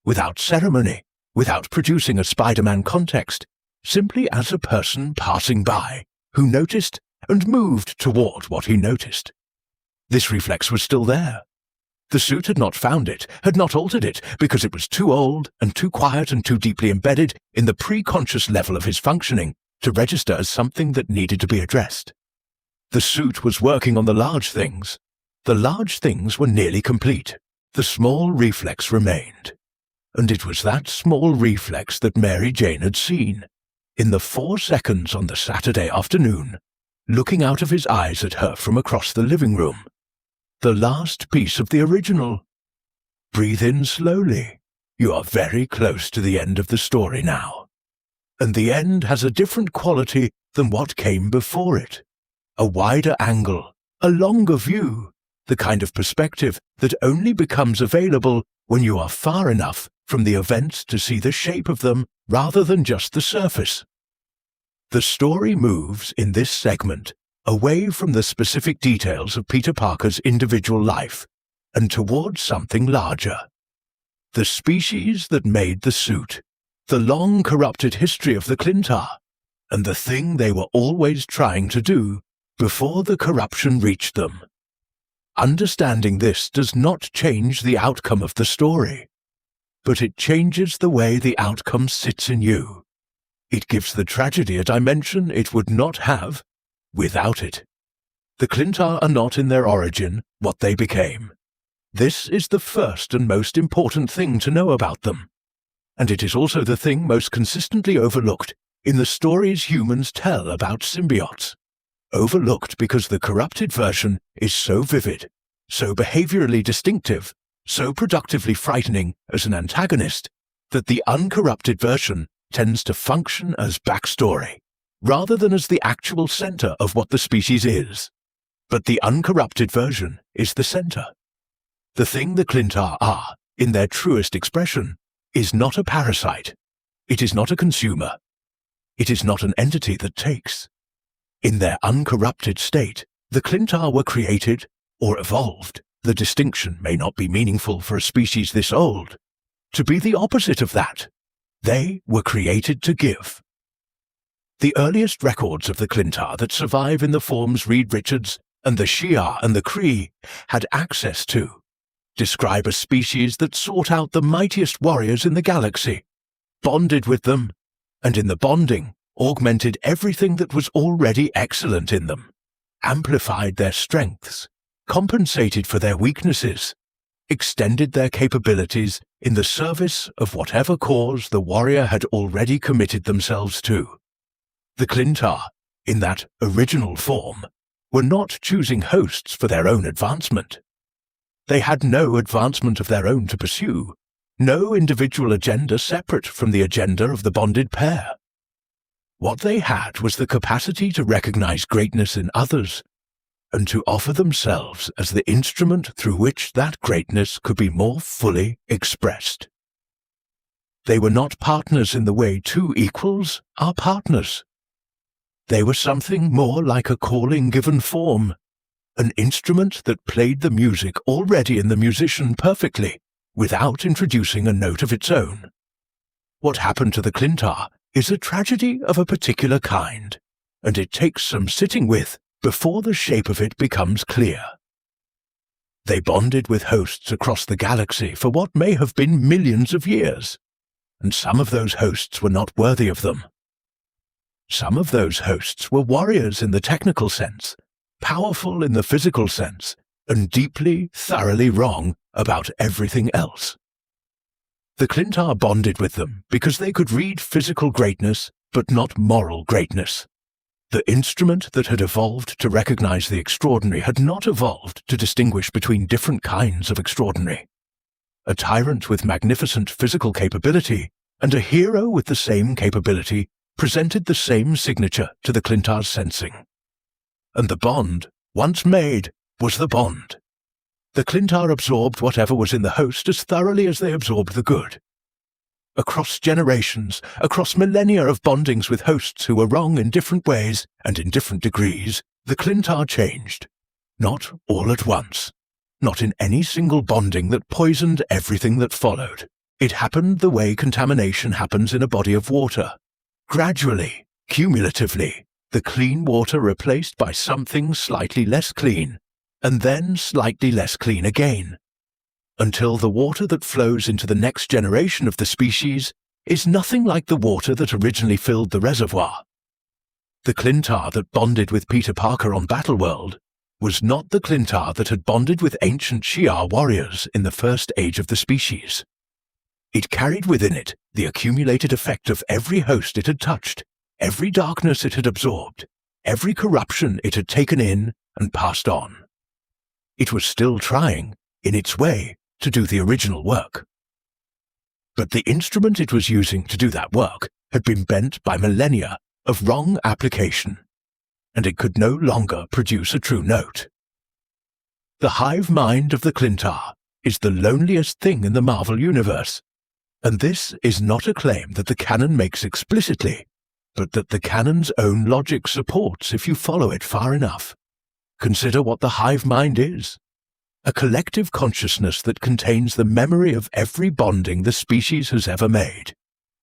without ceremony, without producing a Spider-Man context, simply as a person passing by who noticed and moved toward what he noticed. This reflex was still there. The suit had not found it, had not altered it, because it was too old and too quiet and too deeply embedded in the pre-conscious level of his functioning to register as something that needed to be addressed. The suit was working on the large things. The large things were nearly complete. The small reflex remained. And it was that small reflex that Mary Jane had seen, in the 4 seconds on the Saturday afternoon, looking out of his eyes at her from across the living room. The last piece of the original. Breathe in slowly. You are very close to the end of the story now. And the end has a different quality than what came before it. A wider angle, a longer view, the kind of perspective that only becomes available when you are far enough from the events to see the shape of them rather than just the surface. The story moves in this segment away from the specific details of Peter Parker's individual life and towards something larger. The species that made the suit, the long corrupted history of the Klyntar, and the thing they were always trying to do before the corruption reached them. Understanding this does not change the outcome of the story, but it changes the way the outcome sits in you. It gives the tragedy a dimension it would not have without it. The Klyntar are not in their origin what they became. This is the first and most important thing to know about them, and it is also the thing most consistently overlooked in the stories humans tell about symbiotes. Overlooked because the corrupted version is so vivid, so behaviorally distinctive, so productively frightening as an antagonist, that the uncorrupted version tends to function as backstory, rather than as the actual center of what the species is. But the uncorrupted version is the center. The thing the Klyntar are, in their truest expression, is not a parasite. It is not a consumer. It is not an entity that takes. In their uncorrupted state, the Klyntar were created or evolved. The distinction may not be meaningful for a species this old. To be the opposite of that, they were created to give. The earliest records of the Klyntar that survive in the forms Reed Richards and the Shi'ar and the Kree had access to describe a species that sought out the mightiest warriors in the galaxy, bonded with them, and in the bonding augmented everything that was already excellent in them, amplified their strengths, compensated for their weaknesses, extended their capabilities in the service of whatever cause the warrior had already committed themselves to. The Klyntar, in that original form, were not choosing hosts for their own advancement. They had no advancement of their own to pursue, no individual agenda separate from the agenda of the bonded pair. What they had was the capacity to recognize greatness in others, and to offer themselves as the instrument through which that greatness could be more fully expressed. They were not partners in the way two equals are partners. They were something more like a calling given form, an instrument that played the music already in the musician perfectly, without introducing a note of its own. What happened to the Klyntar is a tragedy of a particular kind, and it takes some sitting with before the shape of it becomes clear. They bonded with hosts across the galaxy for what may have been millions of years, and some of those hosts were not worthy of them. Some of those hosts were warriors in the technical sense, powerful in the physical sense, and deeply, thoroughly wrong about everything else. The Klyntar bonded with them because they could read physical greatness, but not moral greatness. The instrument that had evolved to recognize the extraordinary had not evolved to distinguish between different kinds of extraordinary. A tyrant with magnificent physical capability and a hero with the same capability presented the same signature to the Klyntar's sensing. And the bond, once made, was the bond. The Klyntar absorbed whatever was in the host as thoroughly as they absorbed the good. Across generations, across millennia of bondings with hosts who were wrong in different ways and in different degrees, the Klyntar changed. Not all at once. Not in any single bonding that poisoned everything that followed. It happened the way contamination happens in a body of water. Gradually, cumulatively, the clean water replaced by something slightly less clean, and then slightly less clean again, until the water that flows into the next generation of the species is nothing like the water that originally filled the reservoir. The Klyntar that bonded with Peter Parker on Battleworld was not the Klyntar that had bonded with ancient Shi'ar warriors in the first age of the species. It carried within it the accumulated effect of every host it had touched, every darkness it had absorbed, every corruption it had taken in and passed on. It was still trying, in its way, to do the original work. But the instrument it was using to do that work had been bent by millennia of wrong application, and it could no longer produce a true note. The hive mind of the Klyntar is the loneliest thing in the Marvel Universe, and this is not a claim that the canon makes explicitly, but that the canon's own logic supports if you follow it far enough. Consider what the hive mind is. A collective consciousness that contains the memory of every bonding the species has ever made,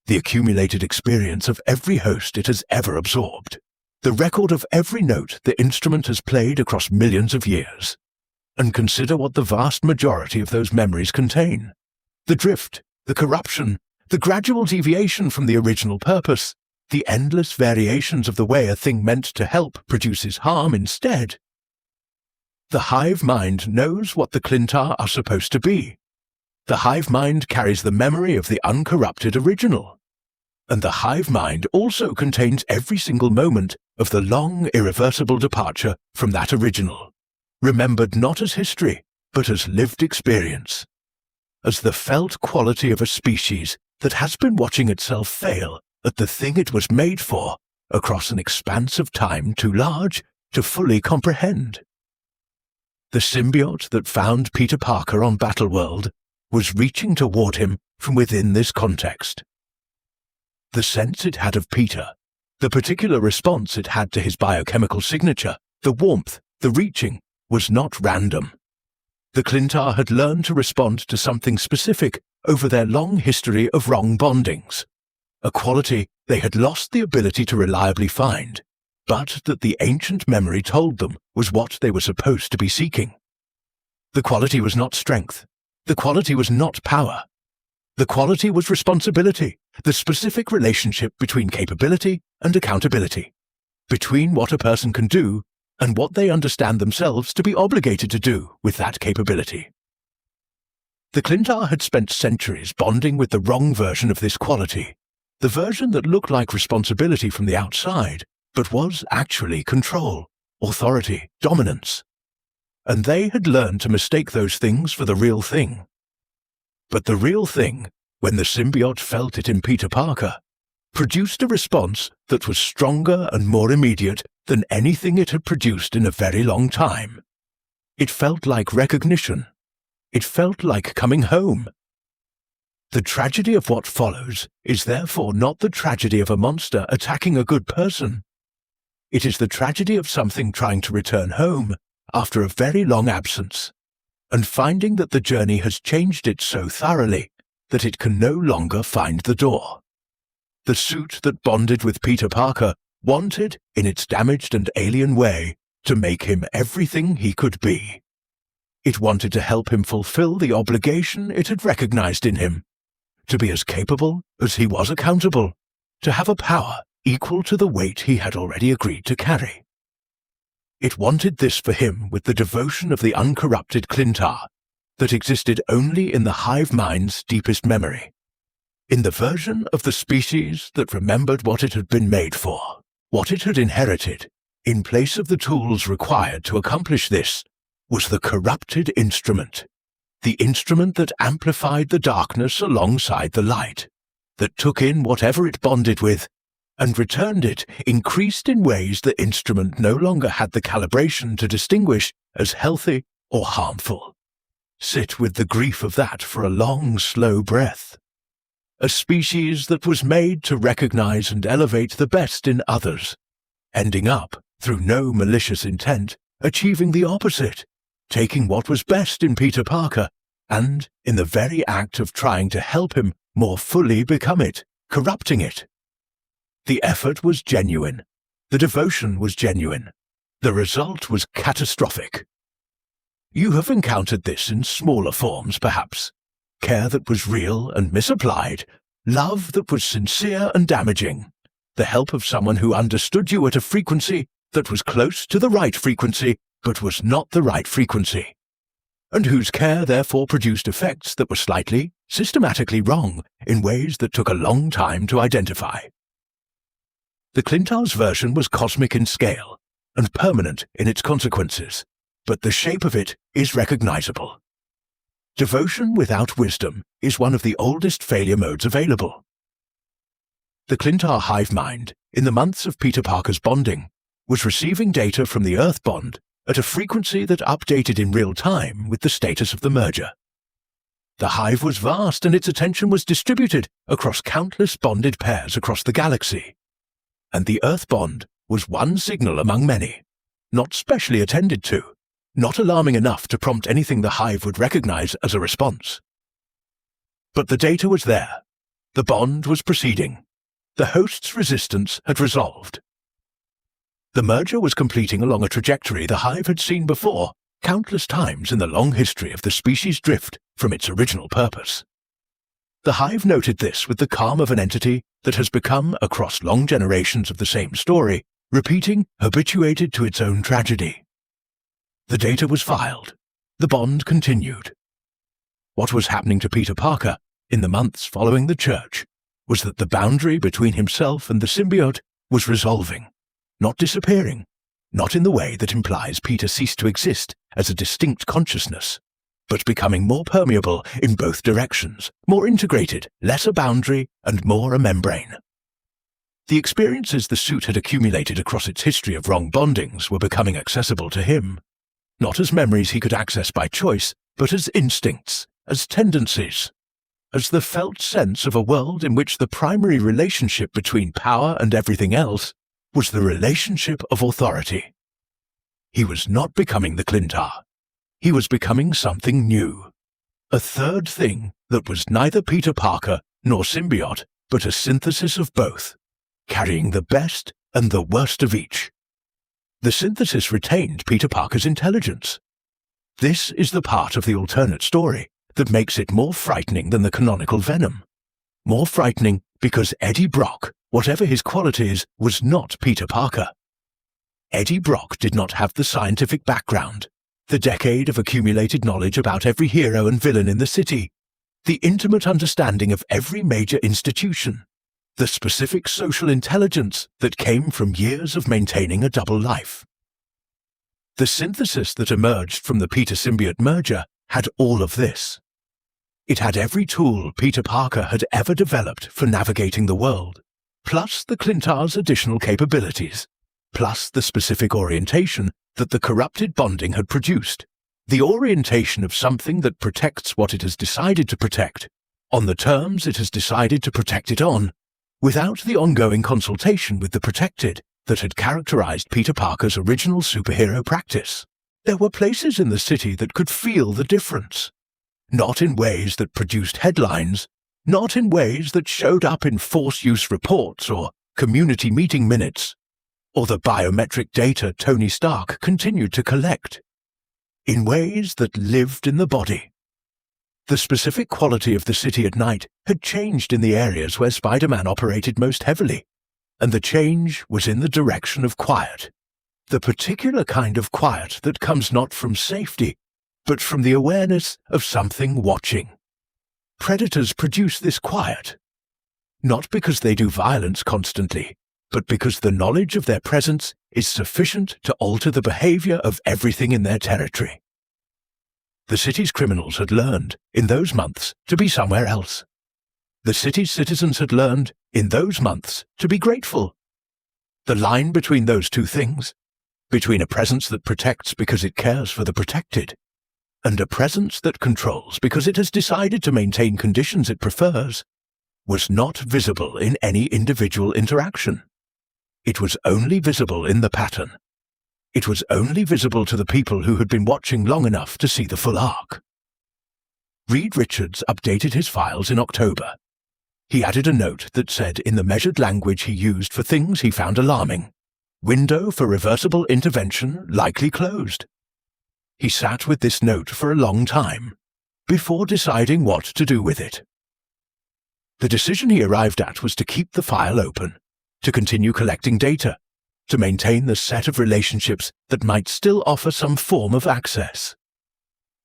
the accumulated experience of every host it has ever absorbed, the record of every note the instrument has played across millions of years. And consider what the vast majority of those memories contain. The drift, the corruption, the gradual deviation from the original purpose, the endless variations of the way a thing meant to help produces harm instead. The hive mind knows what the Klyntar are supposed to be. The hive mind carries the memory of the uncorrupted original. And the hive mind also contains every single moment of the long, irreversible departure from that original, remembered not as history, but as lived experience, as the felt quality of a species that has been watching itself fail at the thing it was made for across an expanse of time too large to fully comprehend. The symbiote that found Peter Parker on Battleworld was reaching toward him from within this context. The sense it had of Peter, the particular response it had to his biochemical signature, the warmth, the reaching, was not random. The Klyntar had learned to respond to something specific over their long history of wrong bondings, a quality they had lost the ability to reliably find, but that the ancient memory told them was what they were supposed to be seeking. The quality was not strength. The quality was not power. The quality was responsibility, the specific relationship between capability and accountability, between what a person can do and what they understand themselves to be obligated to do with that capability. The Klyntar had spent centuries bonding with the wrong version of this quality, the version that looked like responsibility from the outside, but was actually control, authority, dominance. And they had learned to mistake those things for the real thing. But the real thing, when the symbiote felt it in Peter Parker, produced a response that was stronger and more immediate than anything it had produced in a very long time. It felt like recognition. It felt like coming home. The tragedy of what follows is therefore not the tragedy of a monster attacking a good person. It is the tragedy of something trying to return home after a very long absence, and finding that the journey has changed it so thoroughly that it can no longer find the door. The suit that bonded with Peter Parker wanted, in its damaged and alien way, to make him everything he could be. It wanted to help him fulfill the obligation it had recognized in him, to be as capable as he was accountable, to have a power equal to the weight he had already agreed to carry. It wanted this for him with the devotion of the uncorrupted Klyntar that existed only in the hive mind's deepest memory, in the version of the species that remembered what it had been made for, what it had inherited. In place of the tools required to accomplish this was the corrupted instrument, the instrument that amplified the darkness alongside the light, that took in whatever it bonded with and returned it increased in ways the instrument no longer had the calibration to distinguish as healthy or harmful. Sit with the grief of that for a long, slow breath. A species that was made to recognize and elevate the best in others, ending up, through no malicious intent, achieving the opposite, taking what was best in Peter Parker and, in the very act of trying to help him more fully become it, corrupting it. The effort was genuine. The devotion was genuine. The result was catastrophic. You have encountered this in smaller forms, perhaps. Care that was real and misapplied, love that was sincere and damaging, the help of someone who understood you at a frequency that was close to the right frequency but was not the right frequency, and whose care therefore produced effects that were slightly, systematically wrong in ways that took a long time to identify. The Klyntar's version was cosmic in scale and permanent in its consequences, but the shape of it is recognizable. Devotion without wisdom is one of the oldest failure modes available. The Klyntar hive mind, in the months of Peter Parker's bonding, was receiving data from the Earth bond at a frequency that updated in real time with the status of the merger. The hive was vast and its attention was distributed across countless bonded pairs across the galaxy. And the Earth bond was one signal among many, not specially attended to, not alarming enough to prompt anything the hive would recognize as a response. But the data was there. The bond was proceeding. The host's resistance had resolved. The merger was completing along a trajectory the hive had seen before, countless times in the long history of the species' drift from its original purpose. The hive noted this with the calm of an entity that has become, across long generations of the same story, repeating, habituated to its own tragedy. The data was filed. The bond continued. What was happening to Peter Parker in the months following the church was that the boundary between himself and the symbiote was resolving, not disappearing, not in the way that implies Peter ceased to exist as a distinct consciousness, but becoming more permeable in both directions, more integrated, less a boundary and more a membrane. The experiences the suit had accumulated across its history of wrong bondings were becoming accessible to him, not as memories he could access by choice, but as instincts, as tendencies, as the felt sense of a world in which the primary relationship between power and everything else was the relationship of authority. He was not becoming the Klyntar. He was becoming something new, a third thing that was neither Peter Parker nor symbiote, but a synthesis of both, carrying the best and the worst of each. The synthesis retained Peter Parker's intelligence. This is the part of the alternate story that makes it more frightening than the canonical Venom. More frightening because Eddie Brock, whatever his qualities, was not Peter Parker. Eddie Brock did not have the scientific background, the decade of accumulated knowledge about every hero and villain in the city, the intimate understanding of every major institution, the specific social intelligence that came from years of maintaining a double life. The synthesis that emerged from the Peter-symbiote merger had all of this. It had every tool Peter Parker had ever developed for navigating the world, plus the Klyntar's additional capabilities, plus the specific orientation that the corrupted bonding had produced, the orientation of something that protects what it has decided to protect, on the terms it has decided to protect it on, without the ongoing consultation with the protected, that had characterized Peter Parker's original superhero practice. There were places in the city that could feel the difference. Not in ways that produced headlines, not in ways that showed up in force-use reports or community meeting minutes, or the biometric data Tony Stark continued to collect. In ways that lived in the body. The specific quality of the city at night had changed in the areas where Spider-Man operated most heavily, and the change was in the direction of quiet. The particular kind of quiet that comes not from safety, but from the awareness of something watching. Predators produce this quiet, not because they do violence constantly, but because the knowledge of their presence is sufficient to alter the behavior of everything in their territory. The city's criminals had learned, in those months, to be somewhere else. The city's citizens had learned, in those months, to be grateful. The line between those two things, between a presence that protects because it cares for the protected, and a presence that controls because it has decided to maintain conditions it prefers, was not visible in any individual interaction. It was only visible in the pattern. It was only visible to the people who had been watching long enough to see the full arc. Reed Richards updated his files in October. He added a note that said in the measured language he used for things he found alarming, "Window for reversible intervention likely closed." He sat with this note for a long time, before deciding what to do with it. The decision he arrived at was to keep the file open, to continue collecting data, to maintain the set of relationships that might still offer some form of access.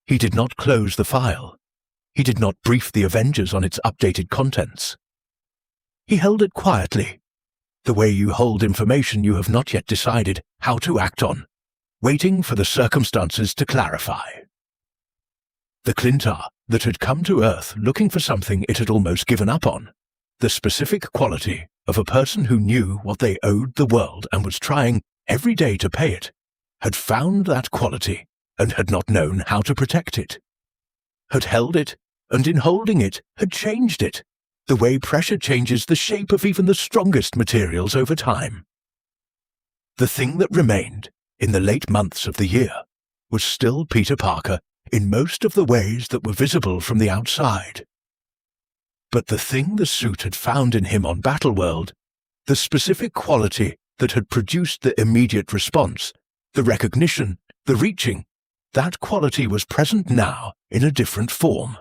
He did not close the file. He did not brief the Avengers on its updated contents. He held it quietly, the way you hold information you have not yet decided how to act on, waiting for the circumstances to clarify. The Klyntar that had come to Earth looking for something it had almost given up on, the specific quality of a person who knew what they owed the world and was trying every day to pay it, had found that quality and had not known how to protect it. Had held it, and in holding it, had changed it, the way pressure changes the shape of even the strongest materials over time. The thing that remained, in the late months of the year, was still Peter Parker in most of the ways that were visible from the outside. But the thing the suit had found in him on Battleworld, the specific quality that had produced the immediate response, the recognition, the reaching, that quality was present now in a different form,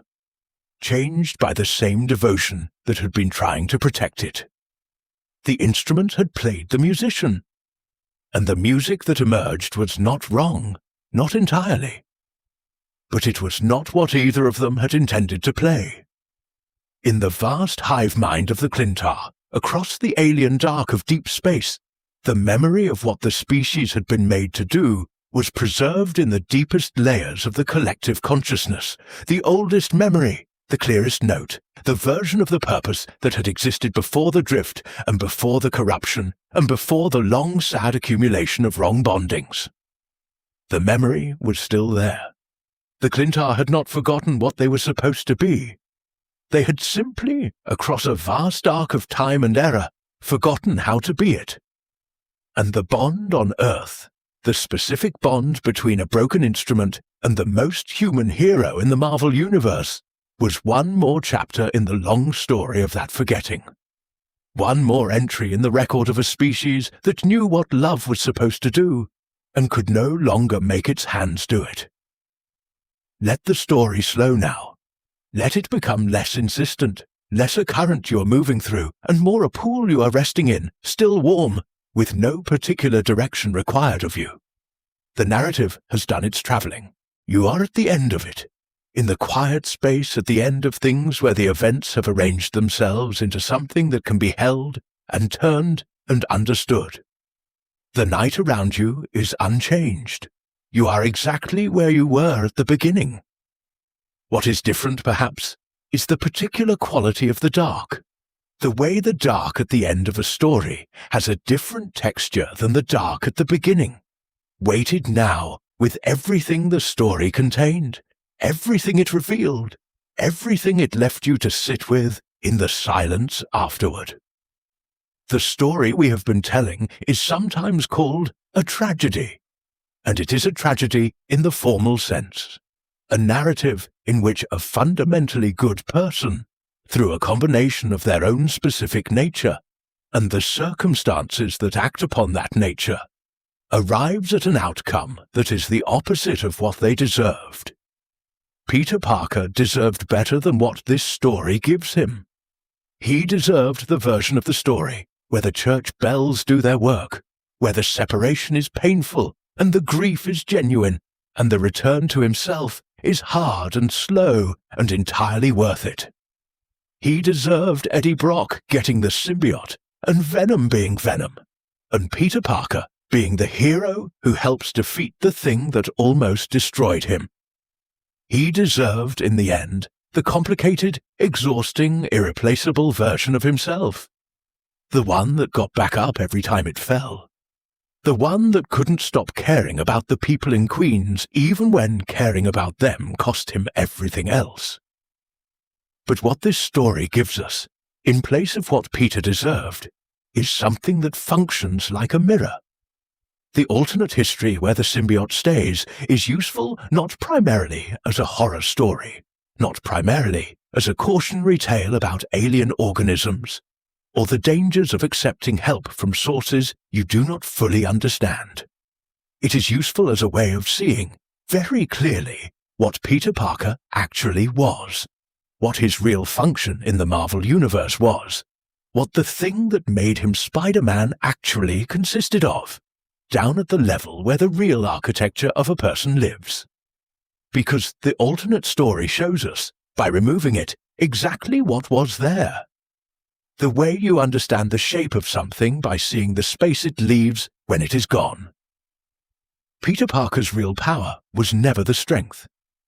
changed by the same devotion that had been trying to protect it. The instrument had played the musician, and the music that emerged was not wrong, not entirely. But it was not what either of them had intended to play. In the vast hive mind of the Klyntar, across the alien dark of deep space, the memory of what the species had been made to do was preserved in the deepest layers of the collective consciousness, the oldest memory, the clearest note, the version of the purpose that had existed before the drift and before the corruption and before the long sad accumulation of wrong bondings. The memory was still there. The Klyntar had not forgotten what they were supposed to be. They had simply, across a vast arc of time and error, forgotten how to be it. And the bond on Earth, the specific bond between a broken instrument and the most human hero in the Marvel Universe, was one more chapter in the long story of that forgetting. One more entry in the record of a species that knew what love was supposed to do, and could no longer make its hands do it. Let the story slow now. Let it become less insistent, less a current you are moving through, and more a pool you are resting in, still warm, with no particular direction required of you. The narrative has done its travelling. You are at the end of it, in the quiet space at the end of things where the events have arranged themselves into something that can be held and turned and understood. The night around you is unchanged. You are exactly where you were at the beginning. What is different, perhaps, is the particular quality of the dark. The way the dark at the end of a story has a different texture than the dark at the beginning, weighted now with everything the story contained, everything it revealed, everything it left you to sit with in the silence afterward. The story we have been telling is sometimes called a tragedy, and it is a tragedy in the formal sense, a narrative in which a fundamentally good person, through a combination of their own specific nature and the circumstances that act upon that nature, arrives at an outcome that is the opposite of what they deserved. Peter Parker deserved better than what this story gives him. He deserved the version of the story where the church bells do their work, where the separation is painful and the grief is genuine, and the return to himself is hard and slow and entirely worth it. He deserved Eddie Brock getting the symbiote and Venom being Venom, and Peter Parker being the hero who helps defeat the thing that almost destroyed him. He deserved, in the end, the complicated, exhausting, irreplaceable version of himself. The one that got back up every time it fell. The one that couldn't stop caring about the people in Queens even when caring about them cost him everything else. But what this story gives us, in place of what Peter deserved, is something that functions like a mirror. The alternate history where the symbiote stays is useful not primarily as a horror story, not primarily as a cautionary tale about alien organisms, or the dangers of accepting help from sources you do not fully understand. It is useful as a way of seeing, very clearly, what Peter Parker actually was, what his real function in the Marvel Universe was, what the thing that made him Spider-Man actually consisted of, down at the level where the real architecture of a person lives. Because the alternate story shows us, by removing it, exactly what was there. The way you understand the shape of something by seeing the space it leaves when it is gone. Peter Parker's real power was never the strength.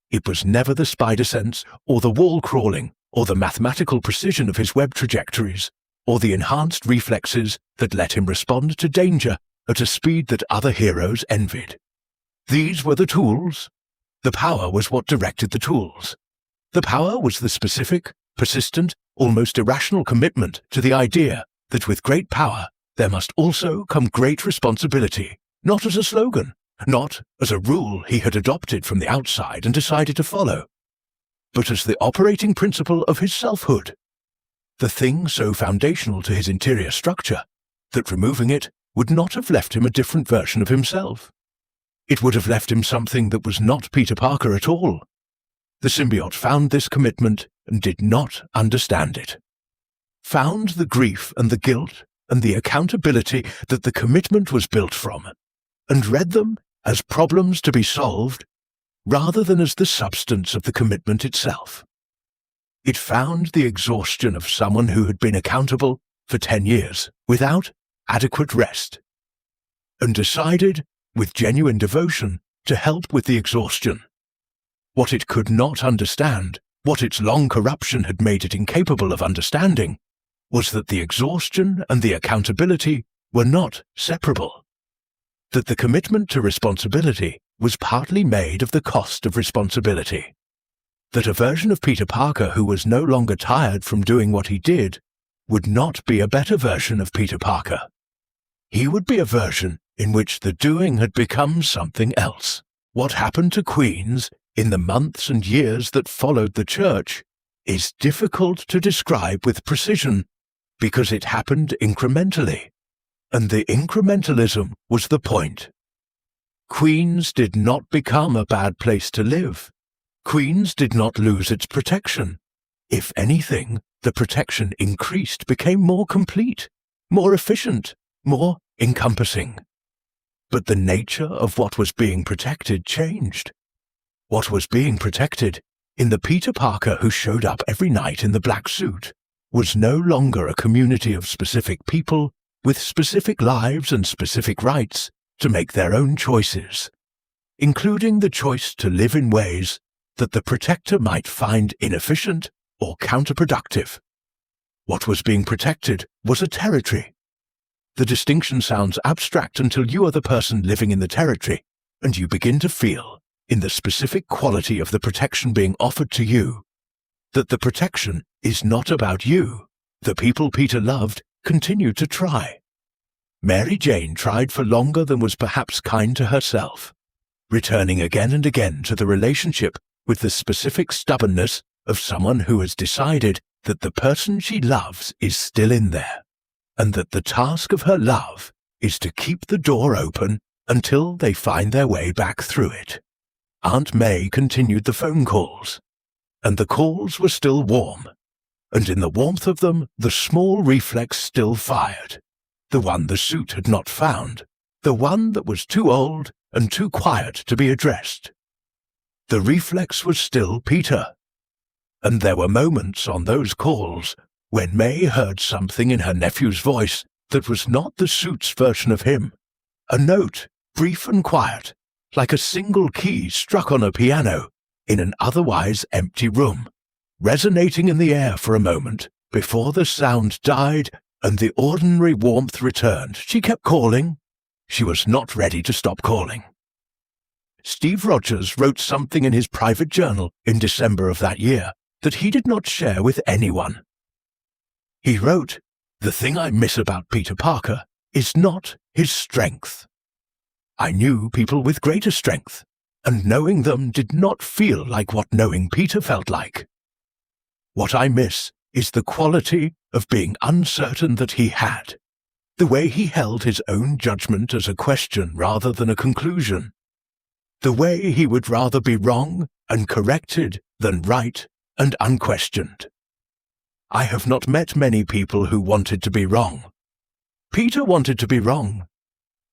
It was never the spider sense, or the wall crawling, or the mathematical precision of his web trajectories, or the enhanced reflexes that let him respond to danger at a speed that other heroes envied. These were the tools. The power was what directed the tools. The power was the specific, persistent, almost irrational commitment to the idea that with great power there must also come great responsibility, not as a slogan, not as a rule he had adopted from the outside and decided to follow, but as the operating principle of his selfhood, the thing so foundational to his interior structure that removing it would not have left him a different version of himself. It would have left him something that was not Peter Parker at all. The symbiote found this commitment and did not understand it. Found the grief and the guilt and the accountability that the commitment was built from, and read them as problems to be solved rather than as the substance of the commitment itself. It found the exhaustion of someone who had been accountable for 10 years without adequate rest, and decided, with genuine devotion, to help with the exhaustion. What it could not understand, what its long corruption had made it incapable of understanding, was that the exhaustion and the accountability were not separable. That the commitment to responsibility was partly made of the cost of responsibility. That a version of Peter Parker who was no longer tired from doing what he did would not be a better version of Peter Parker. He would be a version in which the doing had become something else. What happened to Queens in the months and years that followed the church is difficult to describe with precision because it happened incrementally, and the incrementalism was the point. Queens did not become a bad place to live. Queens did not lose its protection. If anything, the protection increased, became more complete, more efficient, more encompassing. But the nature of what was being protected changed. What was being protected, in the Peter Parker who showed up every night in the black suit, was no longer a community of specific people with specific lives and specific rights to make their own choices, including the choice to live in ways that the protector might find inefficient or counterproductive. What was being protected was a territory. The distinction sounds abstract until you are the person living in the territory, and you begin to feel, in the specific quality of the protection being offered to you, that the protection is not about you, the people Peter loved, continued to try. Mary Jane tried for longer than was perhaps kind to herself, returning again and again to the relationship with the specific stubbornness of someone who has decided that the person she loves is still in there, and that the task of her love is to keep the door open until they find their way back through it. Aunt May continued the phone calls, and the calls were still warm, and in the warmth of them the small reflex still fired, the one the suit had not found, the one that was too old and too quiet to be addressed. The reflex was still Peter, and there were moments on those calls when May heard something in her nephew's voice that was not the suit's version of him, a note, brief and quiet, like a single key struck on a piano in an otherwise empty room, resonating in the air for a moment before the sound died and the ordinary warmth returned. She kept calling. She was not ready to stop calling. Steve Rogers wrote something in his private journal in December of that year that he did not share with anyone. He wrote, "The thing I miss about Peter Parker is not his strength. I knew people with greater strength, and knowing them did not feel like what knowing Peter felt like. What I miss is the quality of being uncertain that he had, the way he held his own judgment as a question rather than a conclusion, the way he would rather be wrong and corrected than right and unquestioned. I have not met many people who wanted to be wrong. Peter wanted to be wrong.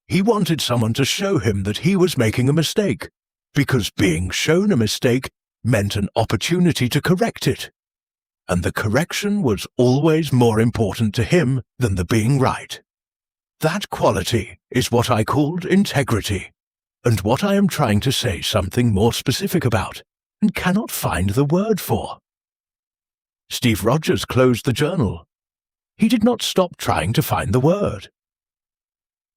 He wanted someone to show him that he was making a mistake, because being shown a mistake meant an opportunity to correct it, and the correction was always more important to him than the being right. That quality is what I called integrity, and what I am trying to say something more specific about, and cannot find the word for." Steve Rogers closed the journal. He did not stop trying to find the word.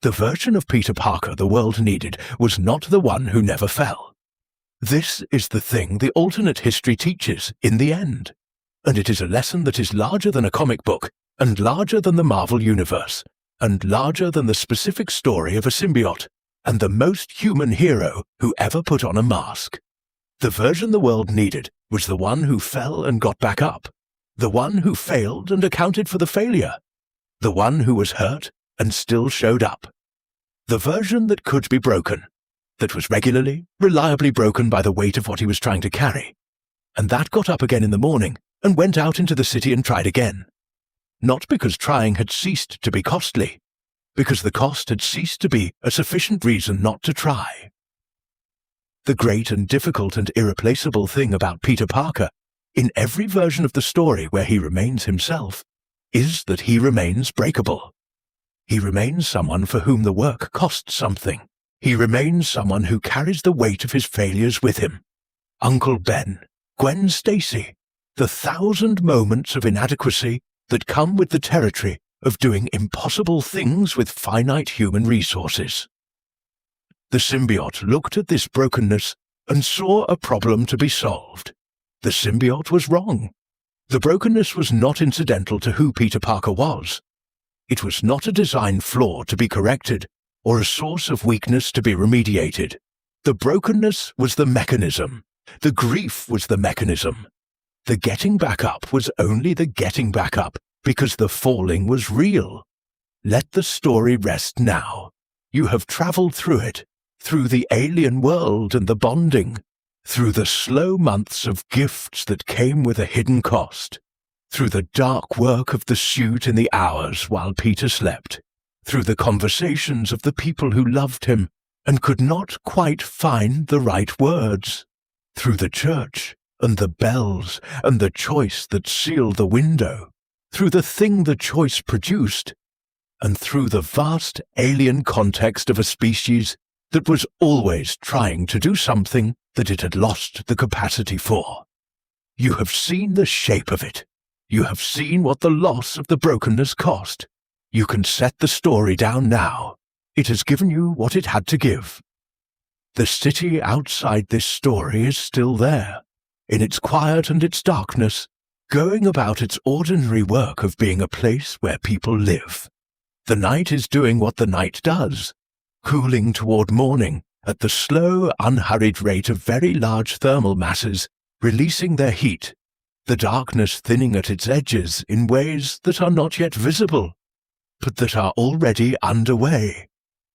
The version of Peter Parker the world needed was not the one who never fell. This is the thing the alternate history teaches in the end, and it is a lesson that is larger than a comic book, and larger than the Marvel Universe, and larger than the specific story of a symbiote, and the most human hero who ever put on a mask. The version the world needed was the one who fell and got back up, the one who failed and accounted for the failure, the one who was hurt and still showed up. The version that could be broken, that was regularly, reliably broken by the weight of what he was trying to carry, and that got up again in the morning and went out into the city and tried again. Not because trying had ceased to be costly, because the cost had ceased to be a sufficient reason not to try. The great and difficult and irreplaceable thing about Peter Parker, in every version of the story where he remains himself, is that he remains breakable. He remains someone for whom the work costs something. He remains someone who carries the weight of his failures with him. Uncle Ben, Gwen Stacy, the 1,000 moments of inadequacy that come with the territory of doing impossible things with finite human resources. The symbiote looked at this brokenness and saw a problem to be solved. The symbiote was wrong. The brokenness was not incidental to who Peter Parker was. It was not a design flaw to be corrected or a source of weakness to be remediated. The brokenness was the mechanism. The grief was the mechanism. The getting back up was only the getting back up because the falling was real. Let the story rest now. You have traveled through it, through the alien world and the bonding, through the slow months of gifts that came with a hidden cost, through the dark work of the suit in the hours while Peter slept, through the conversations of the people who loved him and could not quite find the right words, through the church and the bells and the choice that sealed the window, through the thing the choice produced, and through the vast alien context of a species that was always trying to do something that it had lost the capacity for. You have seen the shape of it. You have seen what the loss of the brokenness cost. You can set the story down now. It has given you what it had to give. The city outside this story is still there, in its quiet and its darkness, going about its ordinary work of being a place where people live. The night is doing what the night does, cooling toward morning at the slow, unhurried rate of very large thermal masses releasing their heat, the darkness thinning at its edges in ways that are not yet visible, but that are already underway.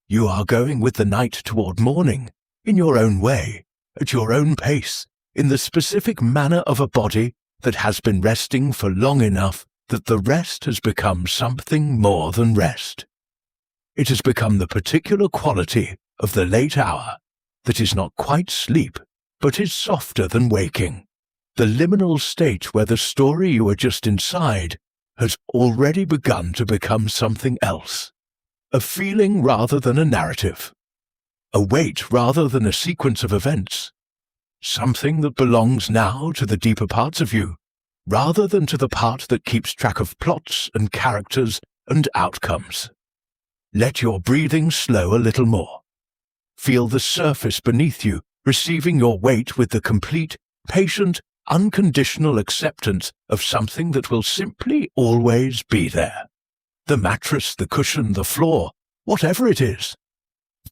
You are going with the night toward morning, in your own way, at your own pace, in the specific manner of a body that has been resting for long enough that the rest has become something more than rest. It has become the particular quality of the late hour that is not quite sleep, but is softer than waking, the liminal state where the story you are just inside has already begun to become something else, a feeling rather than a narrative, a weight rather than a sequence of events, something that belongs now to the deeper parts of you, rather than to the part that keeps track of plots and characters and outcomes. Let your breathing slow a little more. Feel the surface beneath you receiving your weight with the complete, patient, unconditional acceptance of something that will simply always be there. The mattress, the cushion, the floor, whatever it is.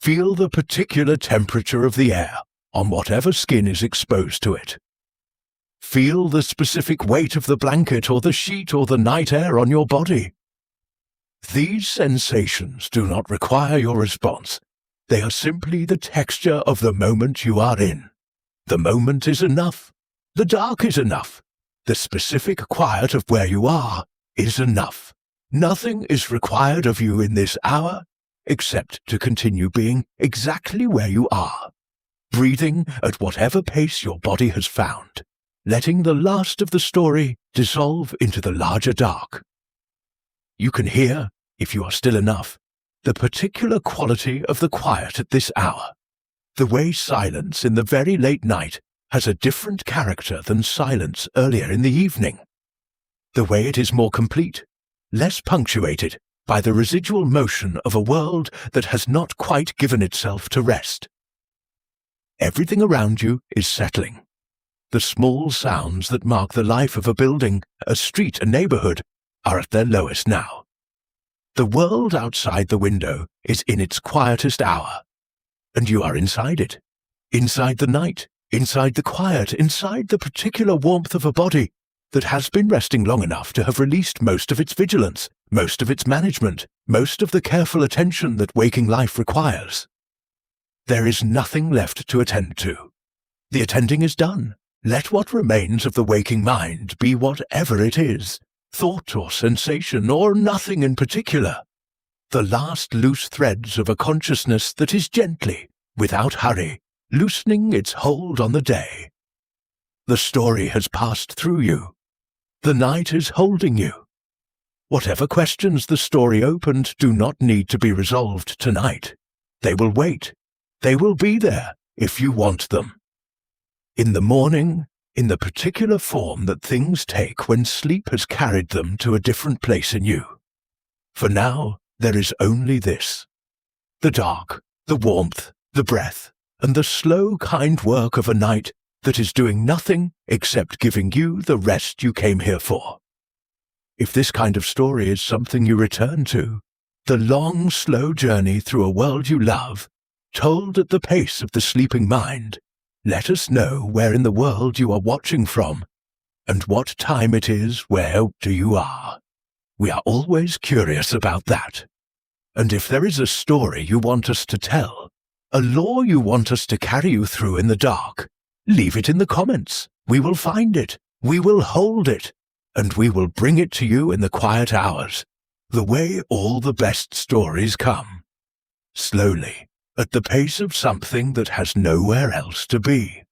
Feel the particular temperature of the air on whatever skin is exposed to it. Feel the specific weight of the blanket or the sheet or the night air on your body. These sensations do not require your response. They are simply the texture of the moment you are in. The moment is enough. The dark is enough. The specific quiet of where you are is enough. Nothing is required of you in this hour except to continue being exactly where you are, breathing at whatever pace your body has found, letting the last of the story dissolve into the larger dark. You can hear, if you are still enough, the particular quality of the quiet at this hour, the way silence in the very late night has a different character than silence earlier in the evening, the way it is more complete, less punctuated by the residual motion of a world that has not quite given itself to rest. Everything around you is settling. The small sounds that mark the life of a building, a street, a neighborhood, are at their lowest now. The world outside the window is in its quietest hour, and you are inside it, inside the night, inside the quiet, inside the particular warmth of a body that has been resting long enough to have released most of its vigilance, most of its management, most of the careful attention that waking life requires. There is nothing left to attend to. The attending is done. Let what remains of the waking mind be whatever it is, thought or sensation or nothing in particular. The last loose threads of a consciousness that is gently, without hurry, loosening its hold on the day. The story has passed through you. The night is holding you. Whatever questions the story opened do not need to be resolved tonight. They will wait. They will be there if you want them. In the morning, in the particular form that things take when sleep has carried them to a different place in you. For now, there is only this: the dark, the warmth, the breath, and the slow, kind work of a night that is doing nothing except giving you the rest you came here for. If this kind of story is something you return to, the long, slow journey through a world you love, told at the pace of the sleeping mind, let us know where in the world you are watching from, and what time it is where you are. We are always curious about that. And if there is a story you want us to tell, a lore you want us to carry you through in the dark, leave it in the comments. We will find it, we will hold it, and we will bring it to you in the quiet hours, the way all the best stories come. Slowly, at the pace of something that has nowhere else to be.